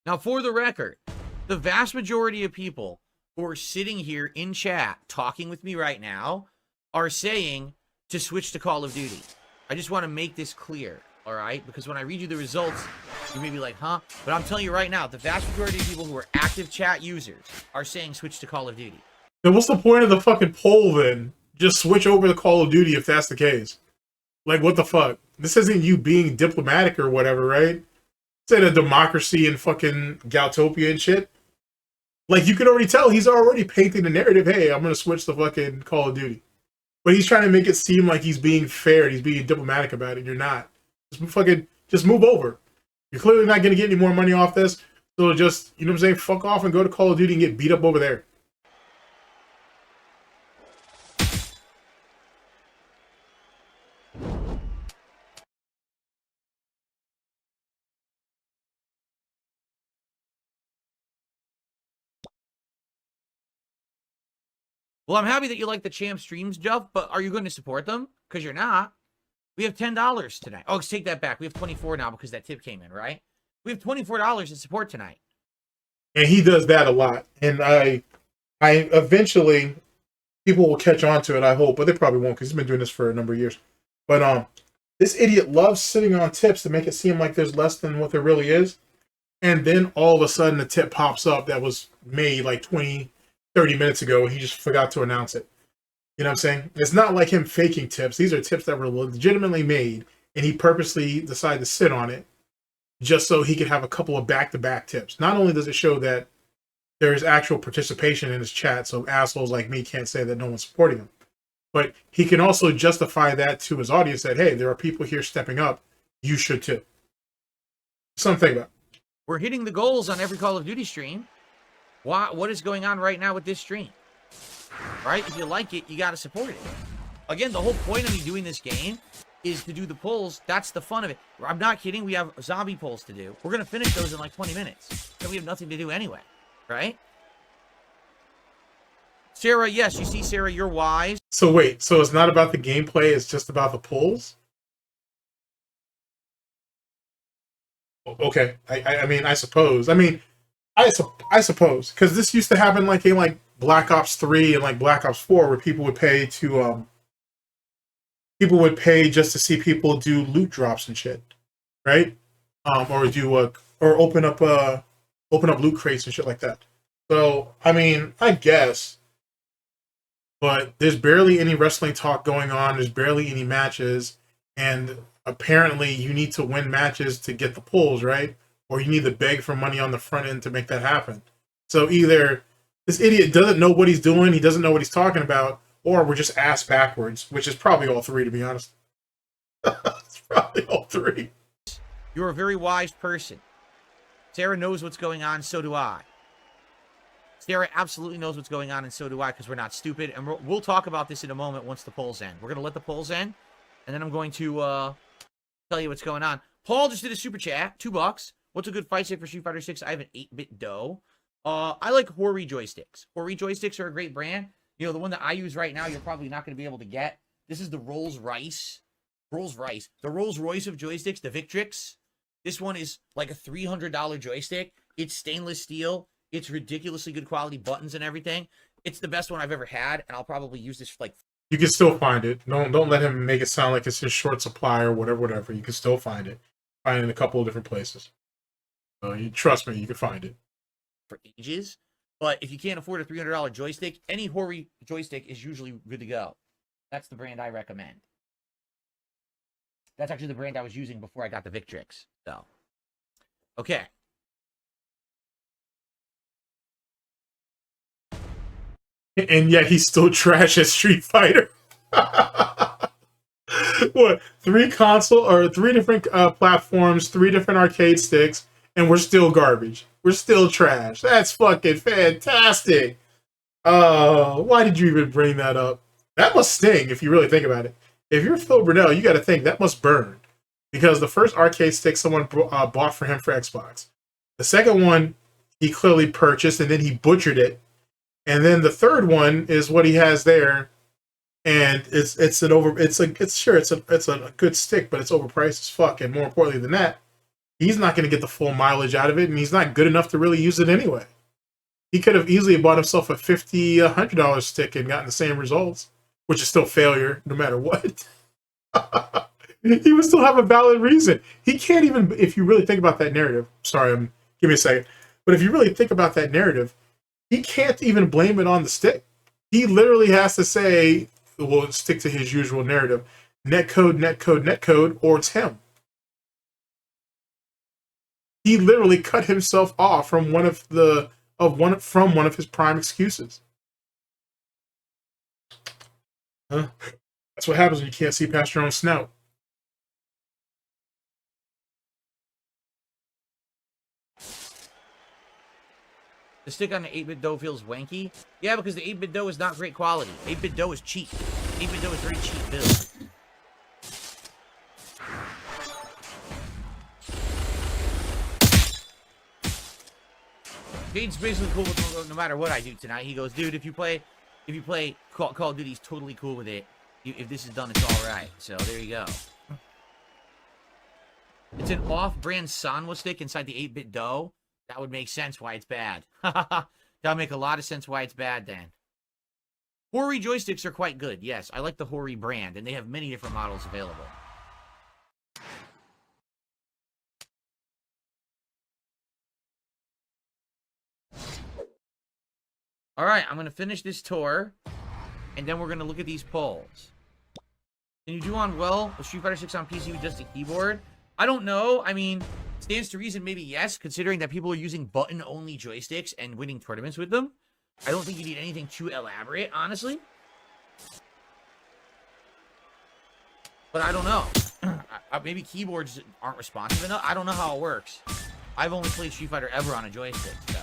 Now, for the record, the vast majority of people who are sitting here in chat talking with me right now are saying to switch to Call of Duty. I just want to make this clear, all right? Because when I read you the results, you may be like, huh? But I'm telling you right now, the vast majority of people who are active chat users are saying switch to Call of Duty. Then what's the point of the fucking poll then? Just switch over to Call of Duty if that's the case. Like, what the fuck? This isn't you being diplomatic or whatever, right? It's in a democracy and fucking Goutopia and shit. Like, you can already tell he's already painting the narrative, hey, I'm going to switch to fucking Call of Duty. But he's trying to make it seem like he's being fair and he's being diplomatic about it. You're not. Just move over. You're clearly not going to get any more money off this. So just, you know what I'm saying, fuck off and go to Call of Duty and get beat up over there. Well, I'm happy that you like the champ streams, Jeff, but are you going to support them? Because you're not. We have $10 tonight. Oh, let's take that back. We have 24 now because that tip came in, right? We have $24 to support tonight. And he does that a lot. And I eventually, people will catch on to it, I hope, but they probably won't because he's been doing this for a number of years. But this idiot loves sitting on tips to make it seem like there's less than what there really is. And then all of a sudden, a tip pops up that was made like 20, 30 minutes ago, and he just forgot to announce it. You know what I'm saying? It's not like him faking tips. These are tips that were legitimately made, and he purposely decided to sit on it just so he could have a couple of back-to-back tips. Not only does it show that there's actual participation in his chat, so assholes like me can't say that no one's supporting him, but he can also justify that to his audience that, hey, there are people here stepping up. You should too. Something about. We're hitting the goals on every Call of Duty stream. What is going on right now with this stream? Right? If you like it, you got to support it. Again, the whole point of me doing this game is to do the polls. That's the fun of it. I'm not kidding. We have zombie polls to do. We're going to finish those in like 20 minutes. And we have nothing to do anyway. Right? Sarah, yes, you see, Sarah, you're wise. So wait, so it's not about the gameplay, it's just about the polls? Okay, I mean, I suppose. I suppose, because this used to happen like in like Black Ops 3 and like Black Ops 4, where people would pay to just to see people do loot drops and shit, right? Or do or open up loot crates and shit like that. So I mean, I guess, but there's barely any wrestling talk going on. There's barely any matches, and apparently you need to win matches to get the pulls, right? Or you need to beg for money on the front end to make that happen. So either this idiot doesn't know what he's doing, he doesn't know what he's talking about, or we're just ass backwards, which is probably all three, to be honest. It's probably all three. You're a very wise person. Sarah knows what's going on, so do I. Sarah absolutely knows what's going on, and so do I, because we're not stupid. And we'll talk about this in a moment once the polls end. We're going to let the polls end, and then I'm going to tell you what's going on. Paul just did a super chat, $2. What's a good fight stick for Street Fighter 6? I have an 8-bit dough. I like Hori joysticks. Hori joysticks are a great brand. You know, the one that I use right now, you're probably not going to be able to get. This is the Rolls-Royce. The Rolls-Royce of joysticks, the Victrix. This one is like a $300 joystick. It's stainless steel. It's ridiculously good quality buttons and everything. It's the best one I've ever had, and I'll probably use this for like... You can still find it. Don't let him make it sound like it's his short supply or whatever. You can still find it. Find it in a couple of different places. Trust me, you can find it. For ages. But if you can't afford a $300 joystick, any Hori joystick is usually good to go. That's the brand I recommend. That's actually the brand I was using before I got the Victrix. So, okay. And yet he's still trash at Street Fighter. What? 3 different platforms, 3 different arcade sticks, and we're still garbage. We're still trash. That's fucking fantastic. Why did you even bring that up? That must sting if you really think about it. If you're Phil Burnell, you got to think that must burn. Because the first arcade stick someone bought for him for Xbox. The second one he clearly purchased and then he butchered it. And then the third one is what he has there. And it's a good stick, but it's overpriced as fuck. And more importantly than that, he's not going to get the full mileage out of it, and he's not good enough to really use it anyway. He could have easily bought himself a $50, $100 stick and gotten the same results, which is still failure, no matter what. He would still have a valid reason. He can't even, if you really think about that narrative, give me a second, but if you really think about that narrative, he can't even blame it on the stick. He literally has to say, well, stick to his usual narrative, netcode, or it's him. He literally cut himself off from one of his prime excuses. Huh? That's what happens when you can't see past your own snout. The stick on the 8-bit dough feels wanky. Yeah, because the 8-bit dough is not great quality. 8-bit dough is cheap. 8-bit dough is very cheap build. Jade's basically cool with no matter what I do tonight. He goes, dude, if you if you play Call of Duty, he's totally cool with it. If this is done, it's all right. So there you go. It's an off-brand Sanwa stick inside the 8-bit dough. That would make sense why it's bad. That would make a lot of sense why it's bad then. Hori joysticks are quite good. Yes, I like the Hori brand, and they have many different models available. All right, I'm going to finish this tour, and then we're going to look at these polls. Can you do on well with Street Fighter 6 on PC with just a keyboard? I don't know. I mean, stands to reason maybe yes, considering that people are using button-only joysticks and winning tournaments with them. I don't think you need anything too elaborate, honestly. But I don't know. Maybe keyboards aren't responsive enough. I don't know how it works. I've only played Street Fighter ever on a joystick, so...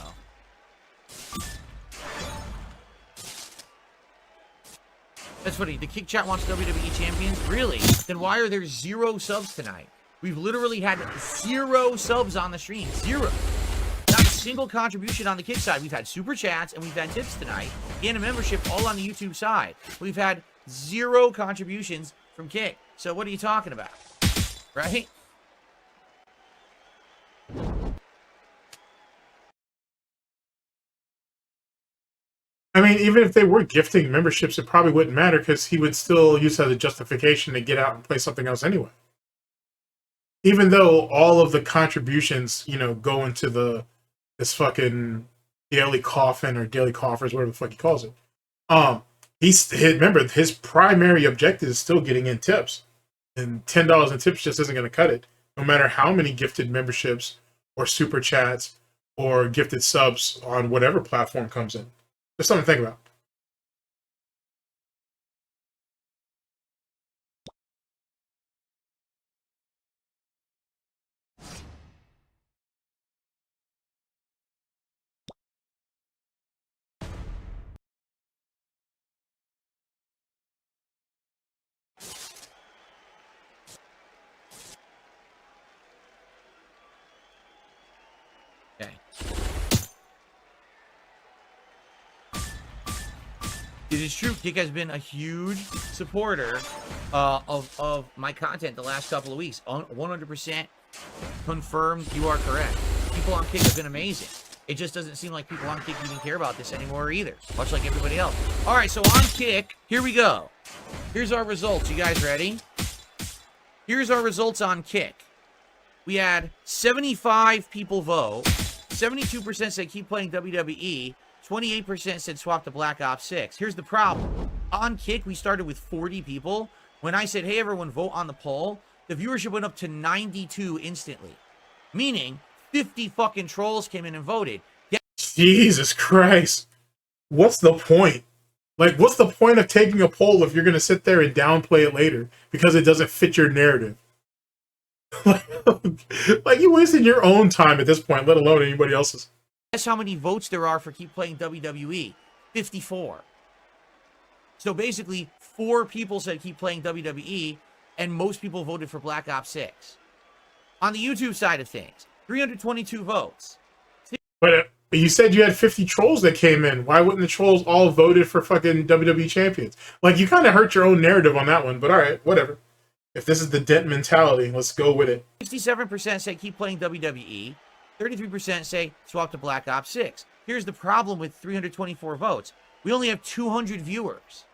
That's funny. The Kick Chat wants WWE Champions? Really? Then why are there 0 subs tonight? We've literally had 0 subs on the stream. 0. Not a single contribution on the Kick side. We've had Super Chats and we've had tips tonight. And a membership all on the YouTube side. We've had 0 contributions from Kick. So what are you talking about? Right? I mean, even if they were gifting memberships, it probably wouldn't matter because he would still use that as a justification to get out and play something else anyway. Even though all of the contributions, you know, go into this fucking daily coffin or daily coffers, whatever the fuck he calls it. Remember, his primary objective is still getting in tips. And $10 in tips just isn't going to cut it. No matter how many gifted memberships or super chats or gifted subs on whatever platform comes in. Just something to think about. Okay. It is true, Kick has been a huge supporter of my content the last couple of weeks. 100% confirmed, you are correct. People on Kick have been amazing. It just doesn't seem like people on Kick even care about this anymore either, much like everybody else. All right, so on Kick, here we go. Here's our results. You guys ready? Here's our results on Kick. We had 75 people vote. 72% said keep playing WWE. 28% said swap to Black Ops 6. Here's the problem. On Kick, we started with 40 people. When I said, hey, everyone, vote on the poll, the viewership went up to 92 instantly. Meaning, 50 fucking trolls came in and voted. Yeah. Jesus Christ. What's the point? Like, what's the point of taking a poll if you're going to sit there and downplay it later because it doesn't fit your narrative? Like, you wasted your own time at this point, let alone anybody else's. Guess how many votes there are for keep playing WWE? 54. So basically, 4 people said keep playing WWE, and most people voted for Black Ops 6. On the YouTube side of things, 322 votes. But you said you had 50 trolls that came in. Why wouldn't the trolls all voted for fucking WWE champions? Like, you kind of hurt your own narrative on that one, but all right, whatever. If this is the Dent mentality, let's go with it. 67% say keep playing WWE. 33% say swap to Black Ops 6. Here's the problem with 324 votes. We only have 200 viewers.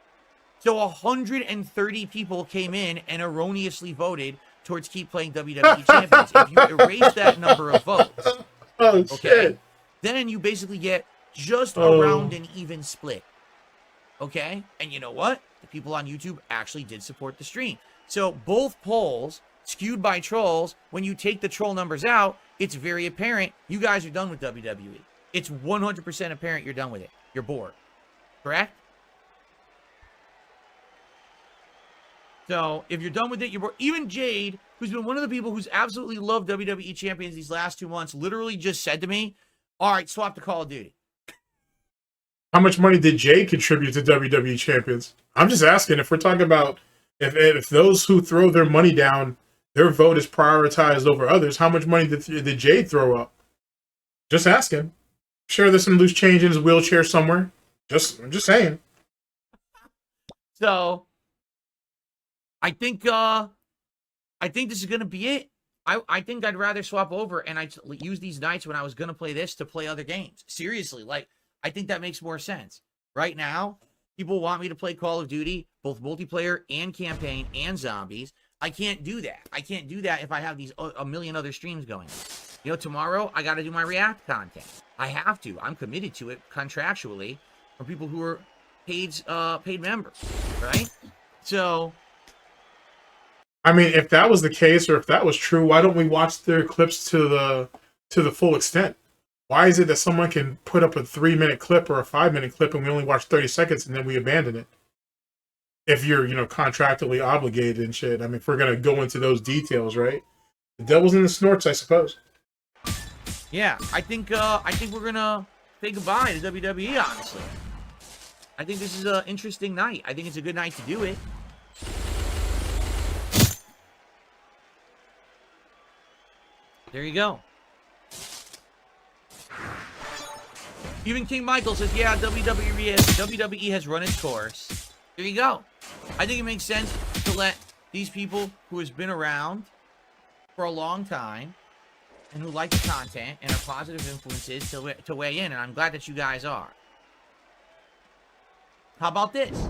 So 130 people came in and erroneously voted towards keep playing WWE champions. If you erase that number of votes, okay, shit. Then you basically get just around an even split. Okay? And you know what? The people on YouTube actually did support the stream. So both polls skewed by trolls. When you take the troll numbers out, it's very apparent you guys are done with WWE. It's 100% apparent you're done with it. You're bored. Correct? So if you're done with it, you're bored. Even Jade, who's been one of the people who's absolutely loved WWE champions these last 2 months, literally just said to me, all right, swap to Call of Duty. How much money did Jade contribute to WWE champions? I'm just asking if we're talking about if those who throw their money down, their vote is prioritized over others, how much money did Jade throw up? Just asking. Sure, there's some loose change in his wheelchair somewhere. I'm just saying. So I think this is gonna be it. I think I'd rather swap over and I use these nights when I was gonna play this to play other games. Seriously, like I think that makes more sense. Right now, people want me to play Call of Duty, both multiplayer and campaign and zombies. I can't do that. I can't do that if I have these a million other streams going. You know, tomorrow I got to do my React content. I have to. I'm committed to it contractually for people who are paid members, right? So, I mean, if that was the case, or if that was true, why don't we watch their clips to the full extent? Why is it that someone can put up a 3-minute clip or a 5-minute clip and we only watch 30 seconds and then we abandon it? If you're, you know, contractually obligated and shit. I mean, if we're gonna go into those details, right? The devil's in the snorts, I suppose. Yeah, I think we're gonna say goodbye to WWE. Honestly, I think this is an interesting night. I think it's a good night to do it. There you go. Even King Michael says, yeah, WWE has run its course. There you go. I think it makes sense to let these people who has been around for a long time and who like the content and are positive influences to weigh in, and I'm glad that you guys are. How about this?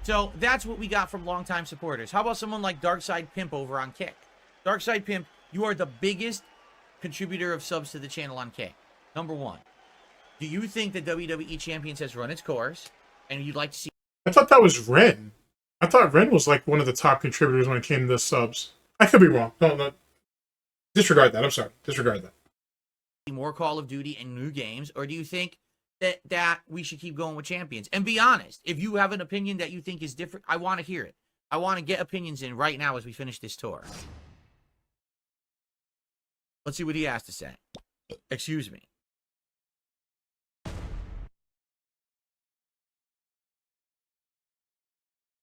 So that's what we got from longtime supporters. How about someone like Darksydephil over on Kick? Darksydephil, you are the biggest contributor of subs to the channel on Kick. Number one. Do you think that WWE Champions has run its course, and you'd like to see... I thought that was Ren. I thought Ren was like one of the top contributors when it came to the subs. I could be wrong. No. Disregard that. I'm sorry. Disregard that. more Call of Duty and new games, or do you think that we should keep going with Champions? And be honest, if you have an opinion that you think is different, I want to hear it. I want to get opinions in right now as we finish this tour. Let's see what he has to say. Excuse me.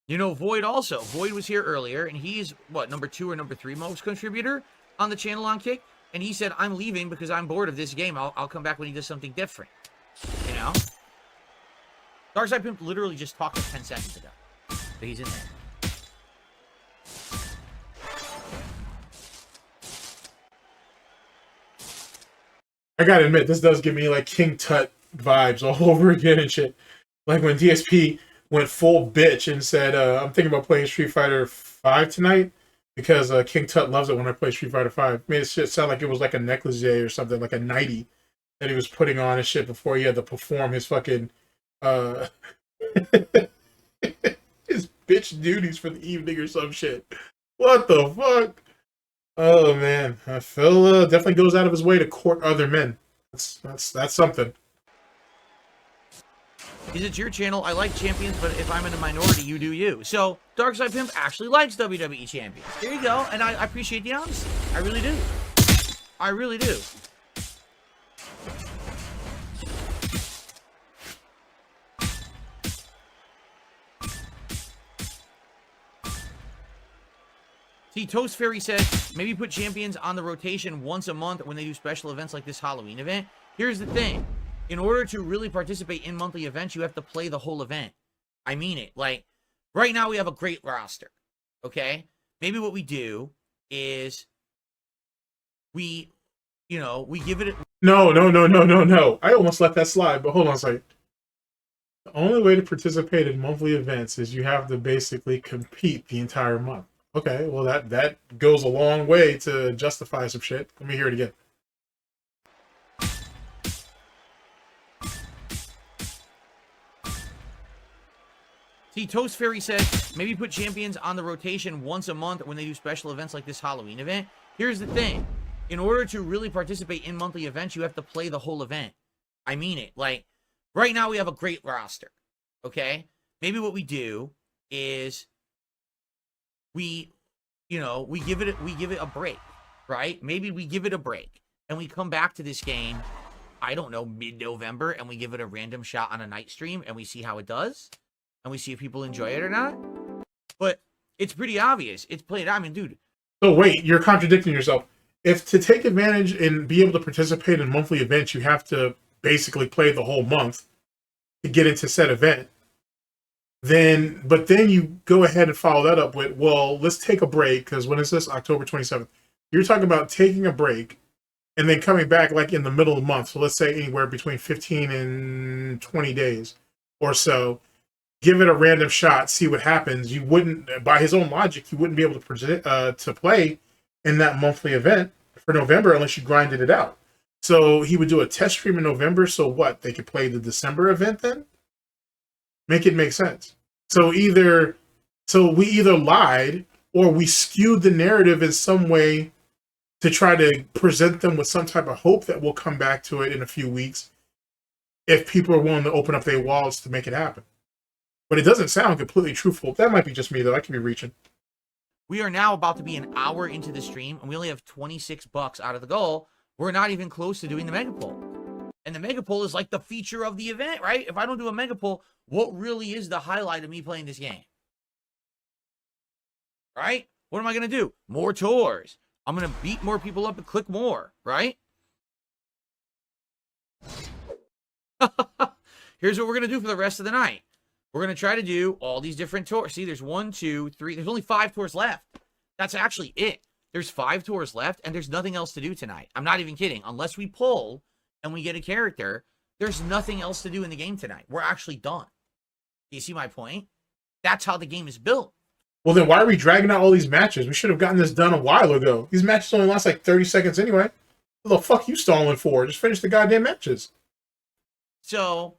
You know, Void also. Void was here earlier, and he's, what, number 2 or number 3 most contributor on the channel on Kick? And he said, I'm leaving because I'm bored of this game. I'll come back when he does something different. You know? Darksydephil literally just talked like 10 seconds ago. But he's in there. I gotta admit, this does give me like King Tut vibes all over again and shit. Like when DSP went full bitch and said, I'm thinking about playing Street Fighter 5 tonight because King Tut loves it when I play Street Fighter 5. Made it shit sound like it was like a negligee or something, like a nightie that he was putting on and shit before he had to perform his fucking his bitch duties for the evening or some shit. What the fuck? Oh man, Phil definitely goes out of his way to court other men. That's something. Is it your channel? I like Champions, but if I'm in a minority, you do you. So, Darksydephil actually likes WWE Champions. There you go, and I appreciate the honesty. I really do. I really do. See, Toast Fairy says, maybe put Champions on the rotation once a month when they do special events like this Halloween event. Here's the thing. In order to really participate in monthly events, you have to play the whole event. I mean it. Like, right now we have a great roster. Okay? Maybe what we do is we give it... No. I almost let that slide, but hold on a second. The only way to participate in monthly events is you have to basically compete the entire month. Okay, well, that goes a long way to justify some shit. Let me hear it again. See, Toast Fairy says, maybe put Champions on the rotation once a month when they do special events like this Halloween event. Here's the thing. In order to really participate in monthly events, you have to play the whole event. I mean it. Like, right now we have a great roster. Okay? Maybe what we do is we give it a break, right? Maybe we give it a break and we come back to this game, I don't know, mid-November, and we give it a random shot on a night stream and we see how it does and we see if people enjoy it or not. But it's pretty obvious. It's played. I mean, dude. So wait, you're contradicting yourself. If to take advantage and be able to participate in monthly events, you have to basically play the whole month to get into said event. But then you go ahead and follow that up with, well, let's take a break, because when is this? October 27th. You're talking about taking a break and then coming back like in the middle of the month. So let's say anywhere between 15 and 20 days or so. Give it a random shot, see what happens. You wouldn't, by his own logic, you wouldn't be able to to play in that monthly event for November unless you grinded it out. So he would do a test stream in November. So what? They could play the December event then? Make it make sense. So we either lied or we skewed the narrative in some way to try to present them with some type of hope that we'll come back to it in a few weeks if people are willing to open up their wallets to make it happen. But it doesn't sound completely truthful. That might be just me, though. I could be reaching. We are now about to be an hour into the stream, and we only have 26 bucks out of the goal. We're not even close to doing the mega poll. And the mega poll is like the feature of the event, right? If I don't do a mega poll, what really is the highlight of me playing this game? Right? What am I going to do? More tours. I'm going to beat more people up and click more, right? Here's what we're going to do for the rest of the night. We're going to try to do all these different tours. See, there's 1, 2, 3. There's only 5 tours left. That's actually it. There's 5 tours left, and there's nothing else to do tonight. I'm not even kidding. Unless we pull and we get a character, there's nothing else to do in the game tonight. We're actually done. Do you see my point? That's how the game is built. Well, then why are we dragging out all these matches? We should have gotten this done a while ago. These matches only last like 30 seconds anyway. What the fuck you stalling for? Just finish the goddamn matches. So,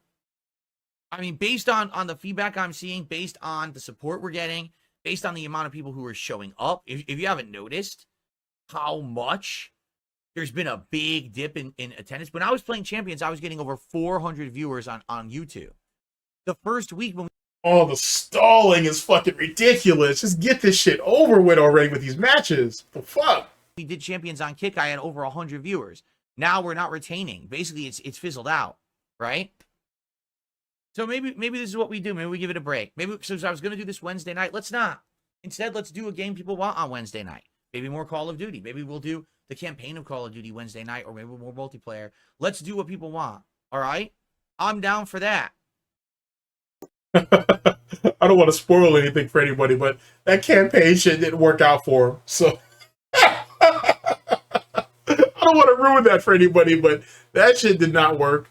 I mean, based on the feedback I'm seeing, based on the support we're getting, based on the amount of people who are showing up, if you haven't noticed how much there's been a big dip in attendance. When I was playing Champions, I was getting over 400 viewers on YouTube. The first week when Oh, the stalling is fucking ridiculous. Just get this shit over with already with these matches. The fuck? we did Champions on Kick, I had over 100 viewers. Now we're not retaining. Basically, it's fizzled out, right? So maybe this is what we do. Maybe we give it a break. Maybe, so I was going to do this Wednesday night. Let's not. Instead, let's do a game people want on Wednesday night. Maybe more Call of Duty. Maybe we'll do the campaign of Call of Duty Wednesday night, or maybe more multiplayer. Let's do what people want. All right? I'm down for that. I don't want to spoil anything for anybody, but that campaign shit didn't work out for him. So I don't want to ruin that for anybody, but that shit did not work.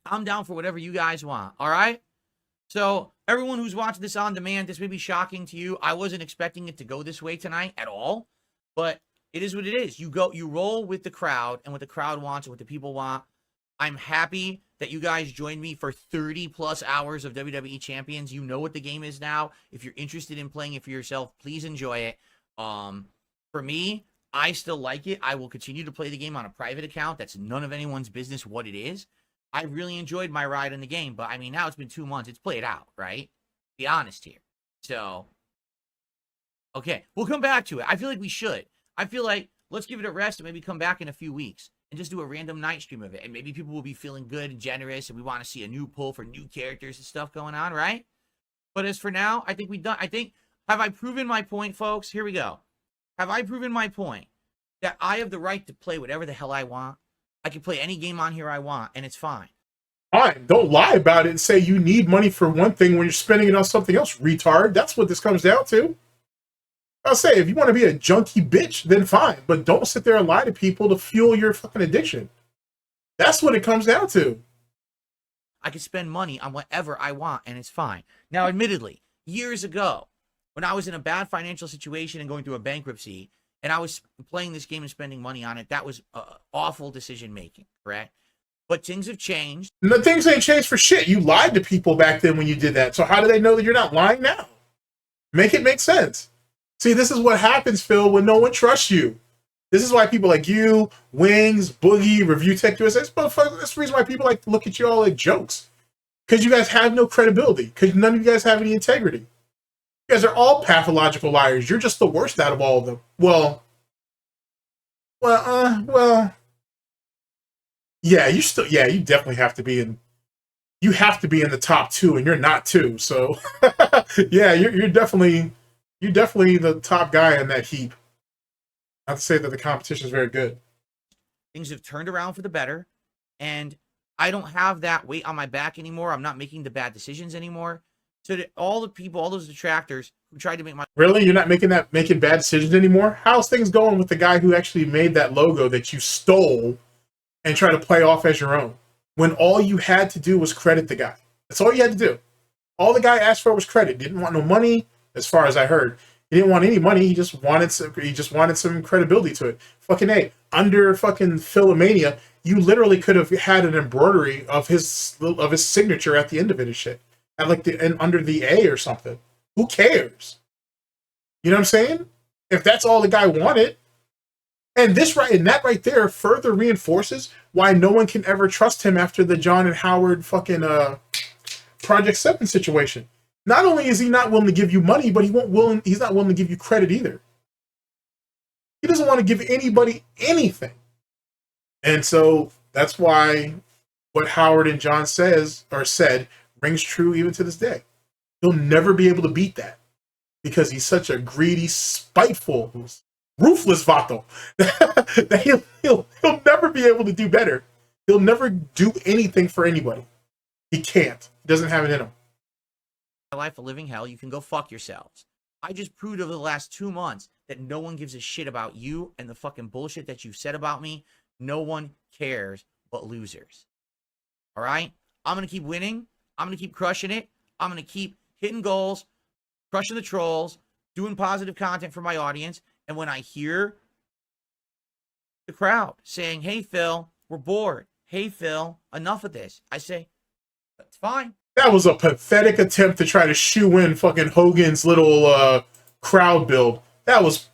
I'm down for whatever you guys want. All right? So everyone who's watching this on demand, this may be shocking to you. I wasn't expecting it to go this way tonight at all, but it is what it is. You roll with the crowd and what the crowd wants and what the people want. I'm happy that you guys joined me for 30 plus hours of WWE Champions. You know what the game is now. If you're interested in playing it for yourself, please enjoy it. For me, I still like it. I will continue to play the game on a private account. That's none of anyone's business what it is. I really enjoyed my ride in the game, but I mean, now it's been 2 months. It's played out, right? Be honest here. So, okay, we'll come back to it. I feel like we should. I feel like let's give it a rest and maybe come back in a few weeks and just do a random night stream of it. And maybe people will be feeling good and generous and we want to see a new pull for new characters and stuff going on, right? But as for now, I think we've done, have I proven my point, folks? Here we go. Have I proven my point that I have the right to play whatever the hell I want? I can play any game on here I want, and it's fine. Fine. Don't lie about it and say you need money for one thing when you're spending it on something else, retard. That's what this comes down to. I'll say, if you want to be a junkie bitch, then fine. But don't sit there and lie to people to fuel your fucking addiction. That's what it comes down to. I can spend money on whatever I want, and it's fine. Now, admittedly, years ago, when I was in a bad financial situation and going through a bankruptcy, and I was playing this game and spending money on it, that was awful decision-making, correct? But things have changed. No, things ain't changed for shit. You lied to people back then when you did that. So how do they know that you're not lying now? Make it make sense. See, this is what happens, Phil, when no one trusts you. This is why people like you, Wings, Boogie, Review Tech USA, that's the reason why people like to look at you all like jokes. Because you guys have no credibility. Because none of you guys have any integrity. You guys are all pathological liars. You're just the worst out of all of them. Well, yeah, you definitely have to be in. You have to be in the top 2, and you're not 2. So, yeah, you're definitely the top guy in that heap. Not to say that the competition is very good. Things have turned around for the better, and I don't have that weight on my back anymore. I'm not making the bad decisions anymore. to all the people, all those detractors who tried to make my Really? You're not making bad decisions anymore? How's things going with the guy who actually made that logo that you stole and try to play off as your own? When all you had to do was credit the guy. That's all you had to do. All the guy asked for was credit. Didn't want no money, as far as I heard. He didn't want any money. He just wanted some credibility to it. Fucking A. Under fucking Philomania, you literally could have had an embroidery of his signature at the end of it and shit. At like and under the A or something. Who cares? You know what I'm saying? If that's all the guy wanted. And that right there further reinforces why no one can ever trust him after the John and Howard fucking Project 7 situation. Not only is he not willing to give you money, but he's not willing to give you credit either. He doesn't want to give anybody anything. And so that's why what Howard and John said rings true even to this day. He'll never be able to beat that because he's such a greedy, spiteful, ruthless vato that he'll never be able to do better. He'll never do anything for anybody. He can't. He doesn't have it in him. life a living hell, you can go fuck yourselves. I just proved over the last 2 months that no one gives a shit about you and the fucking bullshit that you've said about me. No one cares but losers. All right? I'm going to keep winning. I'm going to keep crushing it. I'm going to keep hitting goals, crushing the trolls, doing positive content for my audience. And when I hear the crowd saying, hey, Phil, we're bored. Hey, Phil, enough of this. I say, that's fine. That was a pathetic attempt to try to shoe in fucking Hogan's little crowd build. That was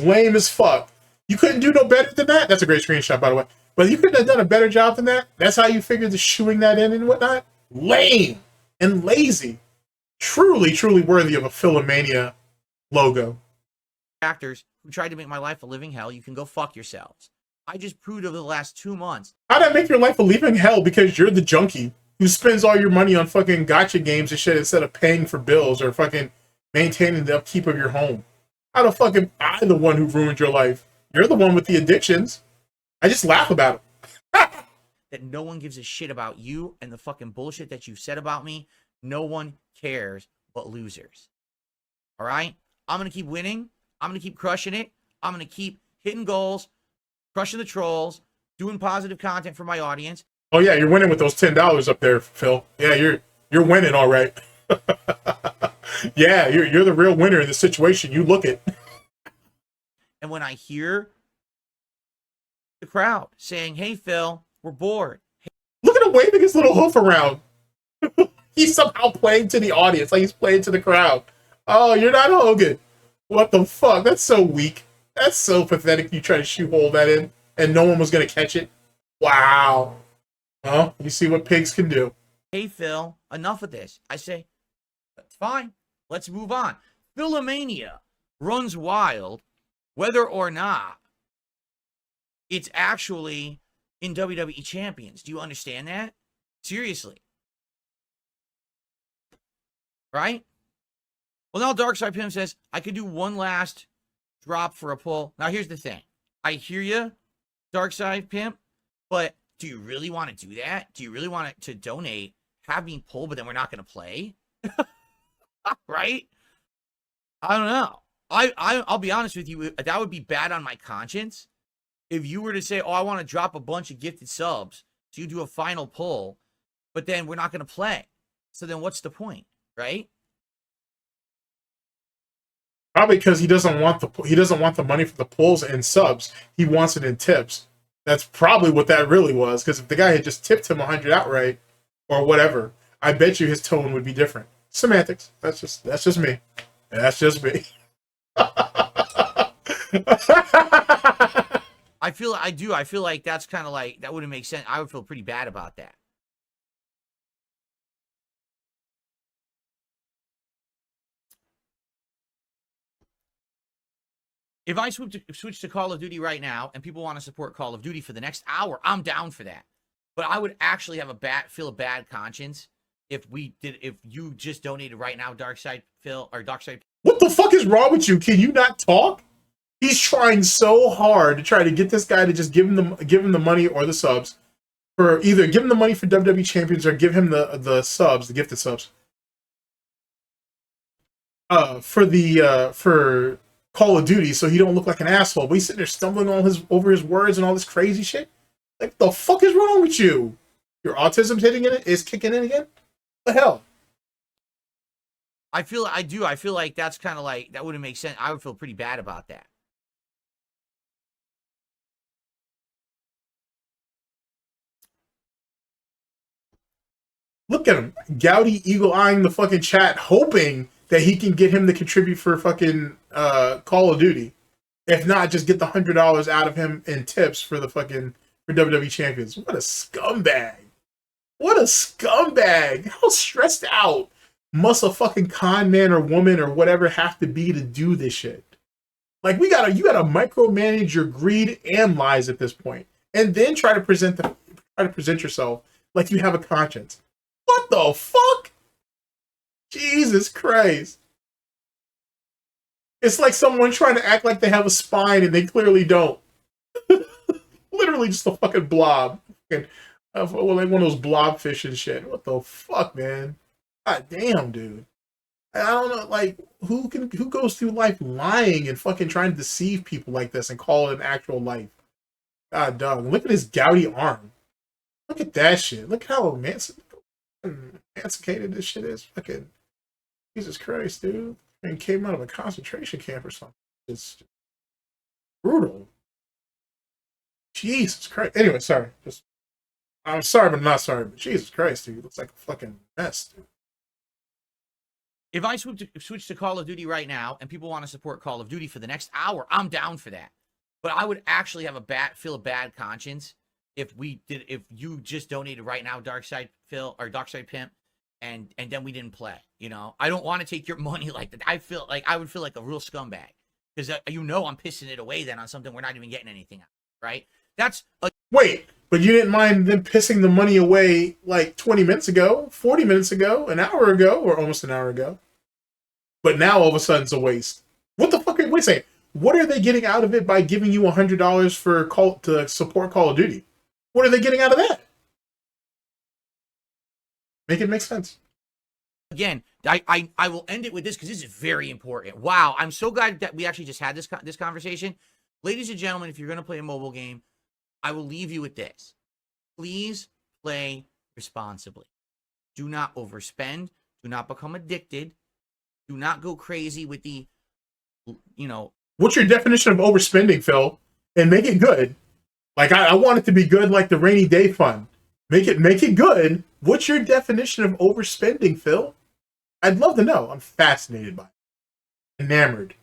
lame as fuck. You couldn't do no better than that? That's a great screenshot, by the way. But you couldn't have done a better job than that? That's how you figured the shoeing that in and whatnot? Lame and lazy. Truly, truly worthy of a Philomania logo. Actors who tried to make my life a living hell, you can go fuck yourselves. I just proved over the last 2 months. How'd that make your life a living hell because you're the junkie who spends all your money on fucking gotcha games and shit instead of paying for bills or fucking maintaining the upkeep of your home? How the fuck am I the one who ruined your life? You're the one with the addictions. I just laugh about it. That no one gives a shit about you and the fucking bullshit that you've said about me. No one cares but losers. All right? I'm going to keep winning. I'm going to keep crushing it. I'm going to keep hitting goals, crushing the trolls, doing positive content for my audience. Oh yeah, you're winning with those $10 up there, Phil. Yeah, you're winning all right. Yeah, you're the real winner in this situation. You look it. And when I hear the crowd saying, hey, Phil, we're bored. Look at him waving his little hoof around. He's somehow playing to the audience, like he's playing to the crowd. Oh, you're not Hogan. What the fuck? That's so weak. That's so pathetic. You try to shoehole that in, and no one was going to catch it. Wow. Huh? You see what pigs can do. Hey, Phil, enough of this. I say, that's fine. Let's move on. Philomania runs wild whether or not it's actually in WWE Champions. Do you understand that? Seriously. Right? Well, now Darksydephil says, I could do one last drop for a pull. Now, here's the thing. I hear you, Darksydephil, but do you really want to do that? Do you really want to donate, have me pull, but then we're not going to play? Right? I don't know. I'll be honest with you. That would be bad on my conscience. If you were to say, oh, I want to drop a bunch of gifted subs, so you do a final pull, but then we're not going to play. So then what's the point, right? Probably because he doesn't want the money for the pulls and subs. He wants it in tips. That's probably what that really was. Because if the guy had just tipped him 100 outright or whatever, I bet you his tone would be different. Semantics. That's just me. That's just me. I feel like that's kind of like, that wouldn't make sense. I would feel pretty bad about that. If I switch to Call of Duty right now and people want to support Call of Duty for the next hour, I'm down for that. But I would actually have feel a bad conscience if you just donated right now, Darksydephil or Darksydephil. What the fuck is wrong with you? Can you not talk? He's trying so hard to try to get this guy to just give him the money or the subs, for either give him the money for WWE Champions or give him the subs, the gifted subs. for Call of Duty, so he don't look like an asshole. But he's sitting there stumbling over his words and all this crazy shit. Like, the fuck is wrong with you? Your autism's hitting in it? Is kicking in again? What the hell? I feel like that's kind of like, that wouldn't make sense. I would feel pretty bad about that. Look at him. Gouty eagle-eyeing the fucking chat, hoping that he can get him to contribute for fucking Call of Duty. If not, just get the $100 out of him in tips for the fucking for WWE Champions. What a scumbag. What a scumbag. How stressed out must a fucking con man or woman or whatever have to be to do this shit? Like, you gotta micromanage your greed and lies at this point, and then try to present yourself like you have a conscience. What the fuck? Jesus Christ. It's like someone trying to act like they have a spine and they clearly don't. Literally just a fucking blob. Like one of those blobfish and shit. What the fuck, man? God damn, dude. I don't know, like, who goes through life lying and fucking trying to deceive people like this and call it an actual life? God, dog. Look at his gouty arm. Look at that shit. Look how emancipated this shit is. Fucking Jesus Christ, dude. And came out of a concentration camp or something. It's brutal. Jesus Christ. Anyway, sorry. I'm sorry, but not sorry. But Jesus Christ, dude. It looks like a fucking mess, dude. If I switch to Call of Duty right now and people want to support Call of Duty for the next hour, I'm down for that. But I would actually have feel a bad conscience if you just donated right now, Darksydephil or Darkside Pimp, and then we didn't play. You know, I don't want to take your money like that. I would feel like a real scumbag because I'm pissing it away then on something we're not even getting anything out, right? That's wait, but you didn't mind them pissing the money away like 20 minutes ago, 40 minutes ago, an hour ago, or almost an hour ago. But now all of a sudden it's a waste. What the fuck? Wait a second. What are they getting out of it by giving you $100 to support Call of Duty? What are they getting out of that? Make it make sense. Again, I will end it with this because this is very important. Wow, I'm so glad that we actually just had this conversation. Ladies and gentlemen, if you're going to play a mobile game, I will leave you with this. Please play responsibly. Do not overspend. Do not become addicted. Do not go crazy with the, What's your definition of overspending, Phil? And make it good. Like, I want it to be good like the rainy day fund. Make it good. What's your definition of overspending, Phil? I'd love to know. I'm fascinated by it. Enamored.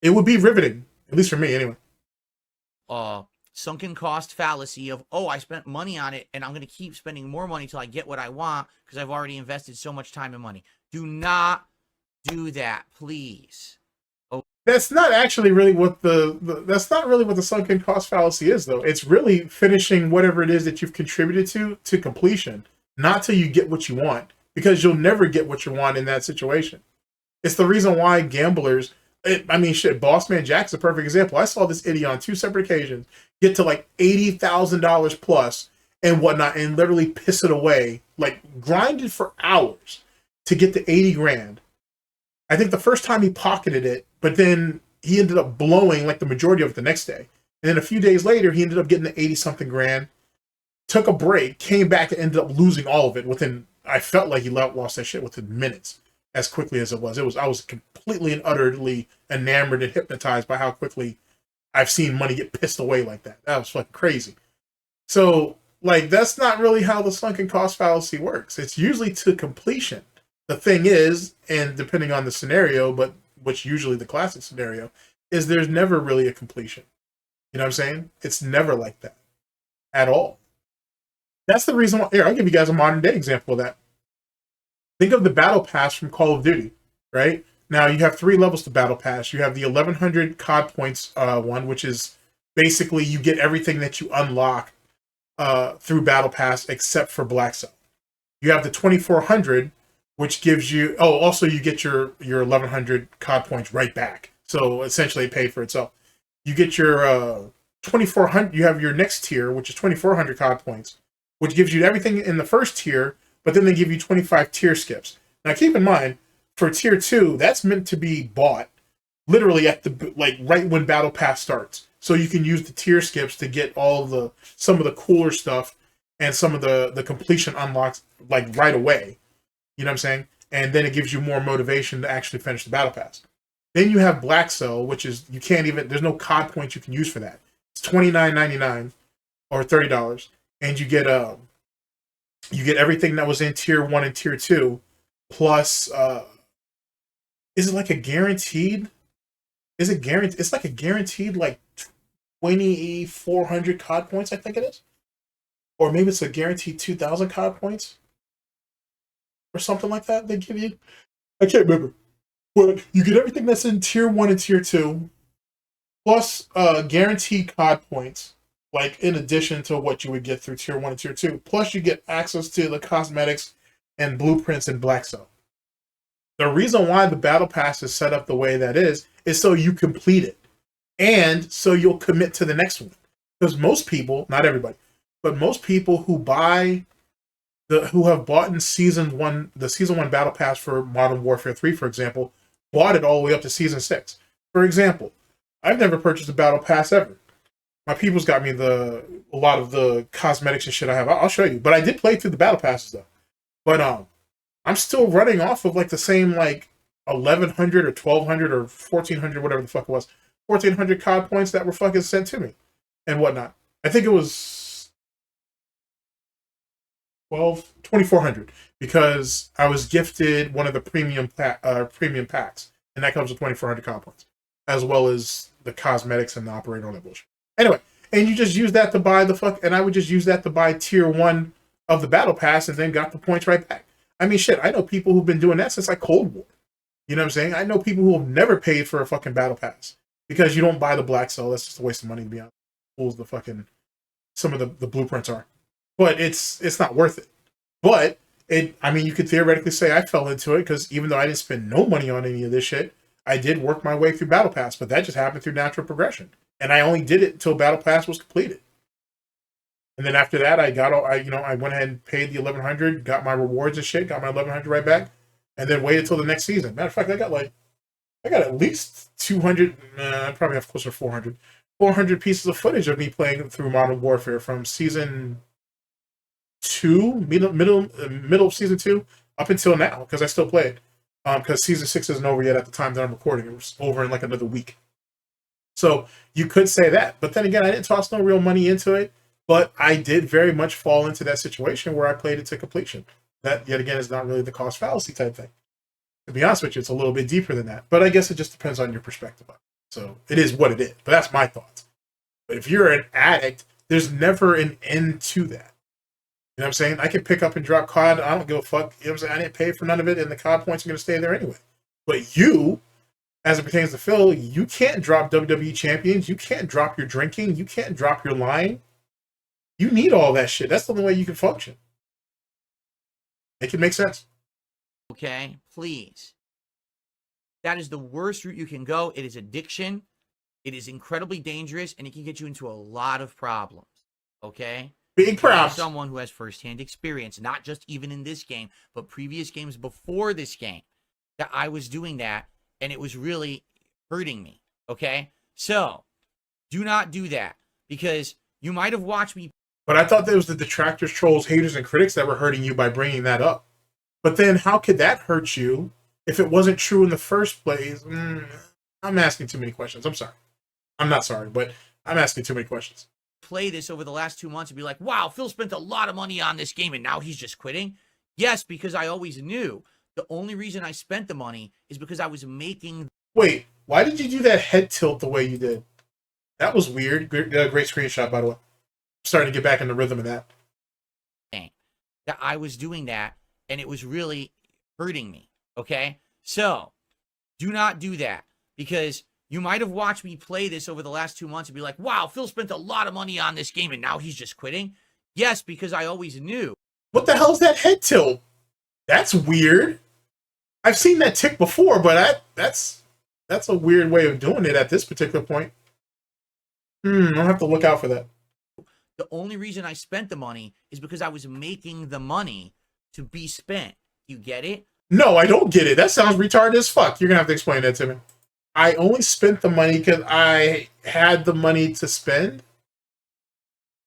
It would be riveting. At least for me, anyway. Sunken cost fallacy of, I spent money on it and I'm going to keep spending more money till I get what I want because I've already invested so much time and money. Do not do that, please. That's not actually really what that's not really what the sunken cost fallacy is, though. It's really finishing whatever it is that you've contributed to completion, not till you get what you want, because you'll never get what you want in that situation. It's the reason why gamblers, Boss Man Jack's a perfect example. I saw this idiot on 2 separate occasions get to like $80,000 plus and whatnot and literally piss it away, like grinded for hours to get to 80 grand. I think the first time he pocketed it, but then he ended up blowing like the majority of it the next day. And then a few days later, he ended up getting the 80-something grand, took a break, came back and ended up losing all of it within, I felt like he lost that shit within minutes as quickly as it was. I was completely and utterly enamored and hypnotized by how quickly I've seen money get pissed away like that. That was fucking crazy. So, like, that's not really how the sunken cost fallacy works. It's usually to completion. The thing is, and depending on the scenario, but which usually the classic scenario, is there's never really a completion. You know what I'm saying? It's never like that. At all. That's the reason why, here, I'll give you guys a modern day example of that. Think of the battle pass from Call of Duty, right? Now, you have 3 levels to battle pass. You have the 1100 COD points one, which is basically you get everything that you unlock through battle pass except for Black Cell. You have the 2400, which gives you, also you get your 1100 COD points right back. So essentially it paid for itself. You get your 2400, you have your next tier, which is 2400 COD points, which gives you everything in the first tier, but then they give you 25 tier skips. Now keep in mind, For tier 2, that's meant to be bought literally at the like right when battle pass starts. So you can use the tier skips to get some of the cooler stuff and some of the completion unlocks like right away. You know what I'm saying? And then it gives you more motivation to actually finish the battle pass. Then you have Black Cell, which is you can't even, there's no COD points you can use for that. It's $29.99 or $30, and you get everything that was in tier 1 and tier 2 plus is it like a guaranteed? Is it guaranteed? It's like a guaranteed like 2,400 COD points, I think it is. Or maybe it's a guaranteed 2,000 COD points. Or something like that they give you. I can't remember. But you get everything that's in tier 1 and tier 2, plus guaranteed COD points, like in addition to what you would get through tier 1 and tier 2. Plus you get access to the cosmetics and blueprints in Black Cell. The reason why the battle pass is set up the way that is so you complete it. And so you'll commit to the next one. Because most people, not everybody, but most people who have bought in the season 1 battle pass for Modern Warfare 3, for example, bought it all the way up to season 6. For example, I've never purchased a battle pass ever. My people's got me a lot of the cosmetics and shit I have. I'll show you. But I did play through the battle passes though. But I'm still running off of like the same like 1,100 or 1,200 or 1,400, whatever the fuck it was. 1,400 COD points that were fucking sent to me and whatnot. I think it was 2,400 because I was gifted one of the premium packs, and that comes with 2,400 COD points, as well as the cosmetics and the operator on that bullshit. Anyway, and you just use that to buy and I would just use that to buy tier 1 of the battle pass and then got the points right back. I mean, shit, I know people who've been doing that since like Cold War. You know what I'm saying? I know people who have never paid for a fucking battle pass because you don't buy the Black Cell. That's just a waste of money, to be honest. Pulls the fucking, some of the blueprints are. But it's not worth it. But I mean, you could theoretically say I fell into it because even though I didn't spend no money on any of this shit, I did work my way through battle pass, but that just happened through natural progression. And I only did it until battle pass was completed. And then after that, I went ahead and paid the 1,100, got my rewards and shit, got my 1,100 right back, and then waited till the next season. Matter of fact, I got at least 200, I probably have closer to 400 pieces of footage of me playing through Modern Warfare from season 2, middle of season 2, up until now, because I still play it. Because season 6 isn't over yet at the time that I'm recording. It was over in like another week. So you could say that. But then again, I didn't toss no real money into it. But I did very much fall into that situation where I played it to completion. That, yet again, is not really the cost fallacy type thing. To be honest with you, it's a little bit deeper than that. But I guess it just depends on your perspective. So it is what it is. But that's my thoughts. But if you're an addict, there's never an end to that. You know what I'm saying? I can pick up and drop COD. I don't give a fuck. You know what I'm saying? I didn't pay for none of it, and the COD points are going to stay there anyway. But you, as it pertains to Phil, you can't drop WWE Champions. You can't drop your drinking. You can't drop your lying. You need all that shit. That's the only way you can function. Make it make sense. Okay, please. That is the worst route you can go. It is addiction. It is incredibly dangerous, and it can get you into a lot of problems. Okay? Big problems. Someone who has firsthand experience, not just even in this game, but previous games before this game, that I was doing that, and it was really hurting me. Okay? So, do not do that, because you might have watched me. But I thought that was the detractors, trolls, haters, and critics that were hurting you by bringing that up. But then how could that hurt you if it wasn't true in the first place? I'm asking too many questions. I'm sorry. I'm not sorry, but I'm asking too many questions. Play this over the last 2 months and be like, wow, Phil spent a lot of money on this game and now he's just quitting. Yes, because I always knew the only reason I spent the money is because I was making. Wait, why did you do that head tilt the way you did? That was weird. Great screenshot, by the way. Starting to get back in the rhythm of that. That I was doing that, and it was really hurting me. Okay? So, do not do that, because you might have watched me play this over the last 2 months and be like, wow, Phil spent a lot of money on this game and now he's just quitting. Yes, because I always knew. What the hell is that head tilt? That's weird. I've seen that tick before, but that's a weird way of doing it at this particular point. I'll have to look out for that. The only reason I spent the money is because I was making the money to be spent. You get it? No, I don't get it. That sounds retarded as fuck. You're gonna have to explain that to me. I only spent the money because I had the money to spend.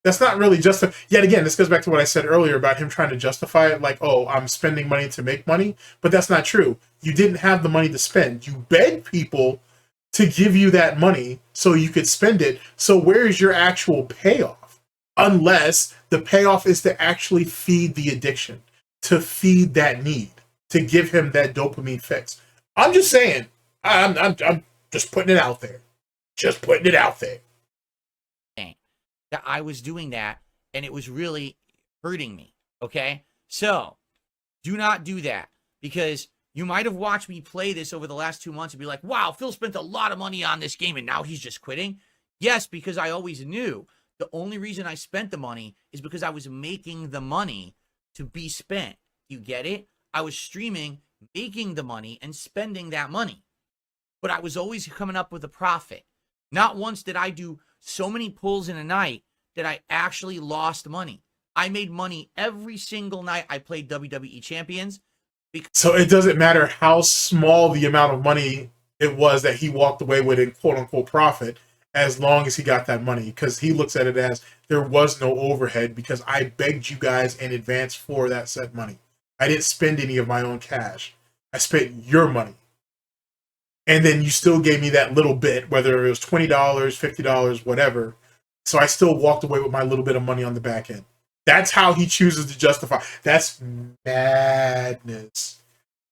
That's not really just yet again, this goes back to what I said earlier about him trying to justify it like, oh, I'm spending money to make money. But that's not true. You didn't have the money to spend. You begged people to give you that money so you could spend it. So where is your actual payoff? Unless the payoff is to actually feed the addiction, to feed that need, to give him that dopamine fix. I'm just saying. I'm just putting it out there. Just putting it out there. That I was doing that, and it was really hurting me, okay? So, do not do that, because you might have watched me play this over the last 2 months and be like, wow, Phil spent a lot of money on this game, and now he's just quitting. Yes, because I always knew the only reason I spent the money is because I was making the money to be spent. You get it? I was streaming, making the money, and spending that money. But I was always coming up with a profit. Not once did I do so many pulls in a night that I actually lost money. I made money every single night I played WWE Champions. So it doesn't matter how small the amount of money it was that he walked away with in quote-unquote profit, as long as he got that money, because he looks at it as there was no overhead because I begged you guys in advance for that said money. I didn't spend any of my own cash. I spent your money. And then you still gave me that little bit, whether it was $20, $50, whatever. So I still walked away with my little bit of money on the back end. That's how he chooses to justify. That's madness.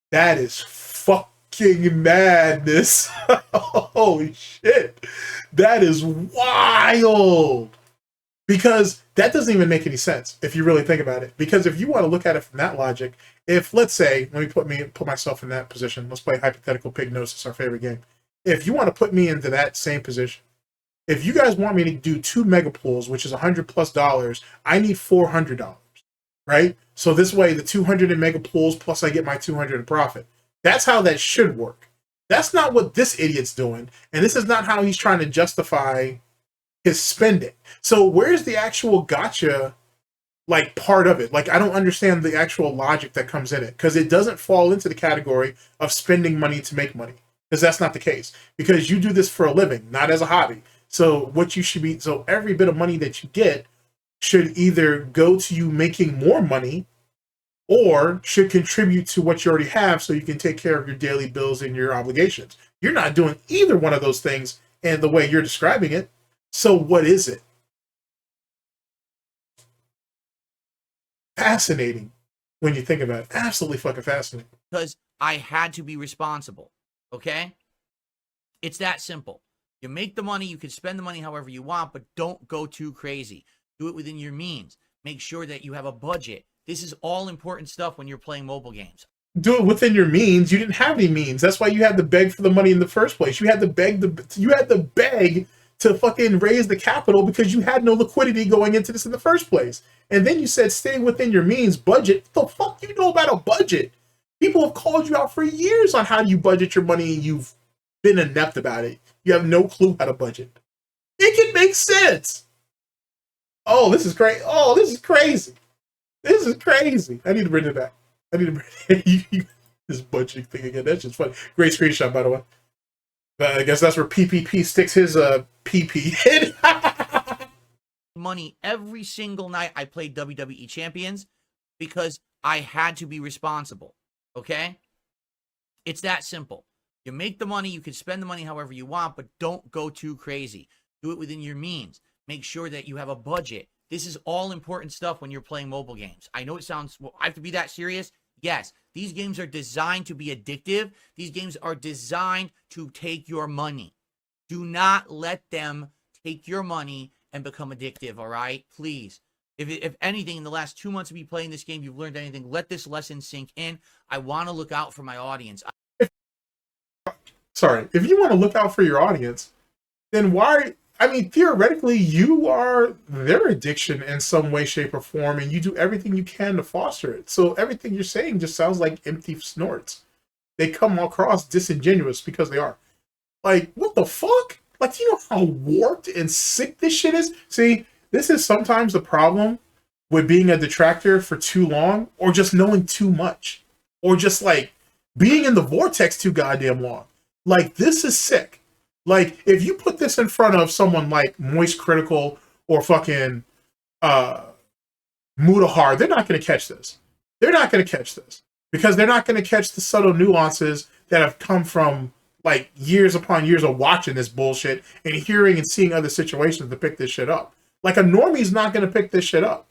That is fucking madness. Holy shit. That is wild. Because that doesn't even make any sense if you really think about it. Because if you want to look at it from that logic, if, let's say, let me put myself in that position. Let's play hypothetical Pignosis, our favorite game. If you want to put me into that same position, if you guys want me to do 2 mega pools, which is $100+, I need $400, right? So this way, the 200 in mega pools plus I get my 200 in profit. That's how that should work. That's not what this idiot's doing, and this is not how he's trying to justify his spending. So where's the actual gotcha, like, part of it? Like, I don't understand the actual logic that comes in it, because it doesn't fall into the category of spending money to make money, because that's not the case. Because you do this for a living, not as a hobby. So what you should be, so every bit of money that you get should either go to you making more money or should contribute to what you already have so you can take care of your daily bills and your obligations. You're not doing either one of those things in the way you're describing it. So what is it? Fascinating when you think about it. Absolutely fucking fascinating. Because I had to be responsible, okay? It's that simple. You make the money, you can spend the money however you want, but don't go too crazy. Do it within your means. Make sure that you have a budget. This is all important stuff when you're playing mobile games. Do it within your means. You didn't have any means. That's why you had to beg for the money in the first place. You had to beg to fucking raise the capital because you had no liquidity going into this in the first place. And then you said stay within your means, budget. What the fuck you know about a budget? People have called you out for years on how you budget your money, and you've been inept about it. You have no clue how to budget. It can make sense. Oh, this is great. Oh, this is crazy. This is crazy. I need to bring it back. I need to bring this budgeting thing again. That's just funny. Great screenshot, by the way. I guess that's where PPP sticks his PP in. Money every single night I played WWE Champions because I had to be responsible, okay? It's that simple. You make the money, you can spend the money however you want, but don't go too crazy. Do it within your means. Make sure that you have a budget. This is all important stuff when you're playing mobile games. I know it sounds, well, I have to be that serious. Yes, these games are designed to be addictive. These games are designed to take your money. Do not let them take your money and become addictive, all right? Please. If anything, in the last 2 months of me playing this game, you've learned anything, let this lesson sink in. I want to look out for my audience. Sorry, if you want to look out for your audience, then why? I mean, theoretically, you are their addiction in some way, shape, or form, and you do everything you can to foster it. So everything you're saying just sounds like empty snorts. They come across disingenuous because they are. Like, what the fuck? Like, do you know how warped and sick this shit is? See, this is sometimes the problem with being a detractor for too long, or just knowing too much, or just like being in the vortex too goddamn long. Like, this is sick. Like, if you put this in front of someone like Moist Critical or fucking Mutahar, they're not going to catch this. They're not going to catch this because they're not going to catch the subtle nuances that have come from like years upon years of watching this bullshit and hearing and seeing other situations to pick this shit up. Like, a normie's not going to pick this shit up.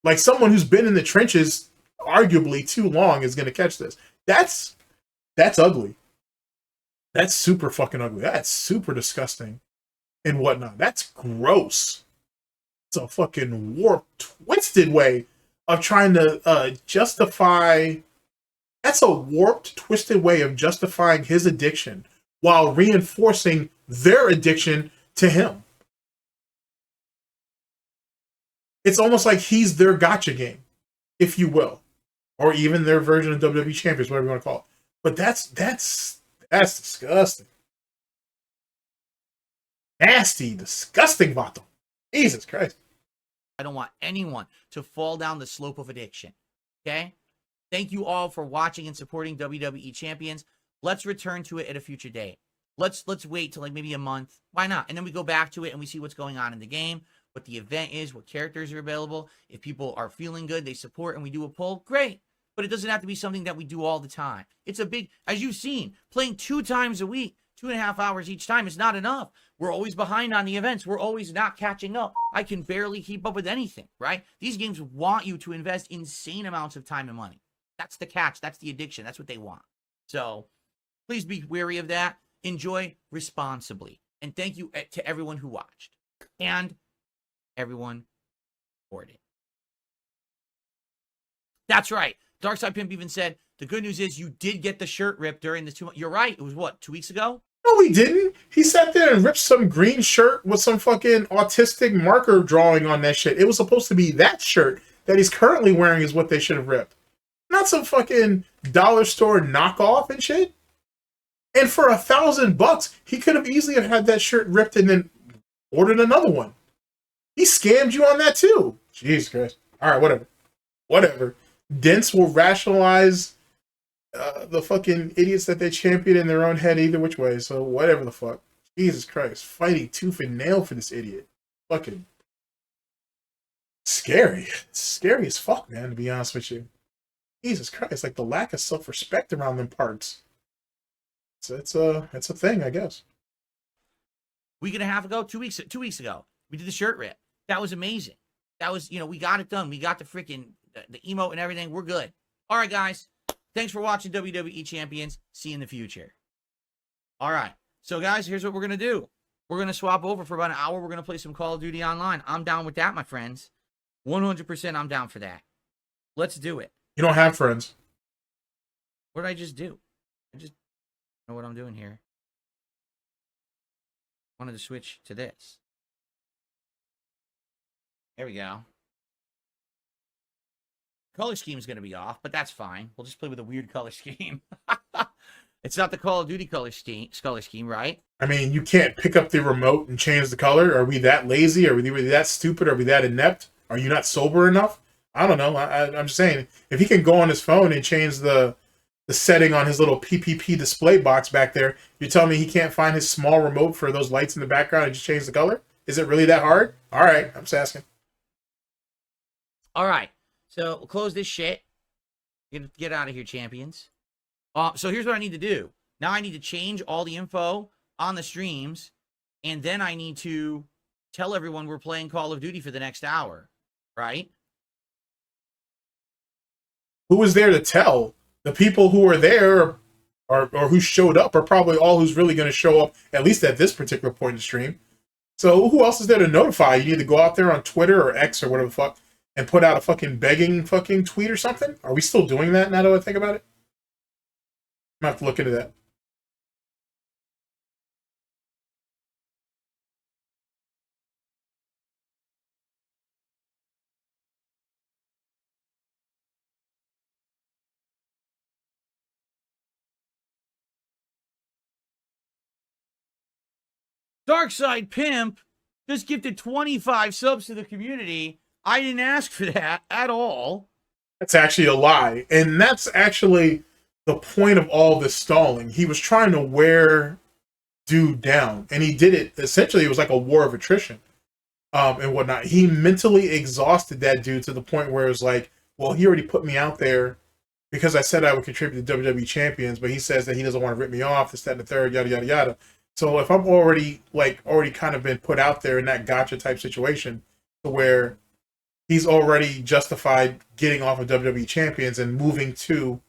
Like, someone who's been in the trenches arguably too long is going to catch this. That's ugly. That's super fucking ugly. That's super disgusting and whatnot. That's gross. It's a fucking warped, twisted way of trying to justify. That's a warped, twisted way of justifying his addiction while reinforcing their addiction to him. It's almost like he's their gotcha game, if you will, or even their version of WWE Champions, whatever you want to call it. But that's disgusting. Nasty, disgusting, Vato. Jesus Christ. I don't want anyone to fall down the slope of addiction. Okay? Thank you all for watching and supporting WWE Champions. Let's return to it at a future date. Let's wait till like maybe a month. Why not? And then we go back to it and we see what's going on in the game, what the event is, what characters are available. If people are feeling good, they support, and we do a poll, great. But it doesn't have to be something that we do all the time. It's a big, as you've seen, playing 2 times a week, 2.5 hours each time is not enough. We're always behind on the events. We're always not catching up. I can barely keep up with anything, right? These games want you to invest insane amounts of time and money. That's the catch. That's the addiction. That's what they want. So please be wary of that. Enjoy responsibly. And thank you to everyone who watched and everyone supported. That's right. Darkside Pimp even said, the good news is you did get the shirt ripped during the 2 months. You're right. It was what, 2 weeks ago? No, he didn't. He sat there and ripped some green shirt with some fucking autistic marker drawing on that shit. It was supposed to be that shirt that he's currently wearing is what they should have ripped. Not some fucking dollar store knockoff and shit. And for $1,000, he could have easily have had that shirt ripped and then ordered another one. He scammed you on that too. Jesus Christ. All right, whatever. Whatever. Dents will rationalize the fucking idiots that they champion in their own head either which way. So whatever the fuck. Jesus Christ. Fighting tooth and nail for this idiot. Fucking scary. Scary as fuck, man, to be honest with you. Jesus Christ. Like the lack of self-respect around them parts. It's a thing, I guess. Week and a half ago, 2 weeks ago, we did the shirt rip. That was amazing. That was, we got it done. We got the freaking the emote and everything. We're good. All right, guys. Thanks for watching WWE Champions. See you in the future. All right. So, guys, here's what we're going to do. We're going to swap over for about an hour. We're going to play some Call of Duty Online. I'm down with that, my friends. 100% I'm down for that. Let's do it. You don't have friends. What did I just do? I just know what I'm doing here. Wanted to switch to this. There we go. Color scheme is going to be off, but that's fine. We'll just play with a weird color scheme. It's not the Call of Duty color scheme, right? I mean, you can't pick up the remote and change the color. Are we that lazy? Are we that stupid? Are we that inept? Are you not sober enough? I don't know. I'm just saying, if he can go on his phone and change the setting on his little PPP display box back there, you're telling me he can't find his small remote for those lights in the background and just change the color? Is it really that hard? All right, I'm just asking. All right. So we'll close this shit. Get out of here, champions. So here's what I need to do. Now I need to change all the info on the streams, and then I need to tell everyone we're playing Call of Duty for the next hour, right? Who was there to tell? The people who are there or who showed up are probably all who's really going to show up, at least at this particular point in the stream. So who else is there to notify? You need to go out there on Twitter or X or whatever the fuck and put out a fucking begging fucking tweet or something? Are we still doing that now that I think about it? I'm going to have to look into that. Darkside Pimp just gifted 25 subs to the community. I didn't ask for that at all. That's actually a lie. And that's actually the point of all this stalling. He was trying to wear dude down, and he did it. Essentially, it was like a war of attrition, and whatnot. He mentally exhausted that dude to the point where it was like, well, he already put me out there because I said I would contribute to WWE Champions, but he says that he doesn't want to rip me off, this, that, and the third, yada, yada, yada. So if I'm already kind of been put out there in that gotcha type situation to where he's already justified getting off of WWE Champions and moving to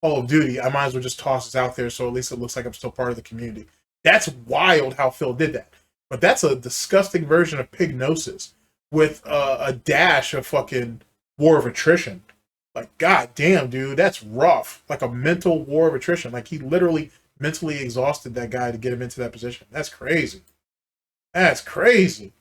Call of Duty, I might as well just toss this out there so at least it looks like I'm still part of the community. That's wild how Phil did that. But that's a disgusting version of pignosis with a dash of fucking war of attrition. Like, god damn, dude, that's rough. Like a mental war of attrition. Like, he literally mentally exhausted that guy to get him into that position. That's crazy. That's crazy.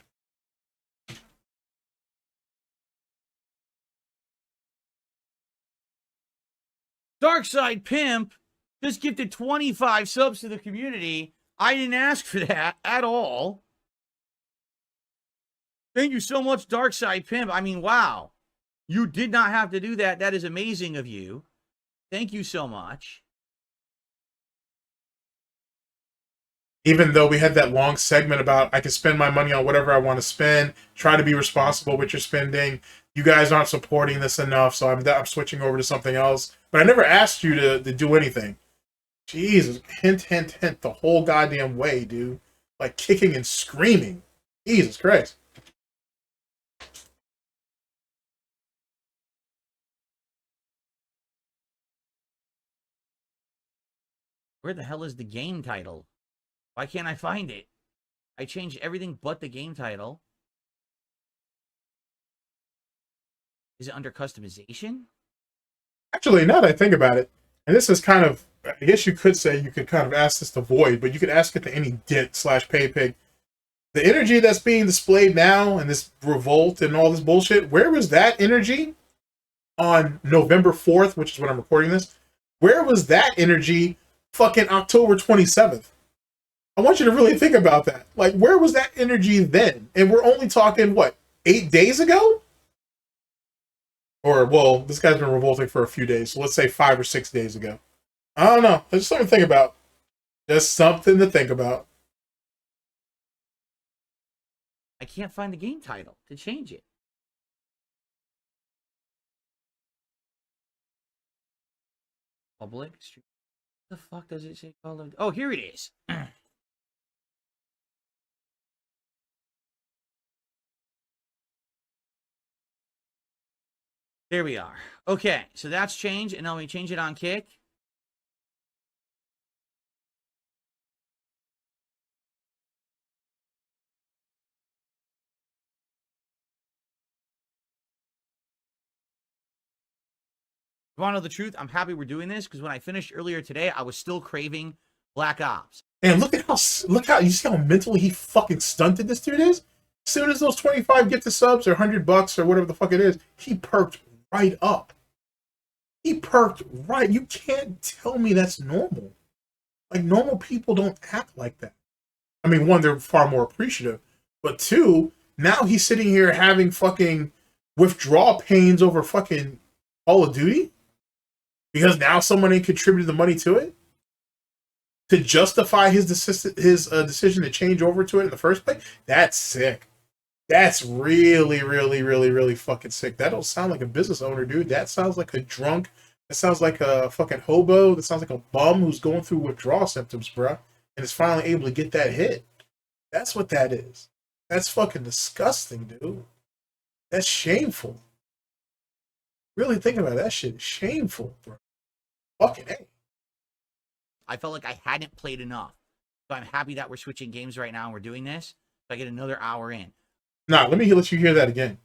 Darkside Pimp just gifted 25 subs to the community. I didn't ask for that at all. Thank you so much, Darkside Pimp. I mean, wow. You did not have to do that. That is amazing of you. Thank you so much. Even though we had that long segment about I can spend my money on whatever I want to spend, try to be responsible with your spending. You guys aren't supporting this enough, so I'm switching over to something else. But I never asked you to do anything. Jesus, hint, hint, hint, the whole goddamn way, dude. Like kicking and screaming. Jesus Christ. Where the hell is the game title? Why can't I find it? I changed everything but the game title. Is it under customization? Actually, now that I think about it, and this is kind of, I guess you could say you could kind of ask this to Void, but you could ask it to any Dent/PayPig. The energy that's being displayed now and this revolt and all this bullshit, where was that energy on November 4th, which is when I'm recording this? Where was that energy fucking October 27th? I want you to really think about that. Like, where was that energy then? And we're only talking, what, 8 days ago? Or, well, this guy's been revolting for a few days, so let's say 5 or 6 days ago. I don't know. It's just something to think about. Just something to think about. I can't find the game title to change it. Public stream. What the fuck does it say? Oh, here it is. There we are. Okay, so that's changed, and now we change it on Kick. You want to know the truth? I'm happy we're doing this because when I finished earlier today, I was still craving Black Ops. And look how you see how mentally he fucking stunted this dude is. As soon as those 25 gifted subs or $100 or whatever the fuck it is, he perked right up. He perked right. You can't tell me that's normal. Like, normal people don't act like that. I mean, one, they're far more appreciative, but two, now he's sitting here having fucking withdrawal pains over fucking Call of Duty because now someone ain't contributed the money to it to justify his decision to change over to it in the first place. That's sick. That's really, really, really, really fucking sick. That don't sound like a business owner, dude. That sounds like a drunk. That sounds like a fucking hobo. That sounds like a bum who's going through withdrawal symptoms, bruh, and is finally able to get that hit. That's what that is. That's fucking disgusting, dude. That's shameful. Really think about it. That shit is shameful, bro. Fucking A. I felt like I hadn't played enough. So I'm happy that we're switching games right now and we're doing this. So I get another hour in. Nah, let you hear that again.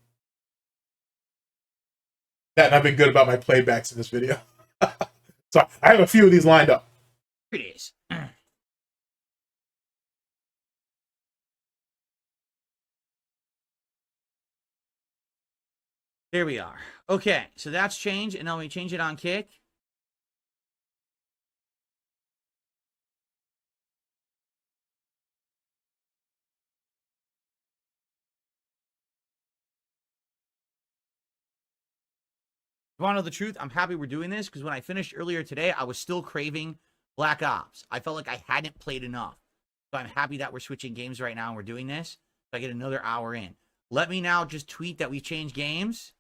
That, and I've been good about my playbacks in this video. So I have a few of these lined up. Here it is. There we are. Okay, so that's changed, and now we change it on Kick. You want to know the truth? I'm happy we're doing this because when I finished earlier today, I was still craving Black Ops. I felt like I hadn't played enough. So I'm happy that we're switching games right now and we're doing this. So I get another hour in. Let me now just tweet that we've changed games.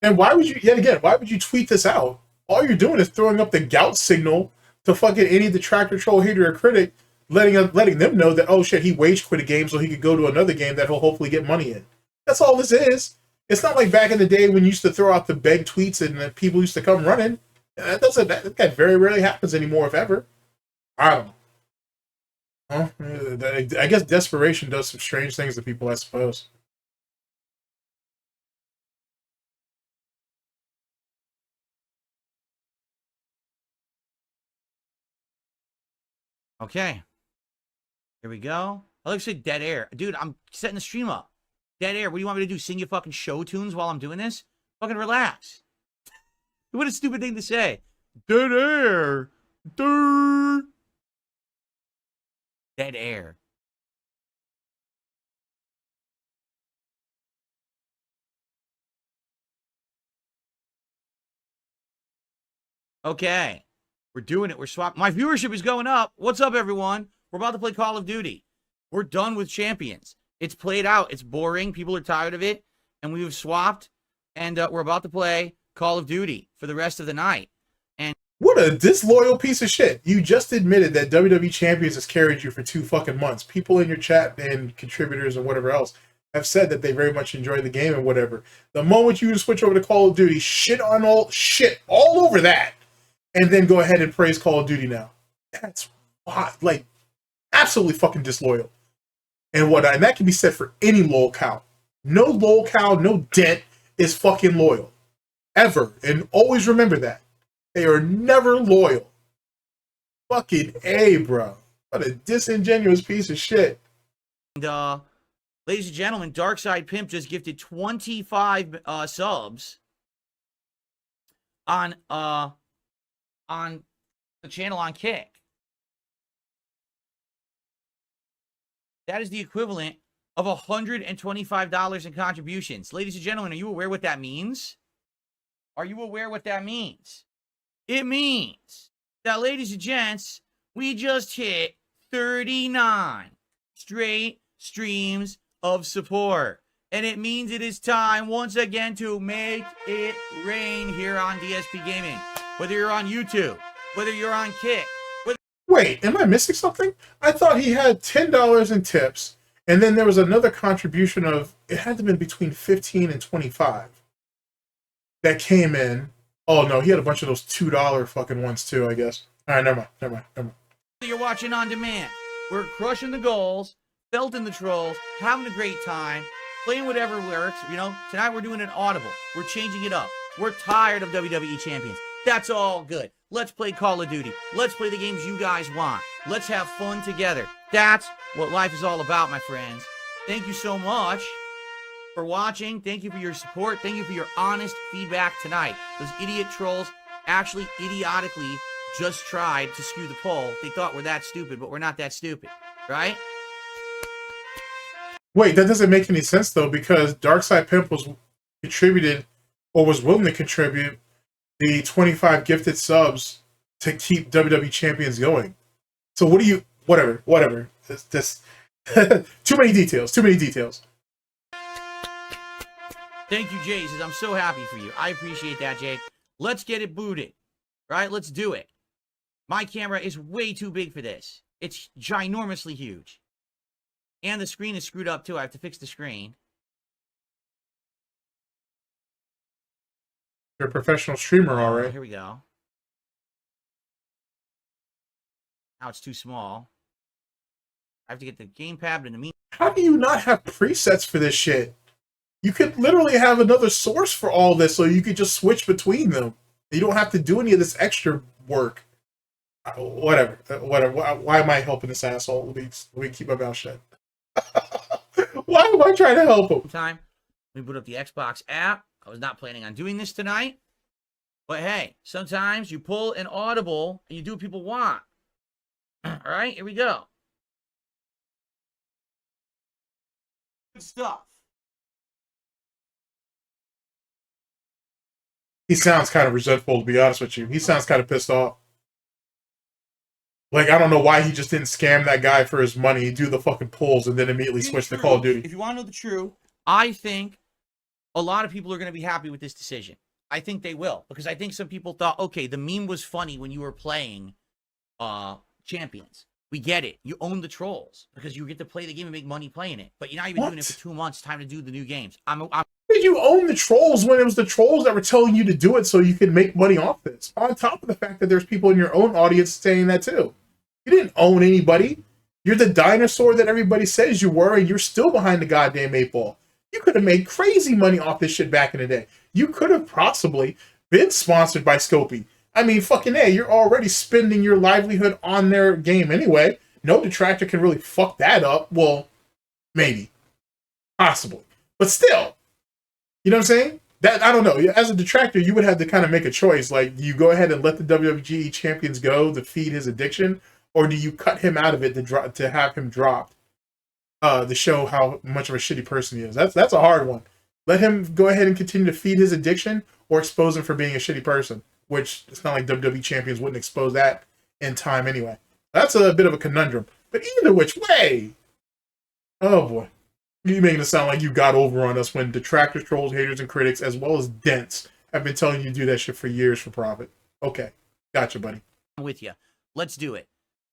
And why would you, yet again, why would you tweet this out? All you're doing is throwing up the Gout signal to fucking any detractor, troll, hater, or critic, letting them know that, oh shit, he wage quit a game so he could go to another game that he'll hopefully get money in. That's all this is. It's not like back in the day when you used to throw out the beg tweets and people used to come running. That very rarely happens anymore, if ever. I don't know. Well, I guess desperation does some strange things to people, I suppose. Okay. Here we go. I like to say dead air. Dude, I'm setting the stream up. Dead air. What do you want me to do? Sing you fucking show tunes while I'm doing this? Fucking relax. What a stupid thing to say. Dead air. Dead air. Okay. We're doing it. We're swapping. My viewership is going up. What's up, everyone? We're about to play Call of Duty. We're done with Champions. It's played out. It's boring. People are tired of it. And we've swapped. And we're about to play Call of Duty for the rest of the night. And what a disloyal piece of shit. You just admitted that WWE Champions has carried you for 2 fucking months. People in your chat and contributors and whatever else have said that they very much enjoy the game and whatever. The moment you switch over to Call of Duty, shit all over that. And then go ahead and praise Call of Duty now. That's like absolutely fucking disloyal. And that can be said for any lol cow. No lol cow, no dent is fucking loyal. Ever. And always remember that. They are never loyal. Fucking A, bro. What a disingenuous piece of shit. And ladies and gentlemen, Darkside Pimp just gifted 25 subs on the channel on Kick. That is the equivalent of $125 in contributions. Ladies and gentlemen, are you aware what that means? Are you aware what that means? It means that, ladies and gents, we just hit 39 straight streams of support. And it means it is time once again to make it rain here on DSP Gaming. Whether you're on YouTube, whether you're on Kick. Wait, am I missing something? I thought he had $10 in tips, and then there was another contribution of, it had to be between 15 and 25 that came in. Oh no, he had a bunch of those $2 fucking ones too, I guess. All right, never mind. You're watching on demand. We're crushing the goals, belting the trolls, having a great time, playing whatever works. You know, tonight we're doing an audible. We're changing it up. We're tired of WWE Champions. That's all good. Let's play Call of Duty. Let's play the games you guys want. Let's have fun together. That's what life is all about, my friends. Thank you so much for watching. Thank you for your support. Thank you for your honest feedback tonight. Those idiot trolls actually idiotically just tried to skew the poll. They thought we're that stupid, but we're not that stupid, right? Wait, that doesn't make any sense though, because Darkside Pimp was contributed or was willing to contribute the 25 gifted subs to keep WWE Champions going. So what do you, whatever. This too many details. Thank you, Jay. He says, I'm so happy for you. I appreciate that, Jay. Let's get it booted. Right? Let's do it. My camera is way too big for this. It's ginormously huge. And the screen is screwed up too. I have to fix the screen. You're a professional streamer, all right. Here we go. Now it's too small. I have to get the gamepad in the meantime. How do you not have presets for this shit? You could literally have another source for all this so you could just switch between them. You don't have to do any of this extra work. Whatever. Why am I helping this asshole? Let me keep my mouth shut. Why am I trying to help him? Time. Let me boot up the Xbox app. I was not planning on doing this tonight. But hey, sometimes you pull an audible and you do what people want. All right, here we go. Good stuff. He sounds kind of resentful, to be honest with you. He sounds kind of pissed off. Like, I don't know why he just didn't scam that guy for his money, do the fucking pulls, and then immediately switch to Call of Duty. If you want to know the truth, I think a lot of people are going to be happy with this decision. I think they will, because I think some people thought, okay, the meme was funny when you were playing Champions. We get it. You own the trolls because you get to play the game and make money playing it. But you're not even doing it for 2 months. Time to do the new games. Did you own the trolls when it was the trolls that were telling you to do it so you could make money off this? On top of the fact that there's people in your own audience saying that too. You didn't own anybody. You're the dinosaur that everybody says you were, and you're still behind the goddamn 8-ball. You could have made crazy money off this shit back in the day. You could have possibly been sponsored by Scopy. I mean, fucking A, you're already spending your livelihood on their game anyway. No detractor can really fuck that up. Well, maybe. Possibly. But still. You know what I'm saying? That, I don't know. As a detractor, you would have to kind of make a choice. Like, do you go ahead and let the WWE champions go to feed his addiction? Or do you cut him out of it to have him dropped to show how much of a shitty person he is? That's a hard one. Let him go ahead and continue to feed his addiction or expose him for being a shitty person. Which, it's not like WWE champions wouldn't expose that in time anyway. That's a bit of a conundrum. But either which way, oh boy. You're making it sound like you got over on us when detractors, trolls, haters, and critics, as well as dents, have been telling you to do that shit for years for profit. Okay. Gotcha, buddy. I'm with you. Let's do it.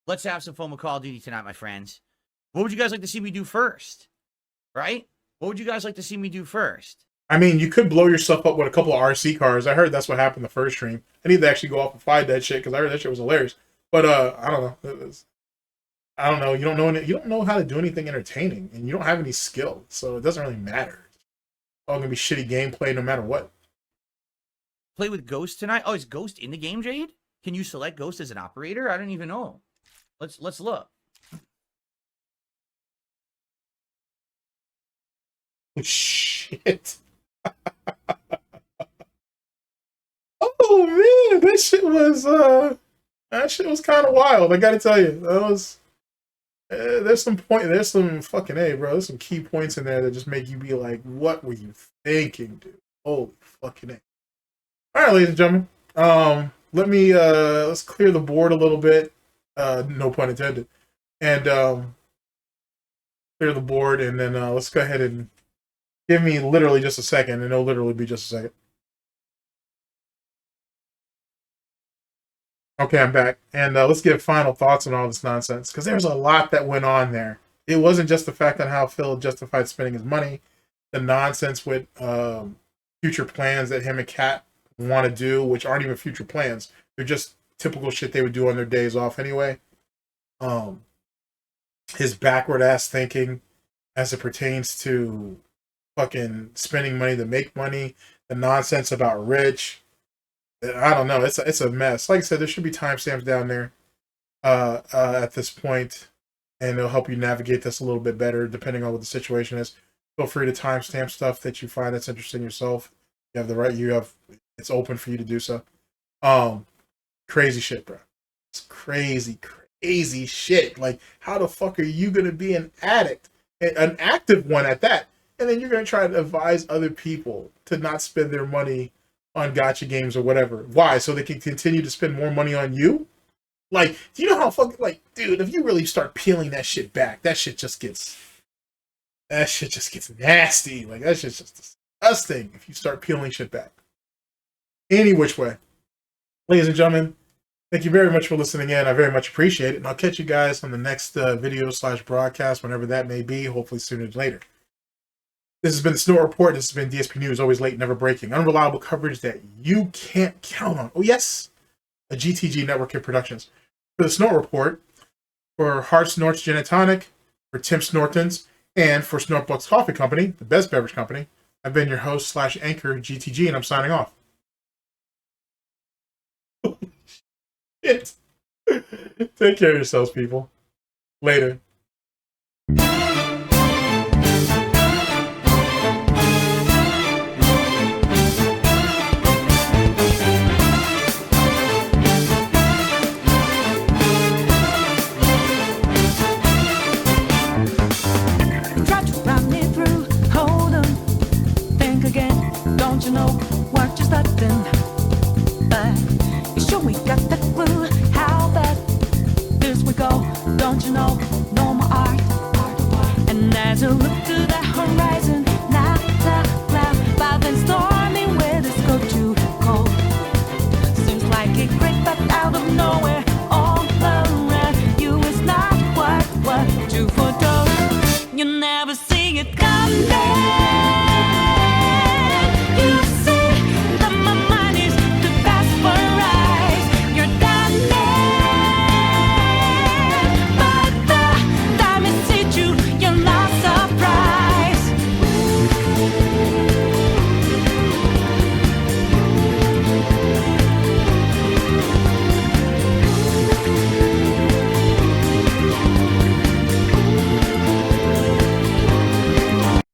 Let's have some fun with Call of Duty tonight, my friends. What would you guys like to see me do first? Right? What would you guys like to see me do first? I mean, you could blow yourself up with a couple of RC cars. I heard that's what happened the first stream. I need to actually go off and find that shit because I heard that shit was hilarious. But I don't know. I don't know. You don't know how to do anything entertaining, and you don't have any skill, so it doesn't really matter. It's all gonna be shitty gameplay no matter what. Play with Ghost tonight. Oh, is Ghost in the game, Jade? Can you select Ghost as an operator? I don't even know. Let's look. Shit. Oh man, that shit was kind of wild. I gotta tell you, that was. There's some fucking A, bro. There's some key points in there that just make you be like, "What were you thinking, dude?" Holy fucking A! All right, ladies and gentlemen, let's clear the board a little bit. No pun intended. And clear the board, and then let's go ahead and give me literally just a second, and it'll literally be just a second. Okay, I'm back. And let's give final thoughts on all this nonsense, because there's a lot that went on there. It wasn't just the fact on how Phil justified spending his money, the nonsense with future plans that him and Khet want to do, which aren't even future plans. They're just typical shit they would do on their days off anyway. His backward ass thinking as it pertains to fucking spending money to make money, the nonsense about Rich. I don't know. It's a mess. Like I said, there should be timestamps down there at this point, and it'll help you navigate this a little bit better depending on what the situation is. Feel free to timestamp stuff that you find that's interesting yourself. You have the right. It's open for you to do so. Crazy shit, bro. It's crazy shit. Like, how the fuck are you gonna be an addict, an active one at that, and then you're gonna try to advise other people to not spend their money on gacha games or whatever? Why? So they can continue to spend more money on you? Like, do you know how fucking, like, dude, if you really start peeling that shit back, that shit just gets nasty. Like, that shit's just disgusting if you start peeling shit back. Any which way. Ladies and gentlemen, thank you very much for listening in. I very much appreciate it. And I'll catch you guys on the next video/broadcast, whenever that may be, hopefully sooner than later. This has been the Snort Report. This has been DSP News, always late, never breaking. Unreliable coverage that you can't count on. Oh, yes, a GTG network of productions. For the Snort Report, for Hard Snort's Gin and Tonic, for Tim Snortons, and for SnortBucks Coffee Company, the best beverage company, I've been your host /anchor, GTG, and I'm signing off. Shit. Take care of yourselves, people. Later. Don't you know what you're starting? But you sure we got the clue how bad this we go. Don't you know no more art? And as you look to the horizon, not a cloud, but then stormy weather's go too cold. Seems like it crept up out of nowhere.